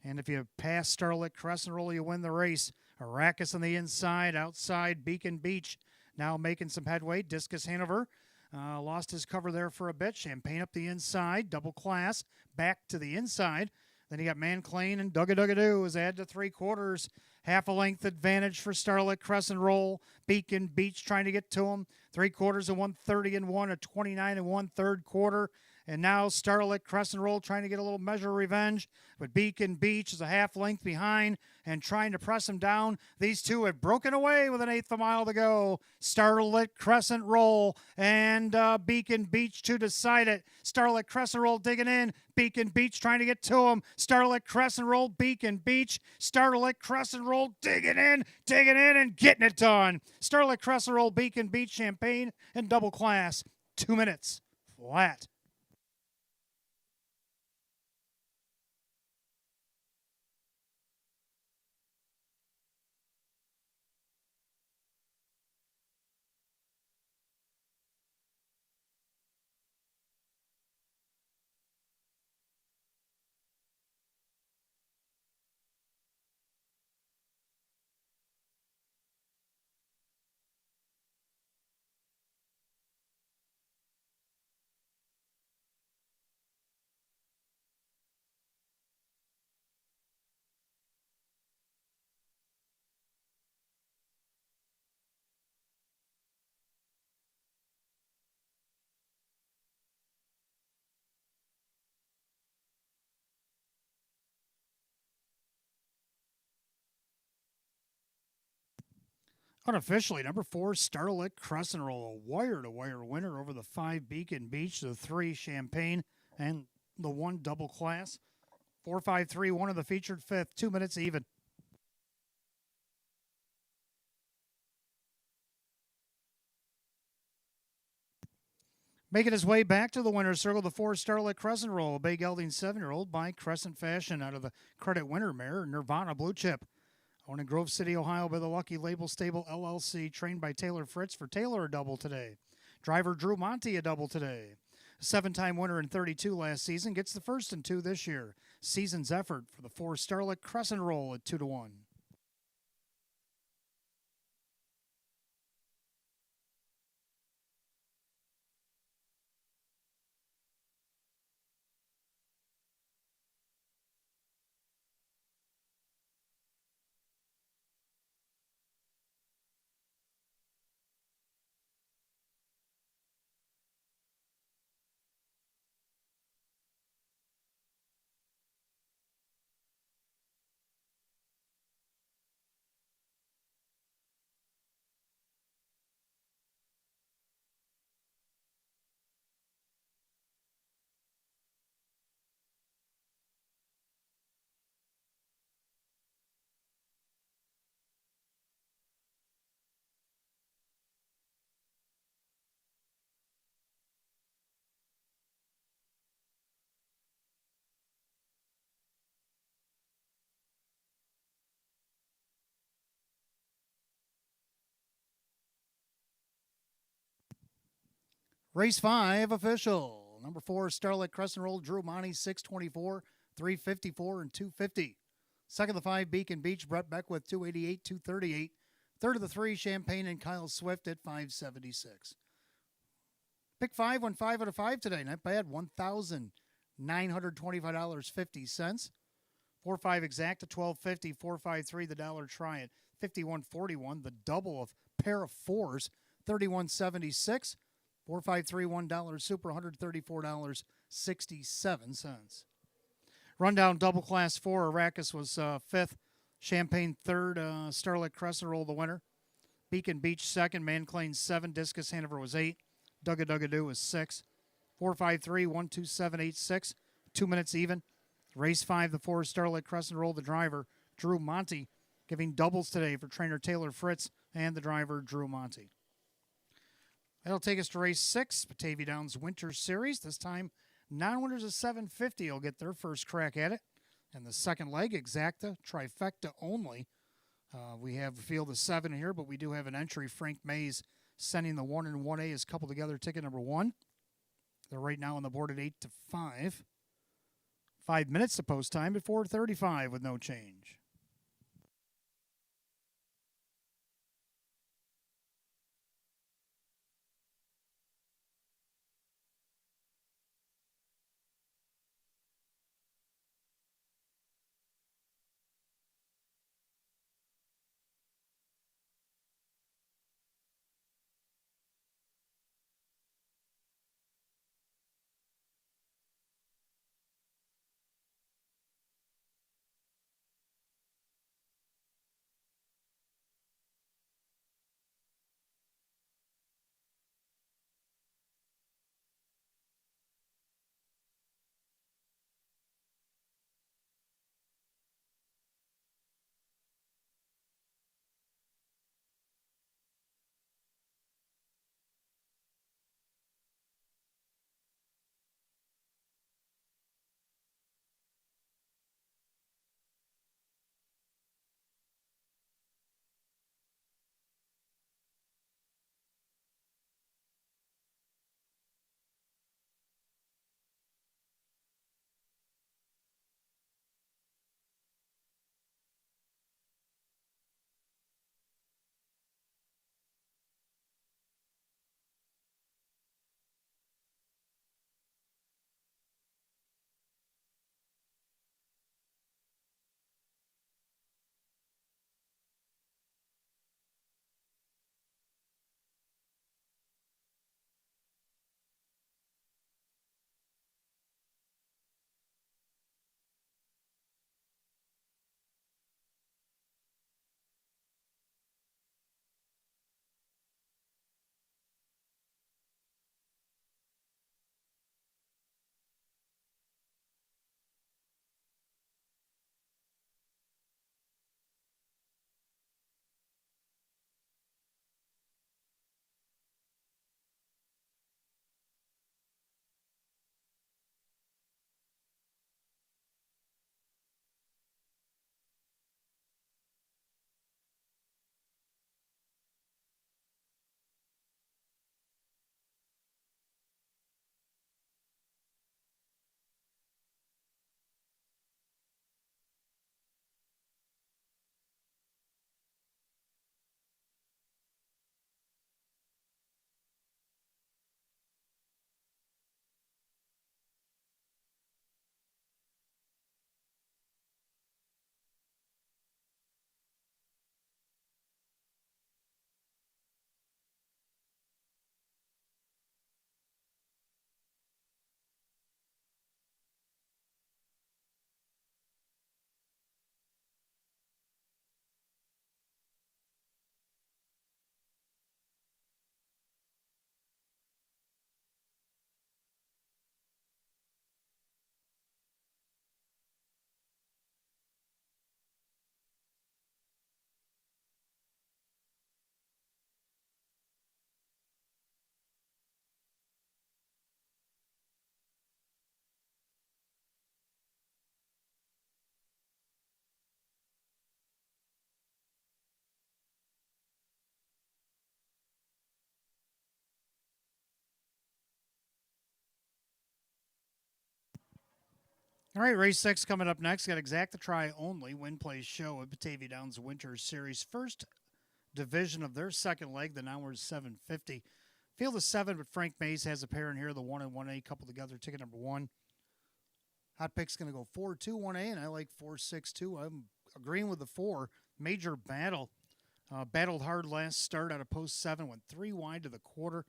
And if you pass Starlit Crescent Roll, you win the race. Arrakis on the inside, outside Beacon Beach. Now making some headway. Discus Hanover lost his cover there for a bit. Champagne up the inside. Double Class back to the inside. Then you got Manclain and Duggadoo is add to 3/4. Half a length advantage for Starlight Crescent Roll. Beacon Beach trying to get to him. 3/4 and 130 and 1, a 29 and 1/3 quarter. And now Starlight Crescent Roll trying to get a little measure of revenge. But Beacon Beach is a half length behind and trying to press him down. These two have broken away with an eighth of a mile to go. Starlight Crescent Roll and Beacon Beach to decide it. Starlight Crescent Roll digging in. Beacon Beach trying to get to him. Starlight Crescent Roll, Beacon Beach. Starlight Crescent Roll digging in, and getting it done. Starlight Crescent Roll, Beacon Beach, Champagne, and Double Class. 2 minutes flat. Unofficially, number 4, Starlit Crescent Roll, a wire-to-wire winner over the 5 Beacon Beach, the 3 Champagne, and the 1 Double Class. 4-5-3-1 of the featured fifth, 2 minutes even. Making his way back to the winner's circle, the 4 Starlit Crescent Roll, a big gelding 7-year-old by Crescent Fashion out of the Credit Winner mare, Nirvana Blue Chip. Owned in Grove City, Ohio by the Lucky Label Stable LLC, trained by Taylor Fritz for Taylor a double today. Driver Drew Monty a double today. 7-time winner in 32 last season, gets the first in 2 this year. Season's effort for the 4 Starlit Crescent Roll at 2-1. Race 5 official. Number 4, Starlight Crescent Roll, Drew Monty, 624, 354, and 250. Second of the 5, Beacon Beach, Brett Beckwith, 288, 238. Third of the 3, Champagne and Kyle Swift at 576. Pick 5 won 5 out of 5 today. Not bad. $1,925.50. 4-5 exact to $12.50. 4-5-3 the dollar try at $51.41. The double of pair of fours, $31.76. 4-5-3 $1 super, $134.67. Rundown double class 4. Arrakis was 5th. Champagne 3rd. Starlight Crescent Roll the winner. Beacon Beach 2nd. Manclain 7. Discus Hanover was 8. Dugga was 6. 4-5-3 12786. 2 minutes even. Race 5, the 4, Starlight Crescent Roll, the driver, Drew Monty, giving doubles today for trainer Taylor Fritz and the driver, Drew Monty. That'll take us to race 6, Batavia Downs Winter Series. This time, non-winners of 750 will get their first crack at it. And the second leg, exacta, trifecta only. We have a field of 7 here, but we do have an entry. Frank Mays sending the 1 and 1A is coupled together, ticket number 1. They're right now on the board at 8-5. 5 minutes to post time at 4:35 with no change. All right, race 6 coming up next. Got Exact the Try Only Win Place Show at Batavia Downs Winter Series. First division of their second leg, the Hours 750. Field of 7, but Frank Mays has a pair in here, the 1 and 1A coupled together, ticket number 1. Hot pick's going to go 4-2 1A, and I like 4-6-2. I'm agreeing with the 4. Major battle. Battled hard last start out of post 7, went 3 wide to the quarter.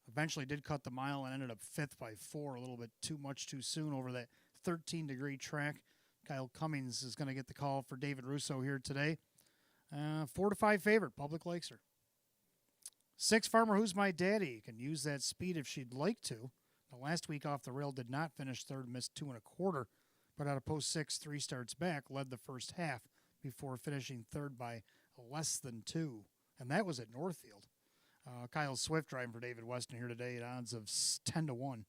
Eventually did cut the mile and ended up 5th by 4, a little bit too much too soon over that 13-degree track. Kyle Cummings is going to get the call for David Russo here today. 4-5 favorite. Public likes her. 6, Farmer Who's My Daddy. Can use that speed if she'd like to. The last week off the rail did not finish third, missed 2 1/4, but out of post 6, 3 starts back, led the first half before finishing third by less than 2. And that was at Northfield. Kyle Swift driving for David Weston here today at odds of 10-1.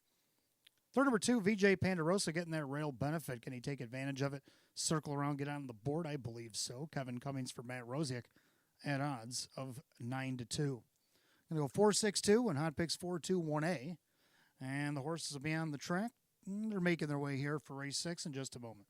Third number 2, VJ Pandarosa getting that rail benefit. Can he take advantage of it? Circle around, get on the board? I believe so. Kevin Cummings for Matt Rosiak at odds of 9-2. Going to go 4-6-2 and hot picks 4-2 1A. And the horses will be on the track. They're making their way here for race 6 in just a moment.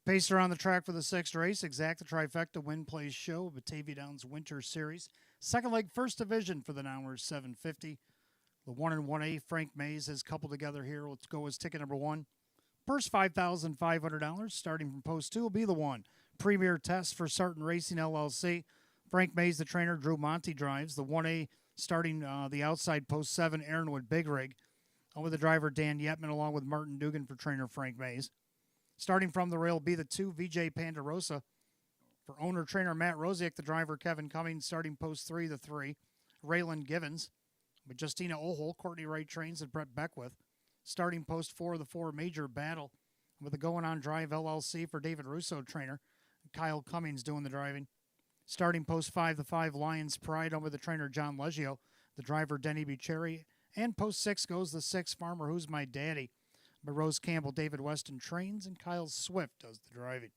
Pacer on the track for the 6th race. Exact the Trifecta Win Place Show, Batavia Downs Winter Series. Second leg, first division for the Hours 750. The 1 and 1A, Frank Mays has coupled together here. Let's go as ticket number 1. Purse $5,500. Starting from post 2 will be the 1. Premier Test for Sarton Racing LLC. Frank Mays, the trainer. Drew Monty drives. The 1A starting the outside post 7, Aaronwood Big Rig. With the driver Dan Yetman along with Martin Dugan for trainer Frank Mays. Starting from the rail will be the 2, VJ Pandarosa. For owner-trainer Matt Rosiak, the driver Kevin Cummings. Starting post 3, the 3, Raylan Givens. With Justina Ohol, Courtney Wright trains, and Brett Beckwith. Starting post 4, the 4, Major Battle. With the Going On Drive LLC for David Russo, trainer. Kyle Cummings doing the driving. Starting post 5, the 5, Lions Pride. With the trainer John Leggio. The driver Denny Bucherri. And post 6 goes the 6, Farmer Who's My Daddy. But Rose Campbell, David Weston trains, and Kyle Swift does the driving.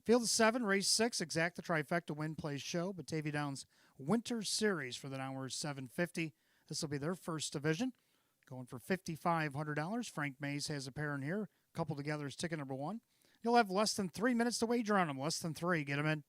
Field of 7, race 6, Exact the Trifecta Win Place Show, Batavia Downs Winter Series for the Hours 750. This will be their first division. Going for $5,500. Frank Mays has a pair in here. Coupled together is ticket number 1. You'll have less than 3 minutes to wager on them. Less than 3. Get them in.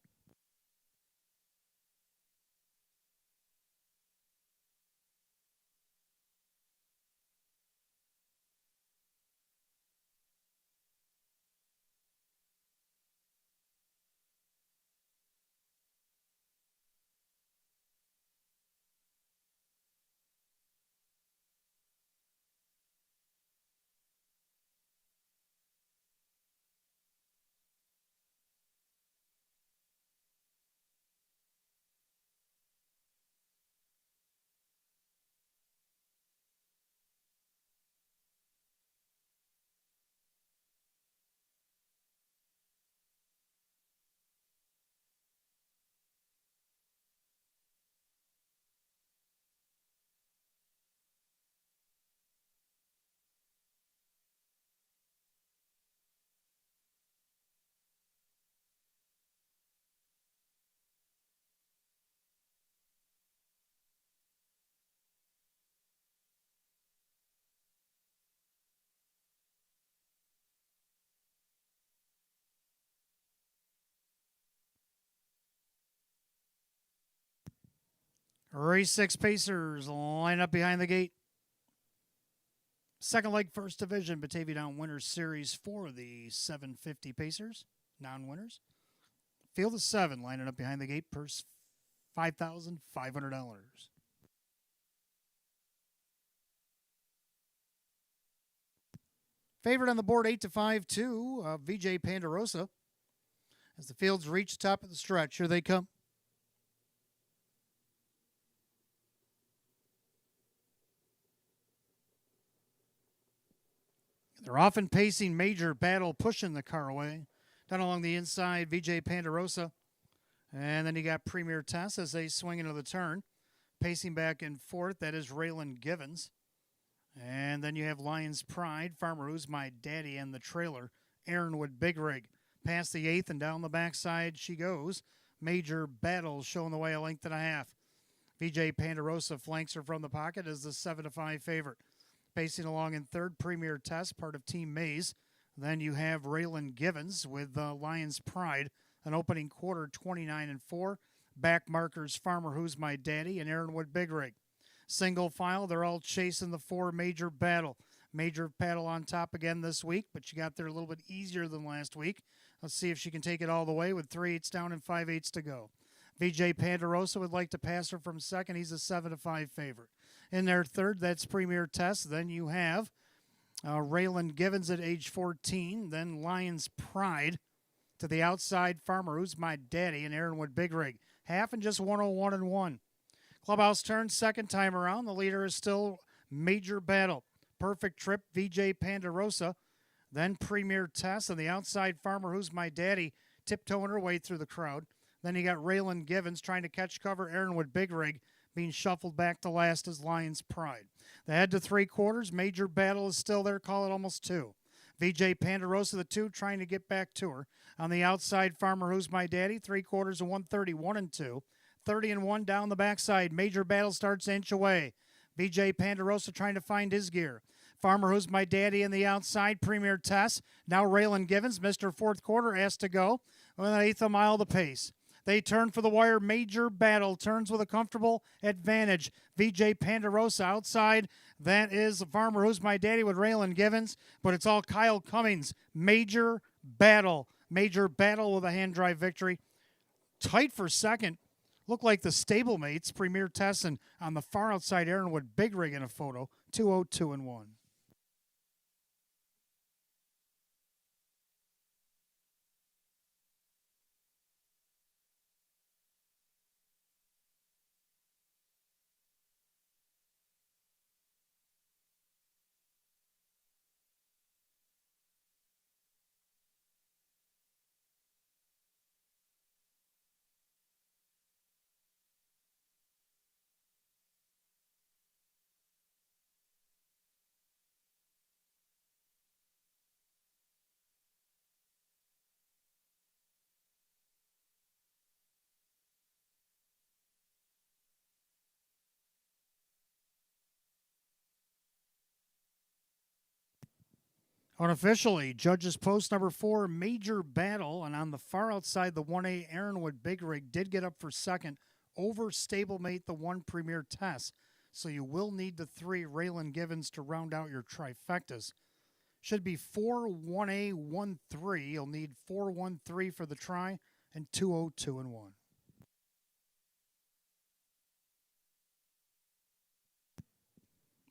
Race 6 Pacers line up behind the gate. Second leg, first division, Batavia Down Winners Series for the 750 Pacers, non-winners. Field of 7 lining up behind the gate, purse $5,500. Favorite on the board, 8-5-2, VJ Pandarosa. As the fields reach top of the stretch, here they come. They're often pacing Major Battle, pushing the car away. Down along the inside, VJ Pandarosa. And then you got Premier Tess as they swing into the turn. Pacing back and forth, that is Raylan Givens. And then you have Lions Pride, Farmer Who's My Daddy, and the trailer, Aaronwood Big Rig. Past the 8th and down the backside she goes. Major Battle showing the way a length and a half. VJ Pandarosa flanks her from the pocket as the 7-5 favorite. Pacing along in third, Premier Test, part of Team Mays. Then you have Raylan Givens with Lions Pride, an opening quarter 29-4. Back markers, Farmer Who's My Daddy, and Aaronwood Big Rig. Single file, they're all chasing the 4 Major Battle. Major Battle on top again this week, but she got there a little bit easier than last week. Let's see if she can take it all the way with 3/8 down and 5/8 to go. VJ Pandarosa would like to pass her from second. He's a 7-5 favorite. In their third, that's Premier Test. Then you have Raylan Givens at age 14. Then Lions Pride to the outside. Farmer Who's My Daddy, and Aaronwood Big Rig. Half and just 101-1. Clubhouse turn second time around. The leader is still Major Battle. Perfect Trip, VJ Pandarosa. Then Premier Test on the outside. Farmer Who's My Daddy tiptoeing her way through the crowd. Then you got Raylan Givens trying to catch cover. Aaronwood Big Rig being shuffled back to last as Lions Pride. The head to 3/4. Major Battle is still there. Call it almost 2. VJ Pandarosa, the 2, trying to get back to her. On the outside, Farmer Who's My Daddy. 3/4 of 130, 1-2. 30-1 down the backside. Major Battle starts to inch away. VJ Pandarosa trying to find his gear. Farmer Who's My Daddy on the outside. Premier Tess. Now Raylan Givens, Mr. Fourth Quarter, asked to go. With an 1/8 a mile to pace. They turn for the wire. Major Battle turns with a comfortable advantage. VJ Pandarosa outside. That is Farmer Who's My Daddy with Raylan Givens. But it's all Kyle Cummings. Major Battle. Major Battle with a hand drive victory. Tight for second. Look like the stablemates, Premier Tess, and on the far outside, Aaronwood Big Rig in a photo. 2-0-2-1. Unofficially, Judges Post number 4, Major Battle. And on the far outside, the 1A Aaronwood Big Rig did get up for second over stablemate the 1 Premier Tess. So you will need the 3 Raylan Givens to round out your trifectas. Should be 4-1A, 1-3. You'll need 4-1-3 for the try and 2-0-2-1.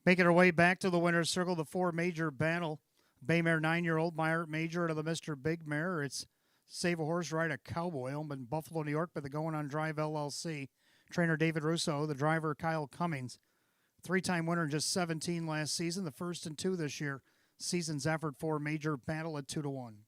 Making our way back to the winner's circle, the 4 Major Battle. Baymare 9-year-old Meyer Major out of the Mr. Big Mare. It's Save a Horse, Ride a Cowboy, owned in Buffalo, New York by the Going on Drive LLC. Trainer David Russo, the driver Kyle Cummings. 3-time winner in just 17 last season, the first and 2 this year. Season's effort for Major Battle at 2-1.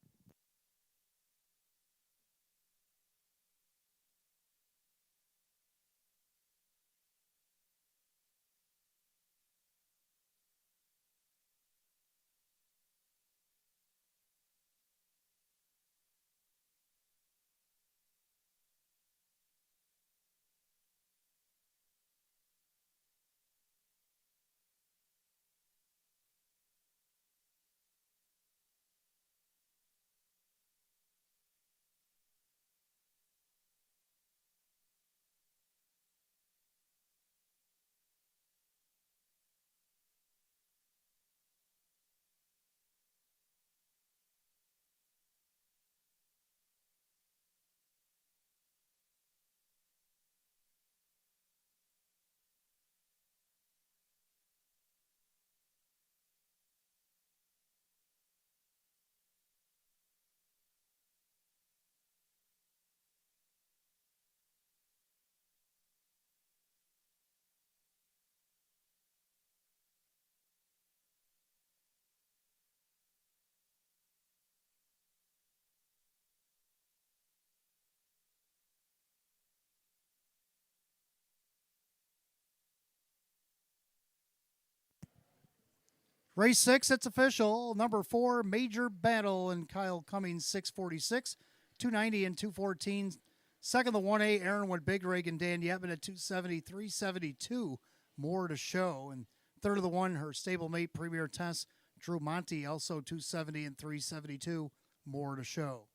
Race 6, it's official. Number 4, Major Battle, and Kyle Cummings, 646, 290 and 214. Second, the 1A, Aaronwood Big Rig and Dan Yetman at 270, 372. More to show. And third of the 1, her stablemate, Premier Test, Drew Monty, also 270 and 372. More to show.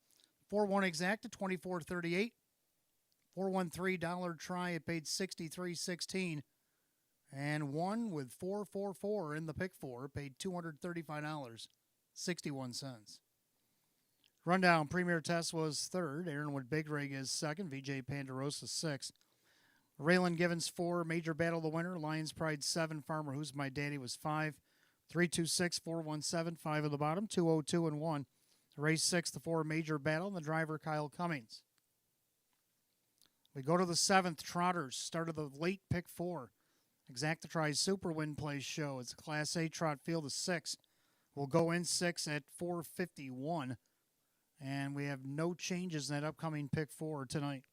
4-1 exact at 24.38. 413 dollar try, it paid 63.16. And 1 with 444 in the pick four, paid $235.61. Rundown, Premier Test was third. Aaronwood Big Rig is second. VJ Panderosa sixth. Raylan Givens 4. Major Battle the winner. Lions Pride 7. Farmer Who's My Daddy was 5. 326, 417, 5 at the bottom. 202 and 1. Race 6, the 4 Major Battle, and the driver Kyle Cummings. We go to the 7th, Trotters. Start of the late pick 4. Exactitries Super Win Place show. It's a Class A trot field of 6. We'll go in 6 at 4:51. And we have no changes in that upcoming pick 4 tonight.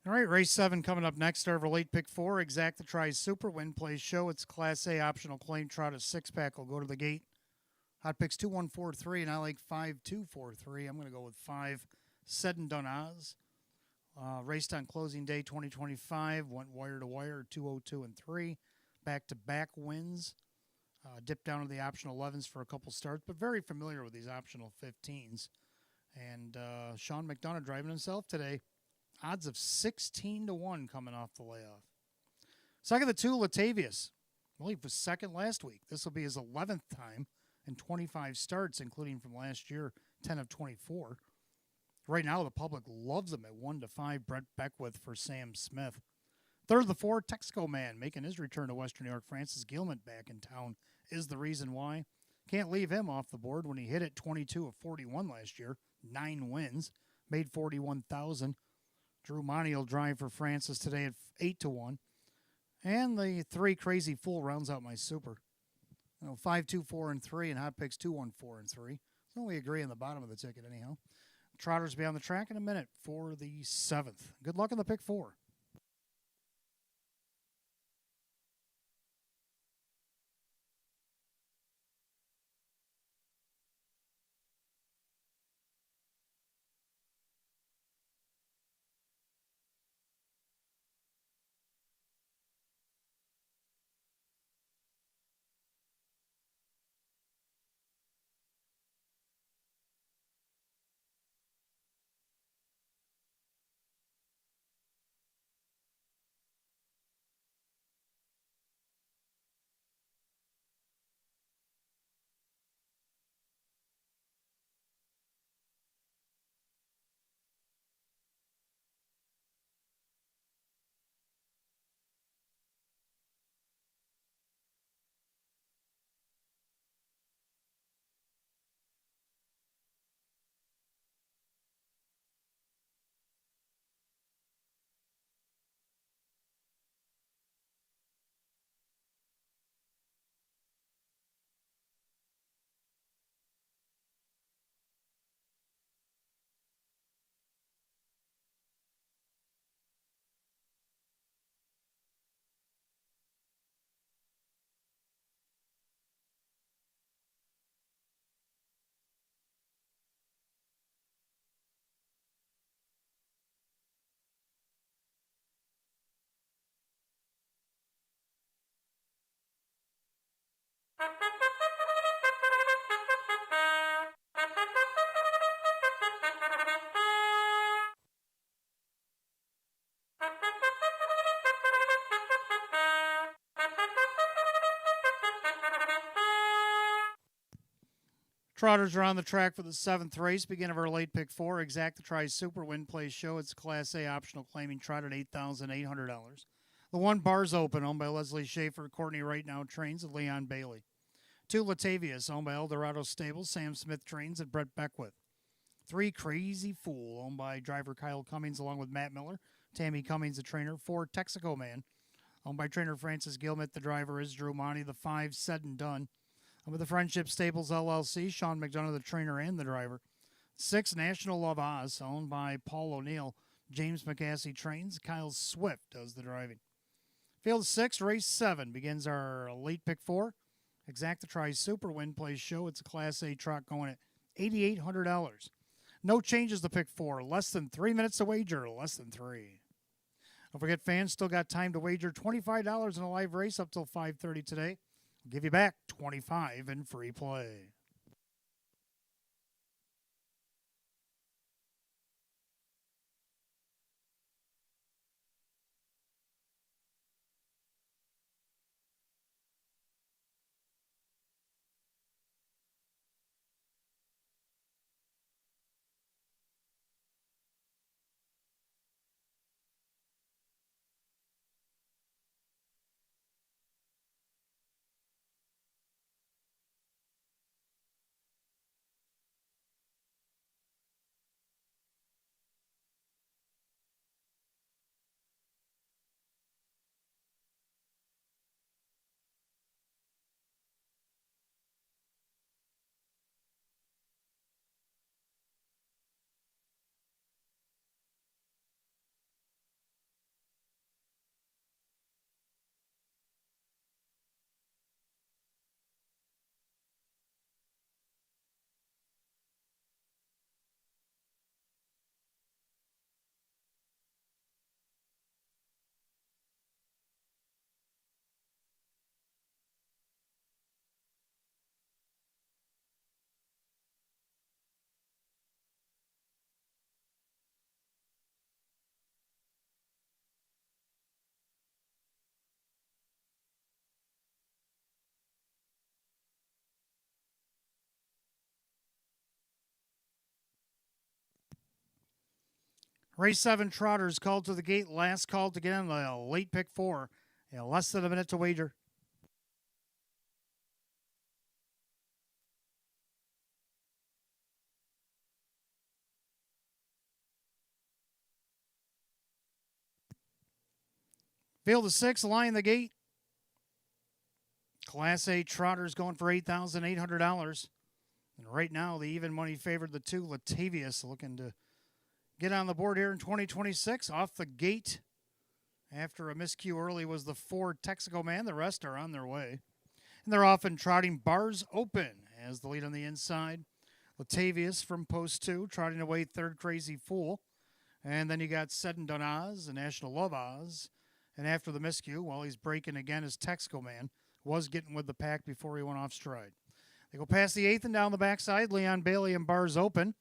All right, race 7 coming up next. Start of our late pick 4. Exactitries Super Win Place show. It's Class A optional claim trot. A 6-pack will go to the gate. Hot picks 2-1-4-3, and I like 5-2-4-3. I'm going to go with 5. Said and Done Oz. Raced on closing day 2025. Went wire to wire 202 and 3. Back to back wins. Dipped down to the optional 11s for a couple starts, but very familiar with these optional 15s. And Sean McDonough driving himself today. Odds of 16 to 1 coming off the layoff. Second, the two, Latavius. Well, he was second last week. This will be his 11th time in 25 starts, including from last year, 10 of 24. Right now, the public loves him at 1 to 5. Brett Beckwith for Sam Smith. Third, the four, Texaco Man, making his return to Western New York. Francis Gilman back in town is the reason why. Can't leave him off the board when he hit it 22 of 41 last year. 9 wins, made 41,000. Drew Monty will drive for Francis today at 8 to 1. And the three Crazy Fool rounds out my super. 5, 2, 4, and 3, and Hot Picks 2, 1, 4, and 3. So we agree on the bottom of the ticket anyhow. Trotters be on the track in a minute for the 7th. Good luck on the pick 4. Trotters are on the track for the 7th race. Begin of our late pick 4. Exacta Tri Super Win Play Show. It's Class A optional claiming trot at $8,800. The 1 bar's open, owned by Leslie Schaefer. Courtney right now trains at Leon Bailey. 2, Latavius, owned by Eldorado Stables. Sam Smith trains at Brett Beckwith. 3, Crazy Fool, owned by driver Kyle Cummings along with Matt Miller. Tammy Cummings, the trainer. 4, Texaco Man, owned by trainer Francis Gilmet. The driver is Drew Monty. The 5, Said and Done, with the Friendship Stables LLC, Sean McDonough, the trainer and the driver. 6, National Love Oz, owned by Paul O'Neill. James McCassie trains. Kyle Swift does the driving. Field 6, race 7 begins our late pick 4. Exacta Tri Super Win Play Show. It's a Class A trot going at $8,800. No changes to pick 4. Less than 3 minutes to wager. Less than 3. Don't forget, fans still got time to wager $25 in a live race up till 5:30 today. We'll give you back $25 in free play. Race 7 Trotters called to the gate. Last call to get in the late pick 4. Less than a minute to wager. Field of 6, line the gate. Class A Trotters going for $8,800. And right now, the even money favored the 2 Latavius, looking to get on the board here in 2026. Off the gate after a miscue early was the 4 Texaco Man. The rest are on their way. And they're often trotting Bars Open as the lead on the inside. Latavius from post 2, trotting away third Crazy Fool. And then you got Said and Done Oz and National Love Oz. And after the miscue, while he's breaking again, his Texaco Man was getting with the pack before he went off stride. They go past the 8th and down the backside. Leon Bailey and Bars Open.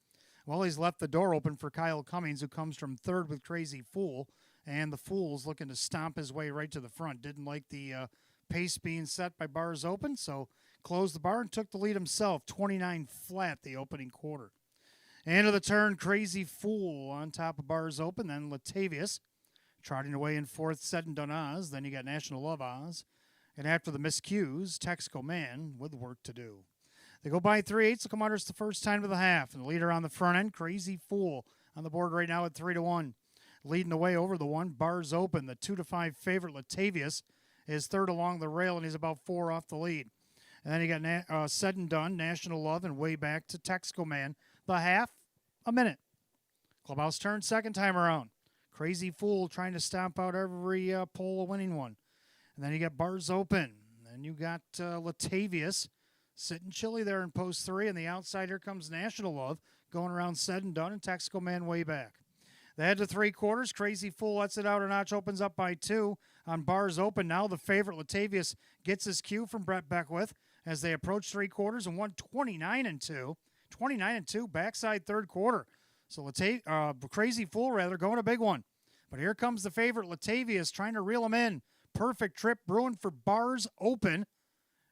Well, he's left the door open for Kyle Cummings, who comes from third with Crazy Fool. And the Fool's looking to stomp his way right to the front. Didn't like the pace being set by Bars Open, so closed the bar and took the lead himself. 29 flat the opening quarter. End of the turn, Crazy Fool on top of Bars Open. Then Latavius trotting away in 4th, Said and Done Oz. Then you got National Love Oz. And after the miscues, Texaco Man with work to do. They go by 3/8. The Commanders the first time to the half. And the leader on the front end, Crazy Fool, on the board right now at 3-1. Leading away over the 1, Bars Open. The 2-5 favorite, Latavius, is third along the rail, and he's about 4 off the lead. And then you got Said and Done, National Love, and way back to Texaco Man. The half, a minute. Clubhouse turn second time around. Crazy Fool trying to stomp out every pole, a winning one. And then you got Bars Open. And then you got Latavius sitting chilly there in post 3. And the outside, here comes National Love going around Said and Done, and Texaco Man way back. They head to 3/4. Crazy Fool lets it out a notch, opens up by 2 on Bars Open. Now the favorite, Latavius, gets his cue from Brett Beckwith as they approach 3/4 and won 29-2. 29-2, backside third quarter. So Crazy Fool, going a big one. But here comes the favorite, Latavius, trying to reel him in. Perfect trip brewing for Bars Open.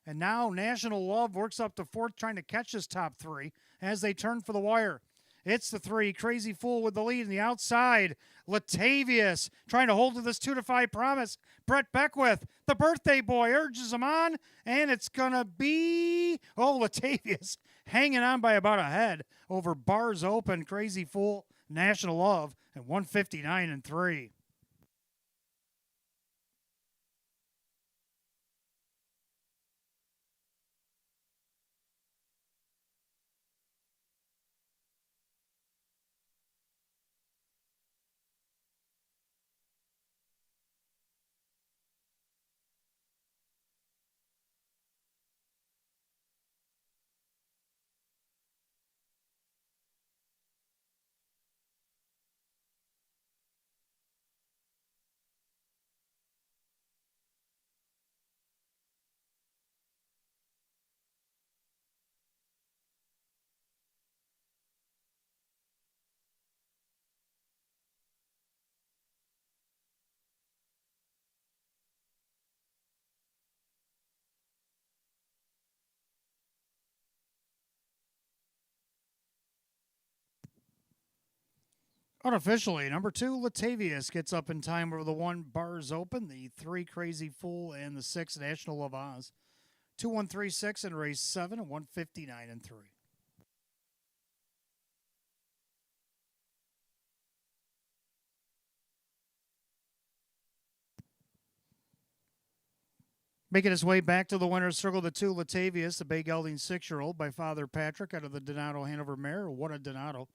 And now National Love works up to 4th, trying to catch his top 3 as they turn for the wire. It's the 3, Crazy Fool with the lead in the outside. Latavius trying to hold to this 2-5 promise. Brett Beckwith, the birthday boy, urges him on, and it's going to be, Latavius hanging on by about a head over Bars Open, Crazy Fool, National Love, at 159-3. Unofficially, number 2, Latavius gets up in time over the 1, Bars Open, the 3, Crazy Fool, and the 6, National Love Oz. 2-1-3-6 in race 7 and 159-3. Making his way back to the winner's circle, the 2, Latavius, the bay gelding 6-year-old by Father Patrick out of the Donato Hanover Mare. What a Donato.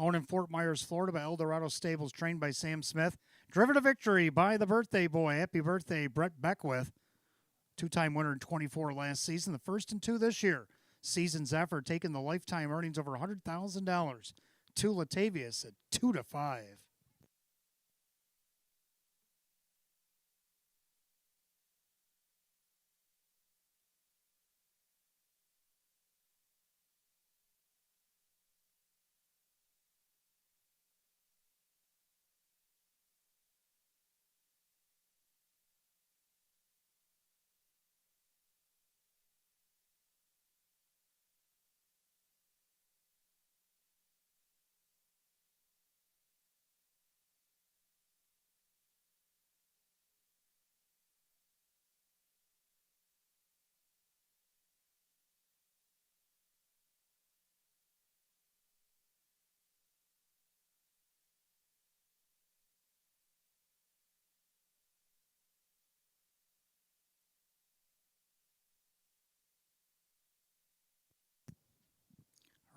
Owned in Fort Myers, Florida by Eldorado Stables, trained by Sam Smith. Driven to victory by the birthday boy. Happy birthday, Brett Beckwith. 2-time winner in 24 last season, the first and 2 this year. Season's effort taking the lifetime earnings over $100,000. 2, Latavius at 2-5.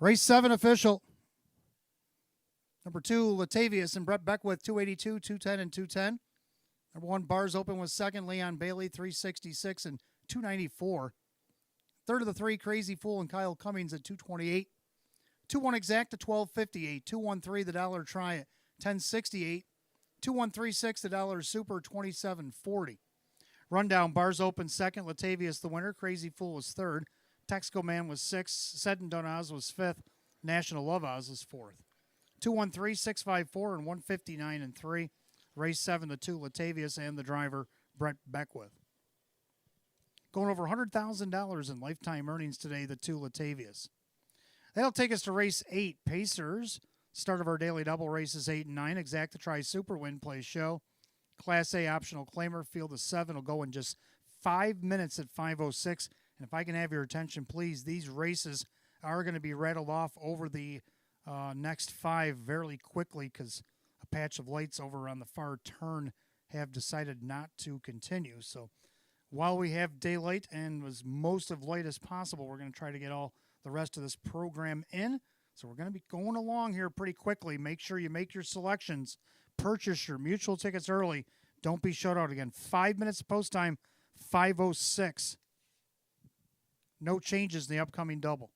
Race 7 official. Number 2, Latavius and Brett Beckwith, 282, 210, and 210. Number 1, Bars Open was second. Leon Bailey, 366 and 294. Third of the 3, Crazy Fool and Kyle Cummings at 228. 2-1 Exact at 1258. 2-1-3 the Dollar Try at 1068. 2-1-3-6 the Dollar Super 2740. Rundown: Bars Open second. Latavius the winner. Crazy Fool was third. Texco Man was sixth. Sedin Donaz was fifth. National Love Oz was fourth. 2-1-3, 6-5-4, and 159 and 3. Race 7 to 2, Latavius and the driver Brett Beckwith. Going over $100,000 in lifetime earnings today, the 2 Latavius. That'll take us to race 8, Pacers. Start of our daily double races 8 and 9. Exacta Tri Super Win Play Show. Class A optional claimer, field of 7 will go in just 5 minutes at 5:06. And if I can have your attention, please, these races are going to be rattled off over the next 5 very quickly because a patch of lights over on the far turn have decided not to continue. So while we have daylight and as most of light as possible, we're going to try to get all the rest of this program in. So we're going to be going along here pretty quickly. Make sure you make your selections. Purchase your mutual tickets early. Don't be shut out again. 5 minutes post time, 5:06. No changes in the upcoming double.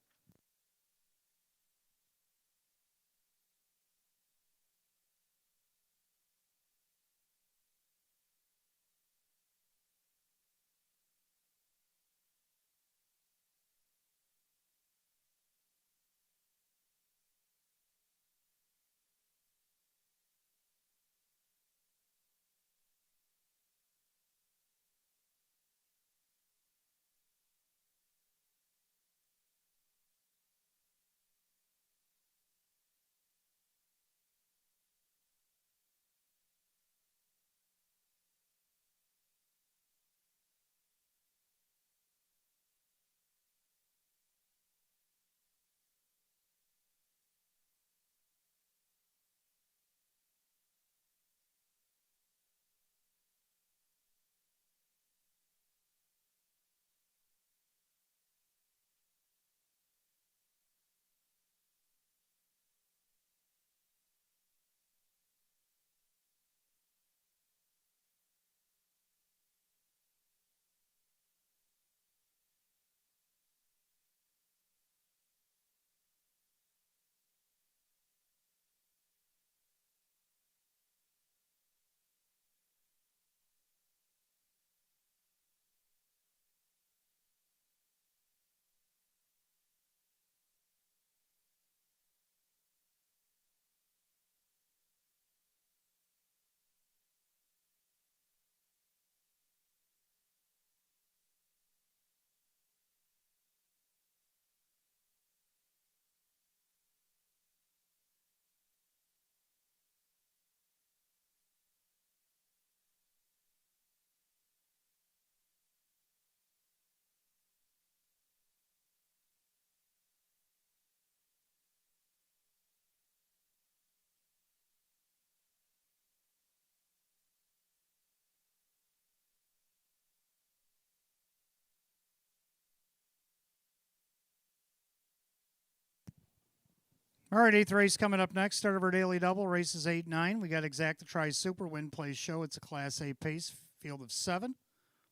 All right, 8th race coming up next. Start of our daily double. Races 8 9. We got Exacta Tri Super Win Play Show. It's a Class A pace, field of 7.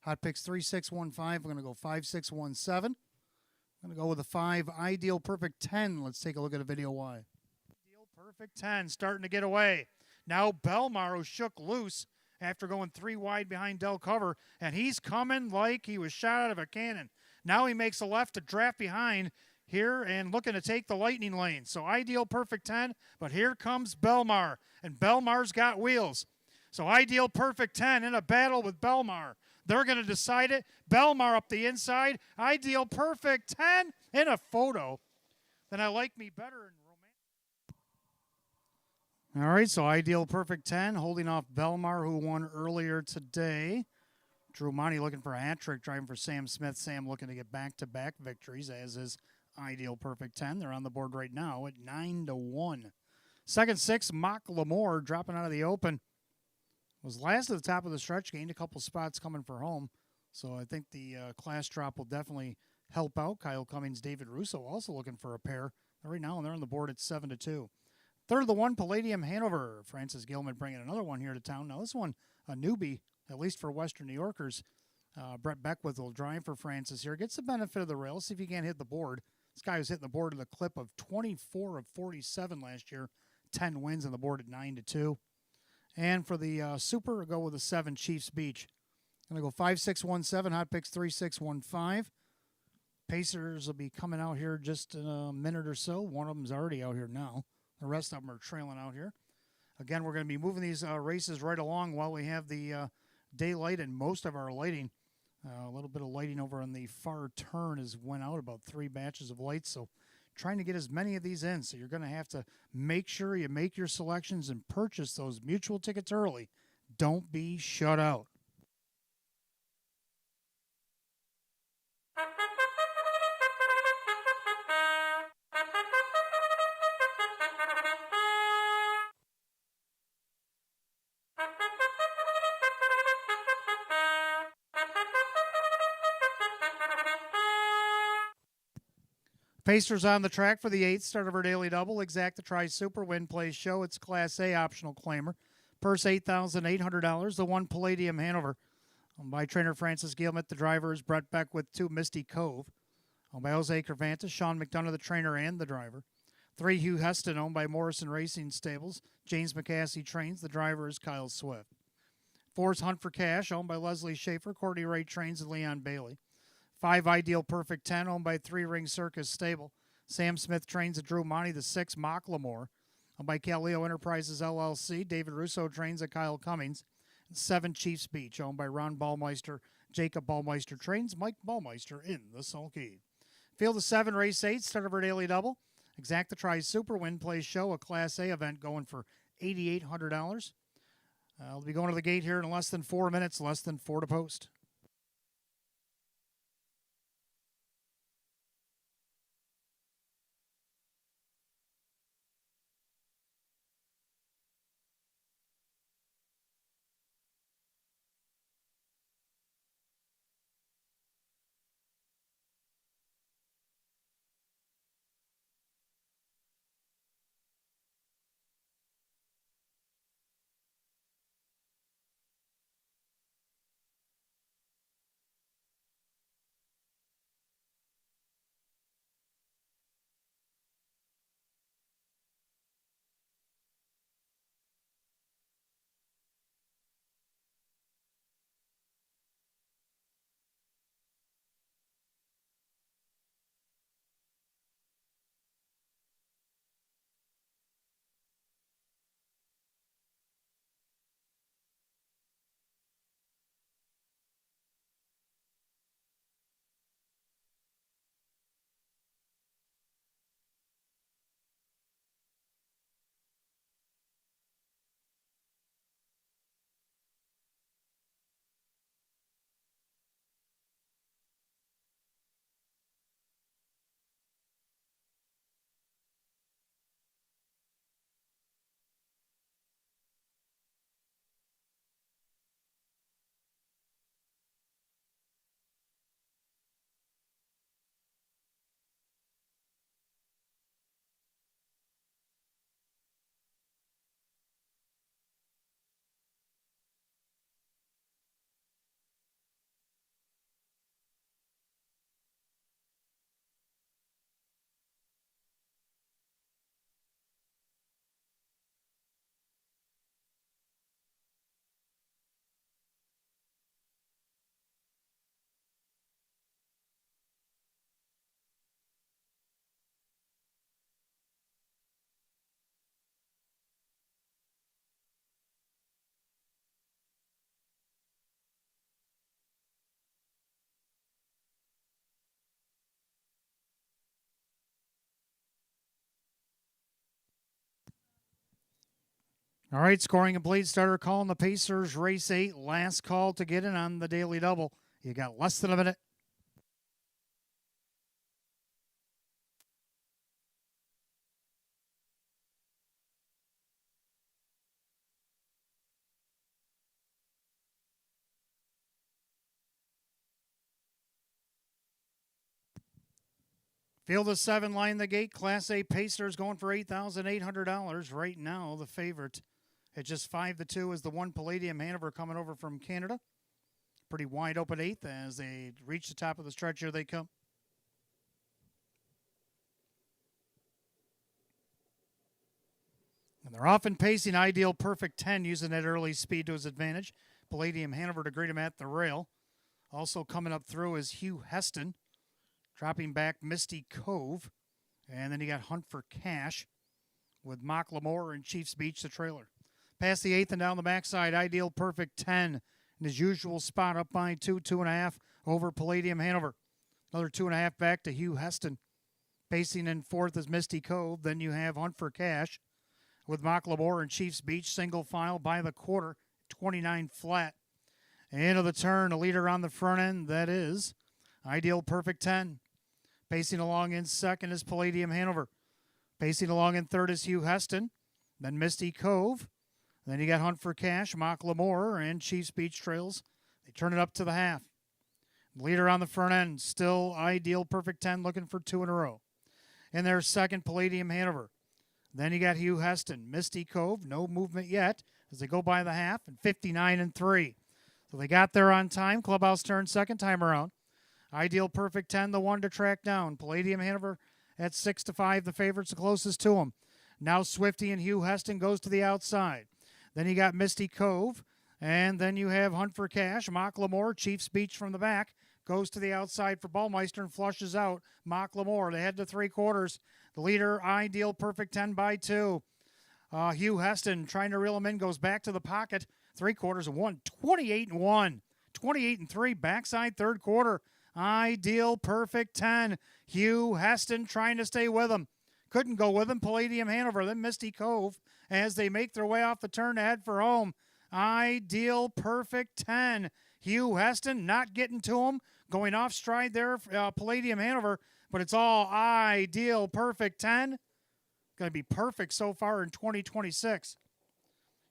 Hot picks 3 6 1 5. We're going to go 5 6 1 7. I'm going to go with a 5 Ideal Perfect 10. Let's take a look at a video why. Ideal Perfect 10 starting to get away. Now Belmar, who shook loose after going 3 wide behind Del Cover, and he's coming like he was shot out of a cannon. Now he makes a left to draft behind here and looking to take the lightning lane. So Ideal Perfect 10, but here comes Belmar, and Belmar's got wheels. So Ideal Perfect 10 in a battle with Belmar. They're going to decide it. Belmar up the inside. Ideal Perfect 10 in a photo. Then I like me better in romance. All right, so Ideal Perfect 10 holding off Belmar, who won earlier today. Drew Monty looking for a hat trick, driving for Sam Smith. Sam looking to get back-to-back victories, as is Ideal Perfect 10. They're on the board right now at 9-1. Second 6, Mock Lamore dropping out of the open. Was last at the top of the stretch, gained a couple spots coming for home. So I think the class drop will definitely help out. Kyle Cummings, David Russo also looking for a pair. Right now, they're on the board at 7-2. Third of the one, Palladium Hanover. Francis Gilman bringing another one here to town. Now, this one, a newbie, at least for Western New Yorkers. Brett Beckwith will drive for Francis here. Gets the benefit of the rail. See if he can't hit the board. This guy was hitting the board at a clip of 24 of 47 last year. 10 wins on the board at 9-2. And for the Super, we'll go with a 7, Chiefs Beach. Going to go 5-6-1-7, hot picks 3-6-1-5. Pacers will be coming out here just in a minute or so. One of them's already out here now. The rest of them are trailing out here. Again, we're going to be moving these races right along while we have the daylight and most of our lighting. A little bit of lighting over on the far turn has went out, about 3 batches of lights. So trying to get as many of these in. So you're going to have to make sure you make your selections and purchase those mutual tickets early. Don't be shut out. Pacers on the track for the 8th start of our daily double. Exacta Tri Super Win Plays Show. It's Class A optional claimer. Purse $8,800. The 1 Palladium Hanover. Owned by trainer Francis Gilmet. The driver is Brett Beck with 2 Misty Cove. Owned by Jose Cervantes. Sean McDonough, the trainer and the driver. 3 Hugh Heston, owned by Morrison Racing Stables. James McCaskey trains. The driver is Kyle Swift. 4's Hunt for Cash, owned by Leslie Schaefer. Courtney Ray trains and Leon Bailey. 5 Ideal Perfect 10, owned by 3 Ring Circus Stable. Sam Smith trains at Drew Monty. The 6 Mocklemore, owned by Calio Enterprises LLC. David Russo trains at Kyle Cummings. 7 Chiefs Beach, owned by Ron Ballmeister. Jacob Ballmeister trains. Mike Ballmeister in the sulky. Field of 7, race 8, start of our daily double. Exacta Tri Super Win Plays Show, a Class A event going for $8,800. I'll be going to the gate here in less than 4 minutes, less than 4 to post. All right, scoring complete. Starter calling the Pacers race 8. Last call to get in on the daily double. You got less than a minute. Field of 7 line the gate. Class A Pacers going for $8,800 right now. The favorite at just 5-2 is the one Palladium Hanover coming over from Canada. Pretty wide open eighth as they reach the top of the stretch. Here they come. And they're often pacing ideal perfect 10, using that early speed to his advantage. Palladium Hanover to greet him at the rail. Also coming up through is Hugh Heston. Dropping back Misty Cove. And then you got Hunt for Cash with Mock Lamore and Chiefs Beach, the trailer. Past the eighth and down the backside, ideal perfect 10. In his usual spot, up by 2.5 over Palladium Hanover. Another 2.5 back to Hugh Heston. Pacing in fourth is Misty Cove. Then you have Hunt for Cash with Mock Lamore and Chiefs Beach, single file by the quarter, 29 flat. Into the turn, a leader on the front end, that is Ideal Perfect 10. Pacing along in second is Palladium Hanover. Pacing along in third is Hugh Heston. Then Misty Cove. Then you got Hunt for Cash, Mock Lamore, and Chiefs Beach Trails. They turn it up to the half. Leader on the front end, still Ideal Perfect 10, looking for 2 in a row. In their second, Palladium Hanover. Then you got Hugh Heston, Misty Cove, no movement yet as they go by the half, and 59-3. So they got there on time. Clubhouse turn second time around. Ideal Perfect 10, the one to track down. Palladium Hanover at 6-5, the favorites the closest to him. Now Swifty and Hugh Heston goes to the outside. Then you got Misty Cove, and then you have Hunt for Cash. Mock Lamore, Chiefs Beach from the back, goes to the outside for Ballmeister and flushes out Mock Lamore. They head to 3/4. The leader, Ideal Perfect 10 by 2. Hugh Heston trying to reel him in, goes back to the pocket. 3/4 and 1, 28-1. 28-3, backside third quarter. Ideal Perfect 10. Hugh Heston trying to stay with him. Couldn't go with him. Palladium Hanover, then Misty Cove as they make their way off the turn to head for home. Ideal Perfect 10. Hugh Heston not getting to him. Going off stride there, Palladium Hanover, but it's all Ideal Perfect 10. Going to be perfect so far in 2026.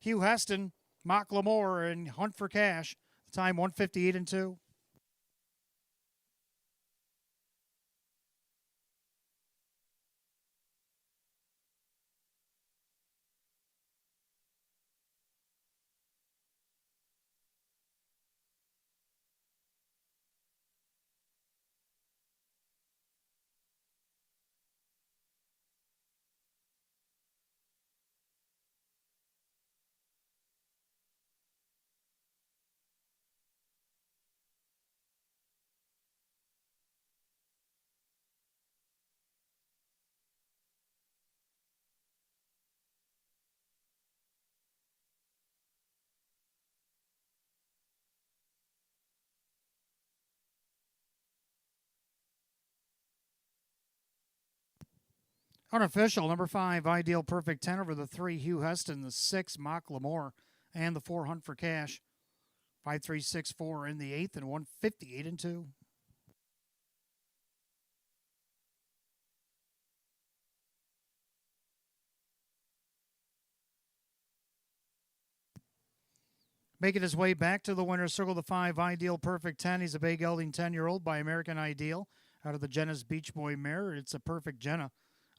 Hugh Heston, Mock Lamore, and Hunt for Cash. Time 158-2. Unofficial, number 5, Ideal Perfect 10 over the 3, Hugh Heston, the 6, Mock Lamore, and the 4, Hunt for Cash. 5-3-6-4 in the 8th and 158-2. Making his way back to the winner's circle, the 5, Ideal Perfect 10. He's a Bay Gelding 10-year-old by American Ideal out of the Jenna's Beach Boy mare. It's a perfect Jenna.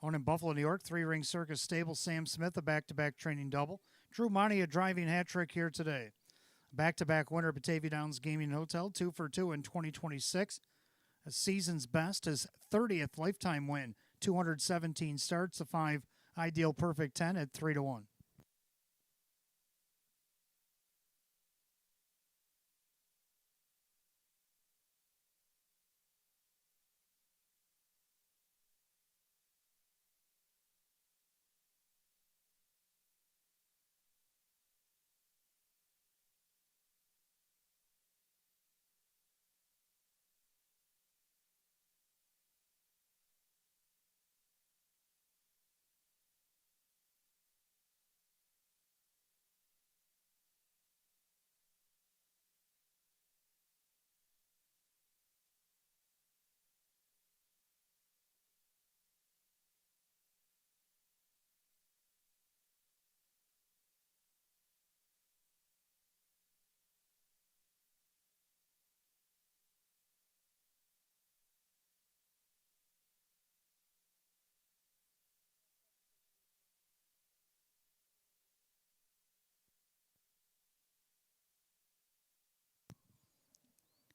Owned in Buffalo, New York. 3-ring circus stable. Sam Smith, a back-to-back training double. Drew Monty, a driving hat trick here today. Back-to-back winner, Batavia Downs Gaming Hotel. 2 for 2 in 2026. A season's best, his 30th lifetime win. 217 starts. The 5, Ideal Perfect 10 at 3-1.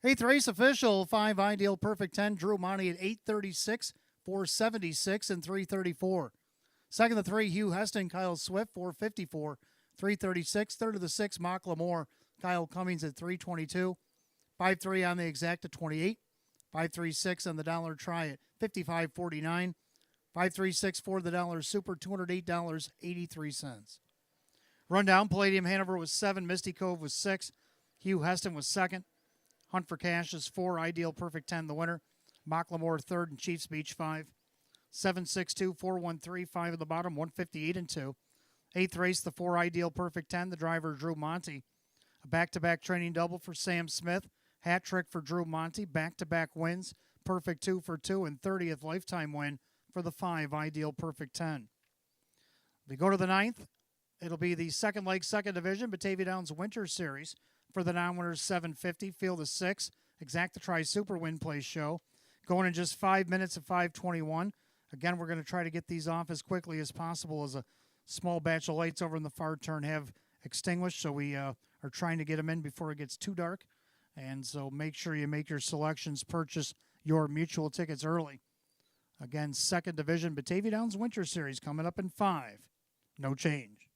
Eighth race official, 5 Ideal Perfect 10, Drew Monty at 836, 476, and 334. Second of the 3, Hugh Heston, Kyle Swift, 454, 336. Third of the 6, Mock Lamore, Kyle Cummings at 322. 5-3 on the exact at 28. 536 on the dollar try at 55.49. 536 for the dollar super, $208.83. Rundown, Palladium Hanover was 7, Misty Cove was 6, Hugh Heston was 2nd. Hunt for Cash is 4, Ideal Perfect 10 the winner. Mock Lamore 3rd, and Chiefs Beach 5. 762, 413, 5 at the bottom, 158 and 2. Eighth race, the 4 Ideal Perfect 10, the driver Drew Monty. A back-to-back training double for Sam Smith. Hat trick for Drew Monty. Back-to-back wins. Perfect 2 for 2 and 30th lifetime win for the 5 Ideal Perfect 10. We go to the 9th. It'll be the second leg, second division, Batavia Downs Winter Series for the non-winners 750. Field of 6. Exacta Tri Super Win Place show. Going in just 5 minutes at 5:21. Again, we're going to try to get these off as quickly as possible as a small batch of lights over in the far turn have extinguished. So we are trying to get them in before it gets too dark. And so make sure you make your selections, purchase your mutual tickets early. Again, second division Batavia Downs Winter Series coming up in 5. No change.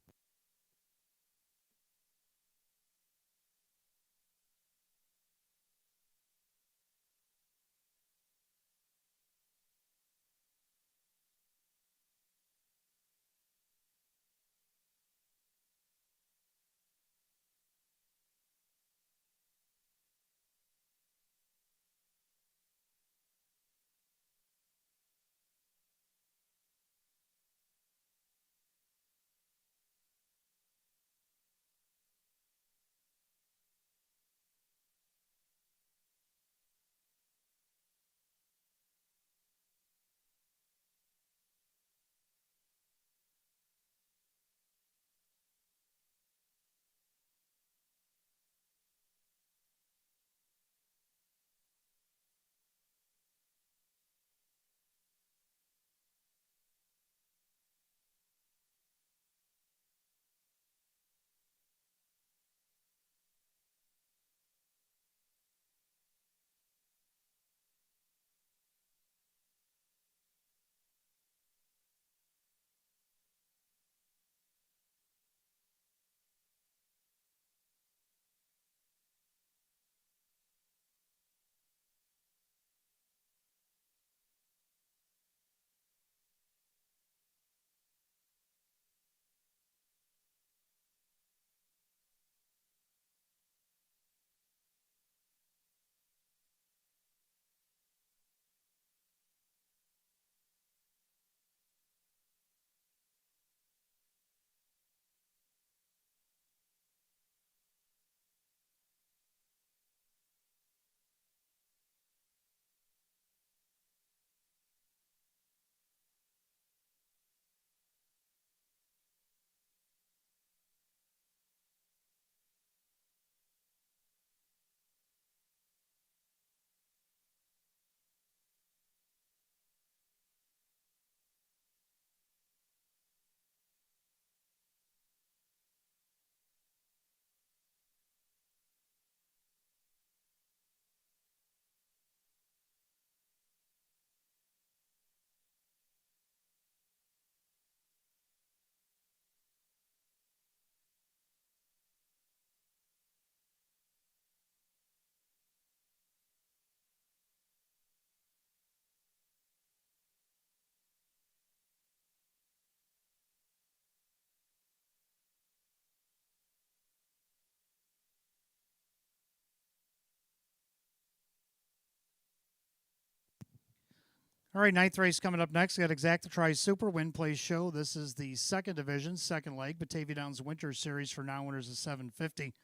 All right, ninth race coming up next. We got Exacta Tri Super Win Place show. This is the second division, second leg, Batavia Downs Winter Series for non-winners of 750.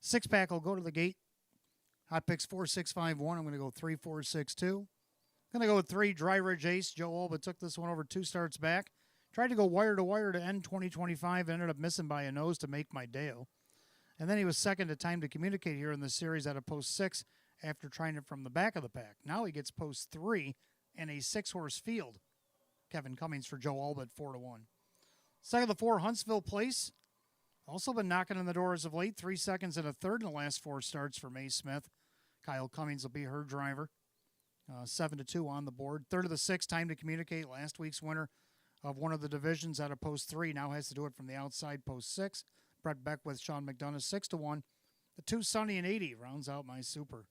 Six-pack will go to the gate. Hot picks 4, 6, 5, 1. I'm going to go 3, 4, 6, 2. Going to go with 3, Dry Ridge Ace. Joe Olba took this one over 2 starts back. Tried to go wire to wire to end 2025. Ended up missing by a nose to make my Dale. And then he was second to Time to Communicate here in the series at a post 6 after trying it from the back of the pack. Now he gets post 3 in a 6-horse field. Kevin Cummings for Joe Olba at 4 to 1. Second of the 4, Huntsville Place. Also been knocking on the door as of late. 3 seconds and a third in the last 4 starts for May Smith. Kyle Cummings will be her driver. 7-2 on the board. Third of the six, Time to Communicate. Last week's winner of one of the divisions out of post 3 now has to do it from the outside, post 6. Brett Beckwith, Sean McDonough, 6-1. The 2, Sunny and 80, rounds out my super.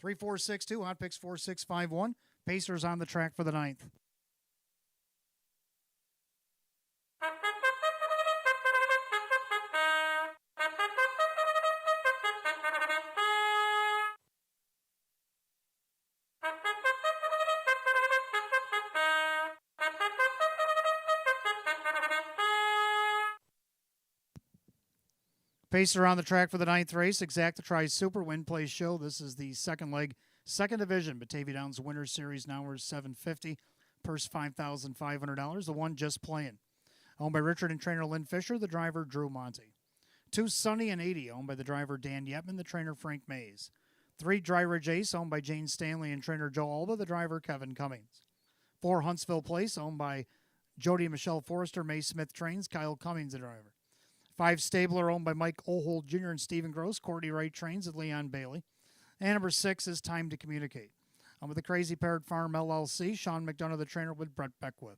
3-4-6-2, hot picks 4-6-5-1. Pacers on the track for the 9th. Pacer on the track for the 9th race. Exacta Tri Super Win Place Show. This is the second leg, second division. Batavia Downs Winter Series. Now we're $750. Purse $5,500. The one just playing. Owned by Richard and trainer Lynn Fisher. The driver Drew Monty. 2, Sunny and 80. Owned by the driver Dan Yetman. The trainer Frank Mays. 3, Dry Ridge Ace. Owned by Jane Stanley and trainer Joe Alba. The driver Kevin Cummings. 4, Huntsville Place. Owned by Jody and Michelle Forrester. May Smith trains. Kyle Cummings the driver. 5, Stabler, owned by Mike Ohold Jr. and Stephen Gross. Courtney Wright trains at Leon Bailey. And number 6 is Time to Communicate. With the Crazy Parrot Farm LLC, Sean McDonough, the trainer, with Brett Beckwith.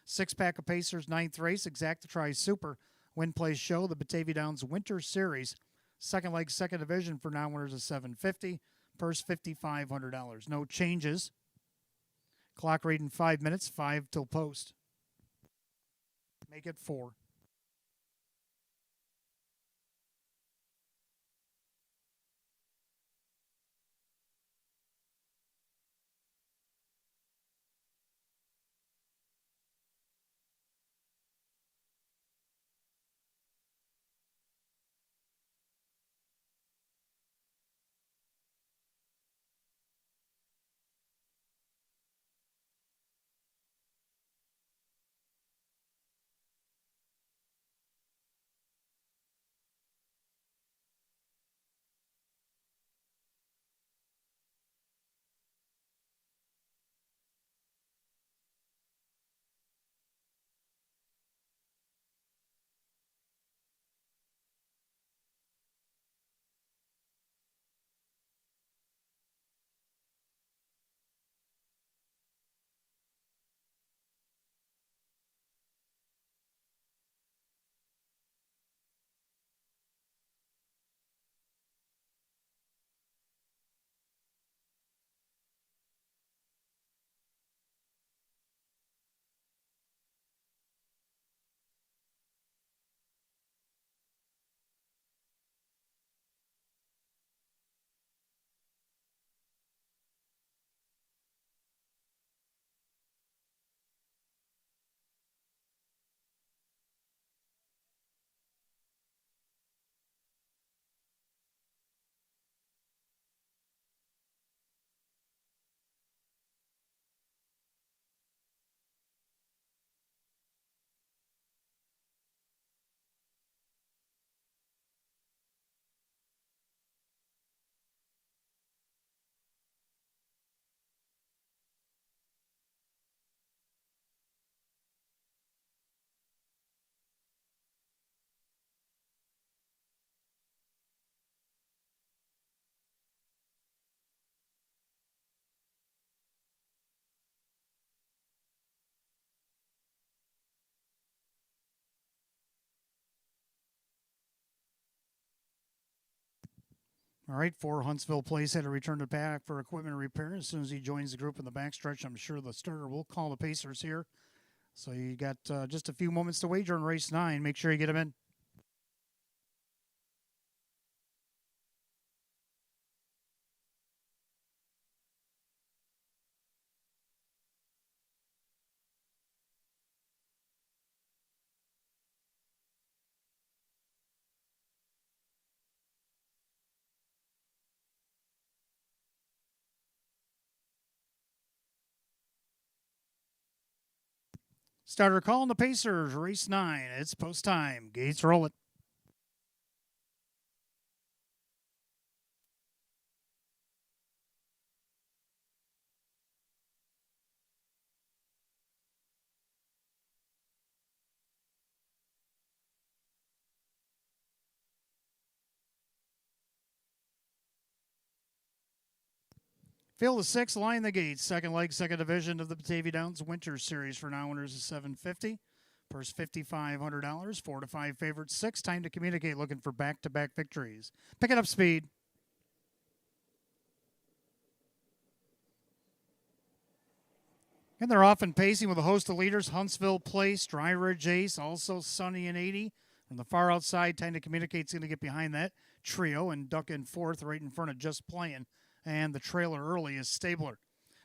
6-pack of Pacers, 9th race, Exacta Tri Super Win Place Show, the Batavia Downs Winter Series. Second leg, second division for non-winners of $750. Purse $5,500. No changes. Clock reading 5 minutes, 5 till post. Make it 4. All right, 4, Huntsville Place had to return to back for equipment repair. As soon as he joins the group in the backstretch, I'm sure the starter will call the Pacers here. So you got just a few moments to wager on race 9. Make sure you get them in. Starter calling the Pacers, race 9. It's post time. Gates roll it. Field of six, line the gates. Second leg, second division of the Batavia Downs Winter Series. For now, winners is $750. Purse $5,500. 4 to 5 favorites. 6. Time to communicate. Looking for back-to-back victories. Picking up speed. And they're off and pacing with a host of leaders. Huntsville Place, Dry Ridge Ace, also Sunny and 80. From the far outside, Time to Communicate's going to get behind that trio and duck in fourth right in front of Just Playing. And the trailer early is Stabler.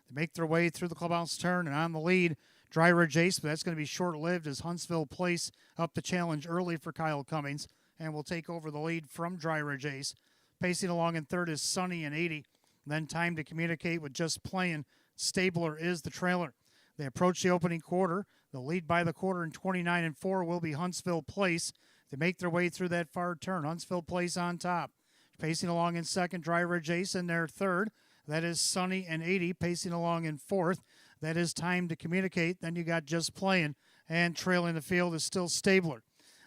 They make their way through the clubhouse turn and on the lead, Dry Ridge Ace, but that's going to be short-lived as Huntsville Place up the challenge early for Kyle Cummings and will take over the lead from Dry Ridge Ace. Pacing along in third is Sunny and 80. Then Time to Communicate with Just Playing. Stabler is the trailer. They approach the opening quarter. The lead by the quarter in 29 and 4 will be Huntsville Place. They make their way through that far turn. Huntsville Place on top. Pacing along in second, Dry Ridge Ace in their third. That is Sunny and 80. Pacing along in fourth. That is Time to Communicate. Then you got Just Playing. And trailing the field is still Stabler.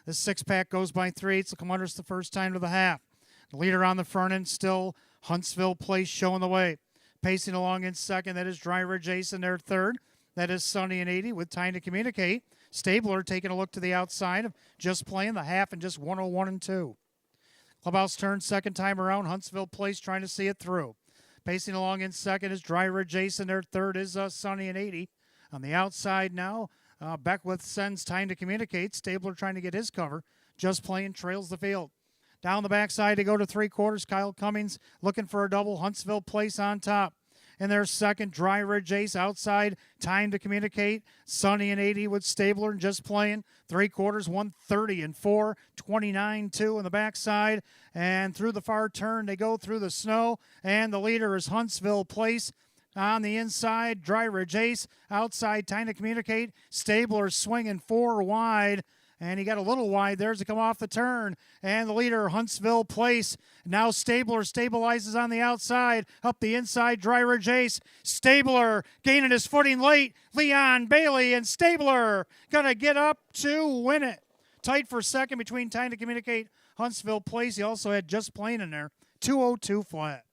The six-pack goes by 3/8. The Commanders the first time to the half. The leader on the front end still Huntsville Place showing the way. Pacing along in second. That is Dry Ridge Ace in their third. That is Sunny and 80 with Time to Communicate. Stabler taking a look to the outside of Just Playing the half and just 101 and 2. Clubhouse turn second time around. Huntsville Place trying to see it through. Pacing along in second is Dry Ridge Ace, and their third is Sunny and 80. On the outside now, Beckwith sends Time to Communicate. Stabler trying to get his cover. Just Playing trails the field. Down the backside to go to three quarters. Kyle Cummings looking for a double. Huntsville Place on top. In their second, Dry Ridge Ace outside. Time to Communicate. Sunny and 80 with Stabler and Just Playing. Three quarters, 130 and 4. 29-2 on the backside. And through the far turn, they go through the snow. And the leader is Huntsville Place. On the inside, Dry Ridge Ace. Outside, Time to Communicate. Stabler swinging 4 wide. And he got a little wide there to come off the turn. And the leader, Huntsville Place. Now Stabler stabilizes on the outside. Up the inside, Dry Ridge Ace. Stabler gaining his footing late. Leon Bailey and Stabler going to get up to win it. Tight for second between Time to Communicate, Huntsville Place. He also had Just Playing in there. 202 flat.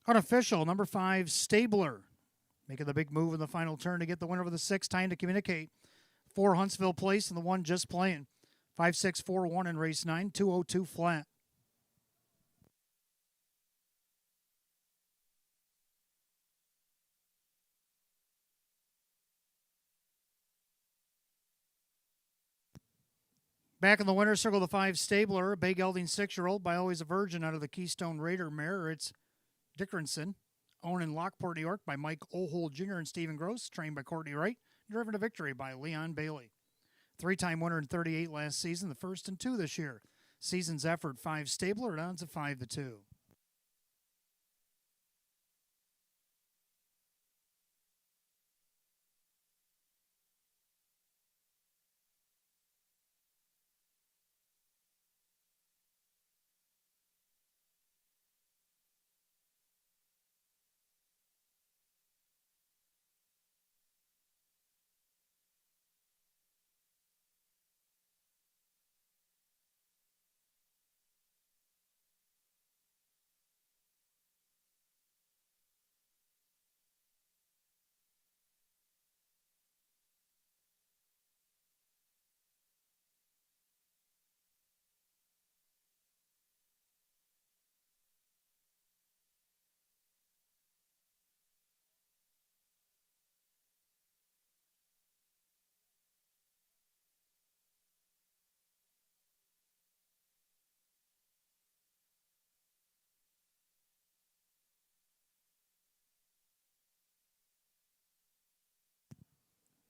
Unofficial, number 5, Stabler. Making the big move in the final turn to get the winner of the 6. Time to Communicate. 4, Huntsville Place, and the 1, Just Playing. 5-6-4-1 in race 9, 202 flat. Back in the winner's circle, the 5, Stabler, a big gelding 6-year-old by Always a Virgin out of the Keystone Raider mare. It's Dickinson, owned in Lockport, New York by Mike Ohold Jr. and Stephen Gross, trained by Courtney Wright, driven to victory by Leon Bailey. 3-time winner in 38 last season, the first and 2 this year. Season's effort, 5, Stabler, and odds of 5-2.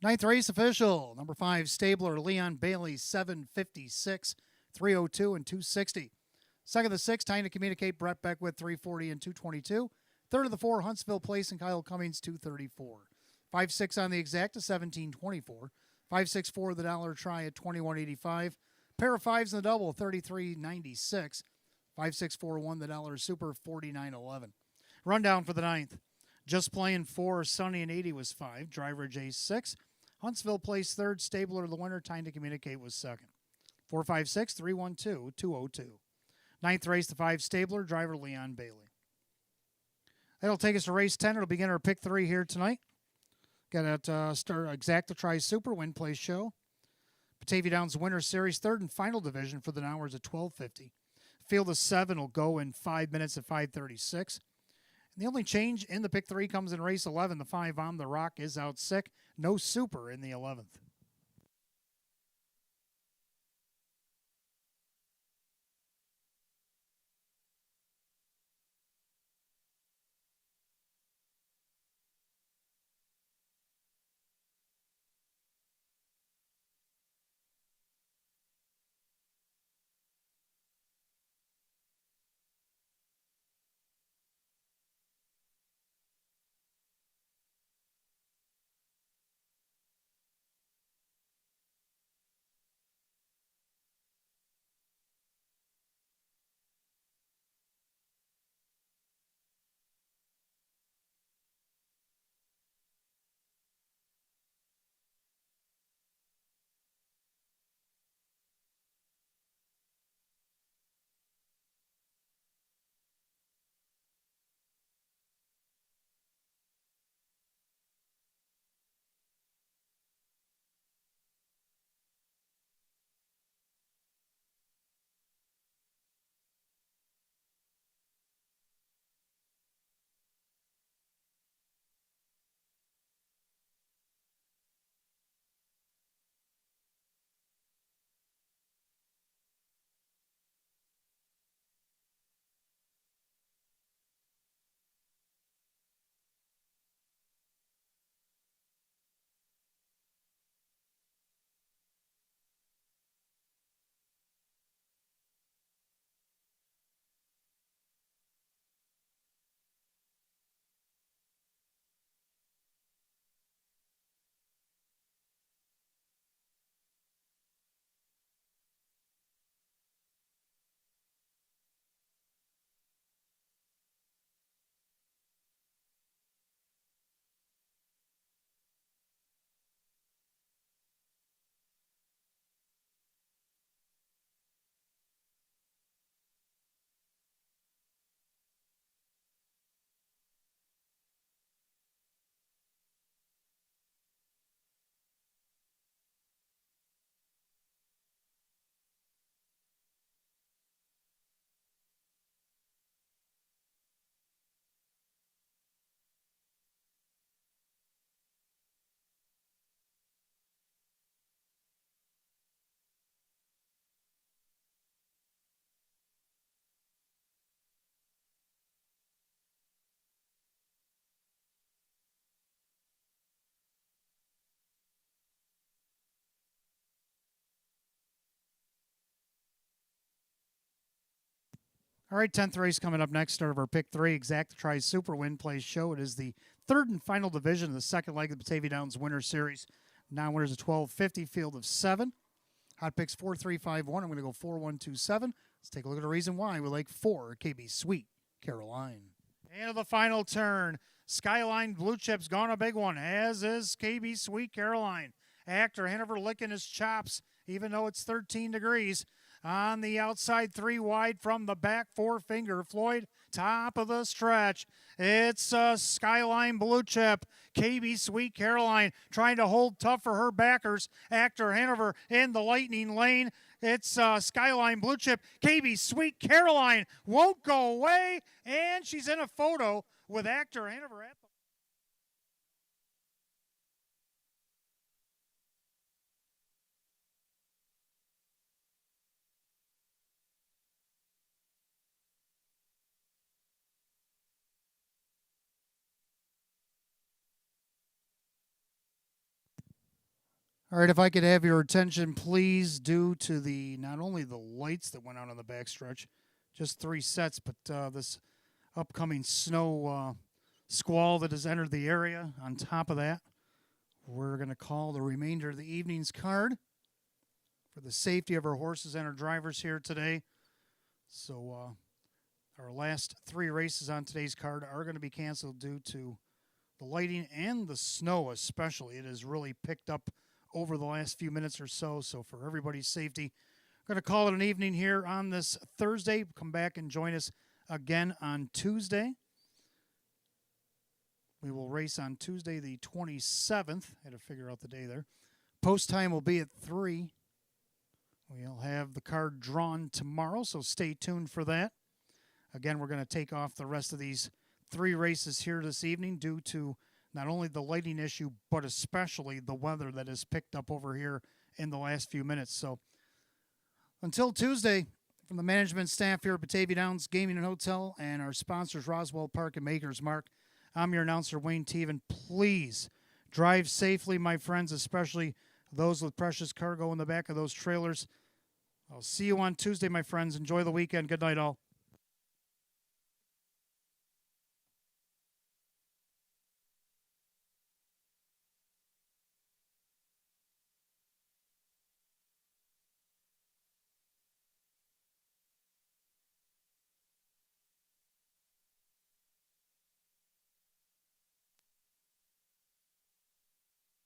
Ninth race official. Number 5, Stabler, Leon Bailey, 756, 302, and 260. Second of the 6, Time to Communicate, Brett Beckwith, 340 and 222. Third of the 4, Huntsville Place and Kyle Cummings, 234. 5-6 on the exact, 1724. 5-6-4 the dollar try at 2185. Pair of 5s in the double, 3396. 5-6-4-1 the dollar super, 4911. Rundown for the ninth. Just Playing 4, Sunny and 80 was 5. Driver J 6. Huntsville Place 3rd. Stabler the winner. Time to Communicate was 2nd. 4-5-6, 3-1-2, 202. Ninth race, the 5 Stabler. Driver Leon Bailey. That'll take us to race 10. It'll begin our pick 3 here tonight. Got at start Exacta Tri Super Win Place Show. Batavia Downs Winter Series 3rd and final division for the hours at 12:50. Field of 7 will go in 5 minutes at 5:36. And the only change in the pick 3 comes in race 11. The 5 On the Rock is out sick. No super in the 11th. All right, 10th race coming up next. Start of our pick 3, Exacta Tri Super Win Place Show. It is the 3rd and final division of the 2nd leg of the Batavia Downs Winter Series. Now winners at 12:50, field of 7. Hot picks 4, 3, 5, 1. I'm going to go 4, 1, 2, 7. Let's take a look at the reason why we like 4, KB Sweet Caroline. And the final turn. Skyline Blue Chip's gone a big one, as is KB Sweet Caroline. Actor Hanover licking his chops, even though it's 13 degrees. On the outside, 3 wide from the back, 4 finger. Floyd, top of the stretch. It's Skyline Blue Chip. KB Sweet Caroline trying to hold tough for her backers. Actor Hanover in the lightning lane. It's Skyline Blue Chip. KB Sweet Caroline won't go away, and she's in a photo with Actor Hanover at the All right, if I could have your attention, please, due to the not only the lights that went out on the backstretch, just 3 sets, but this upcoming snow squall that has entered the area. On top of that, we're going to call the remainder of the evening's card for the safety of our horses and our drivers here today. So our last 3 races on today's card are going to be canceled due to the lighting and the snow especially. It has really picked up over the last few minutes or so. So for everybody's safety, I'm going to call it an evening here on this Thursday. Come back and join us again on Tuesday. We will race on Tuesday the 27th. I had to figure out the day there. Post time will be at 3. We'll have the card drawn tomorrow, so stay tuned for that. Again, we're going to take off the rest of these 3 races here this evening due to not only the lighting issue, but especially the weather that has picked up over here in the last few minutes. So until Tuesday, from the management staff here at Batavia Downs Gaming and Hotel and our sponsors, Roswell Park and Maker's Mark, I'm your announcer, Wayne Teven. Please drive safely, my friends, especially those with precious cargo in the back of those trailers. I'll see you on Tuesday, my friends. Enjoy the weekend. Good night, all.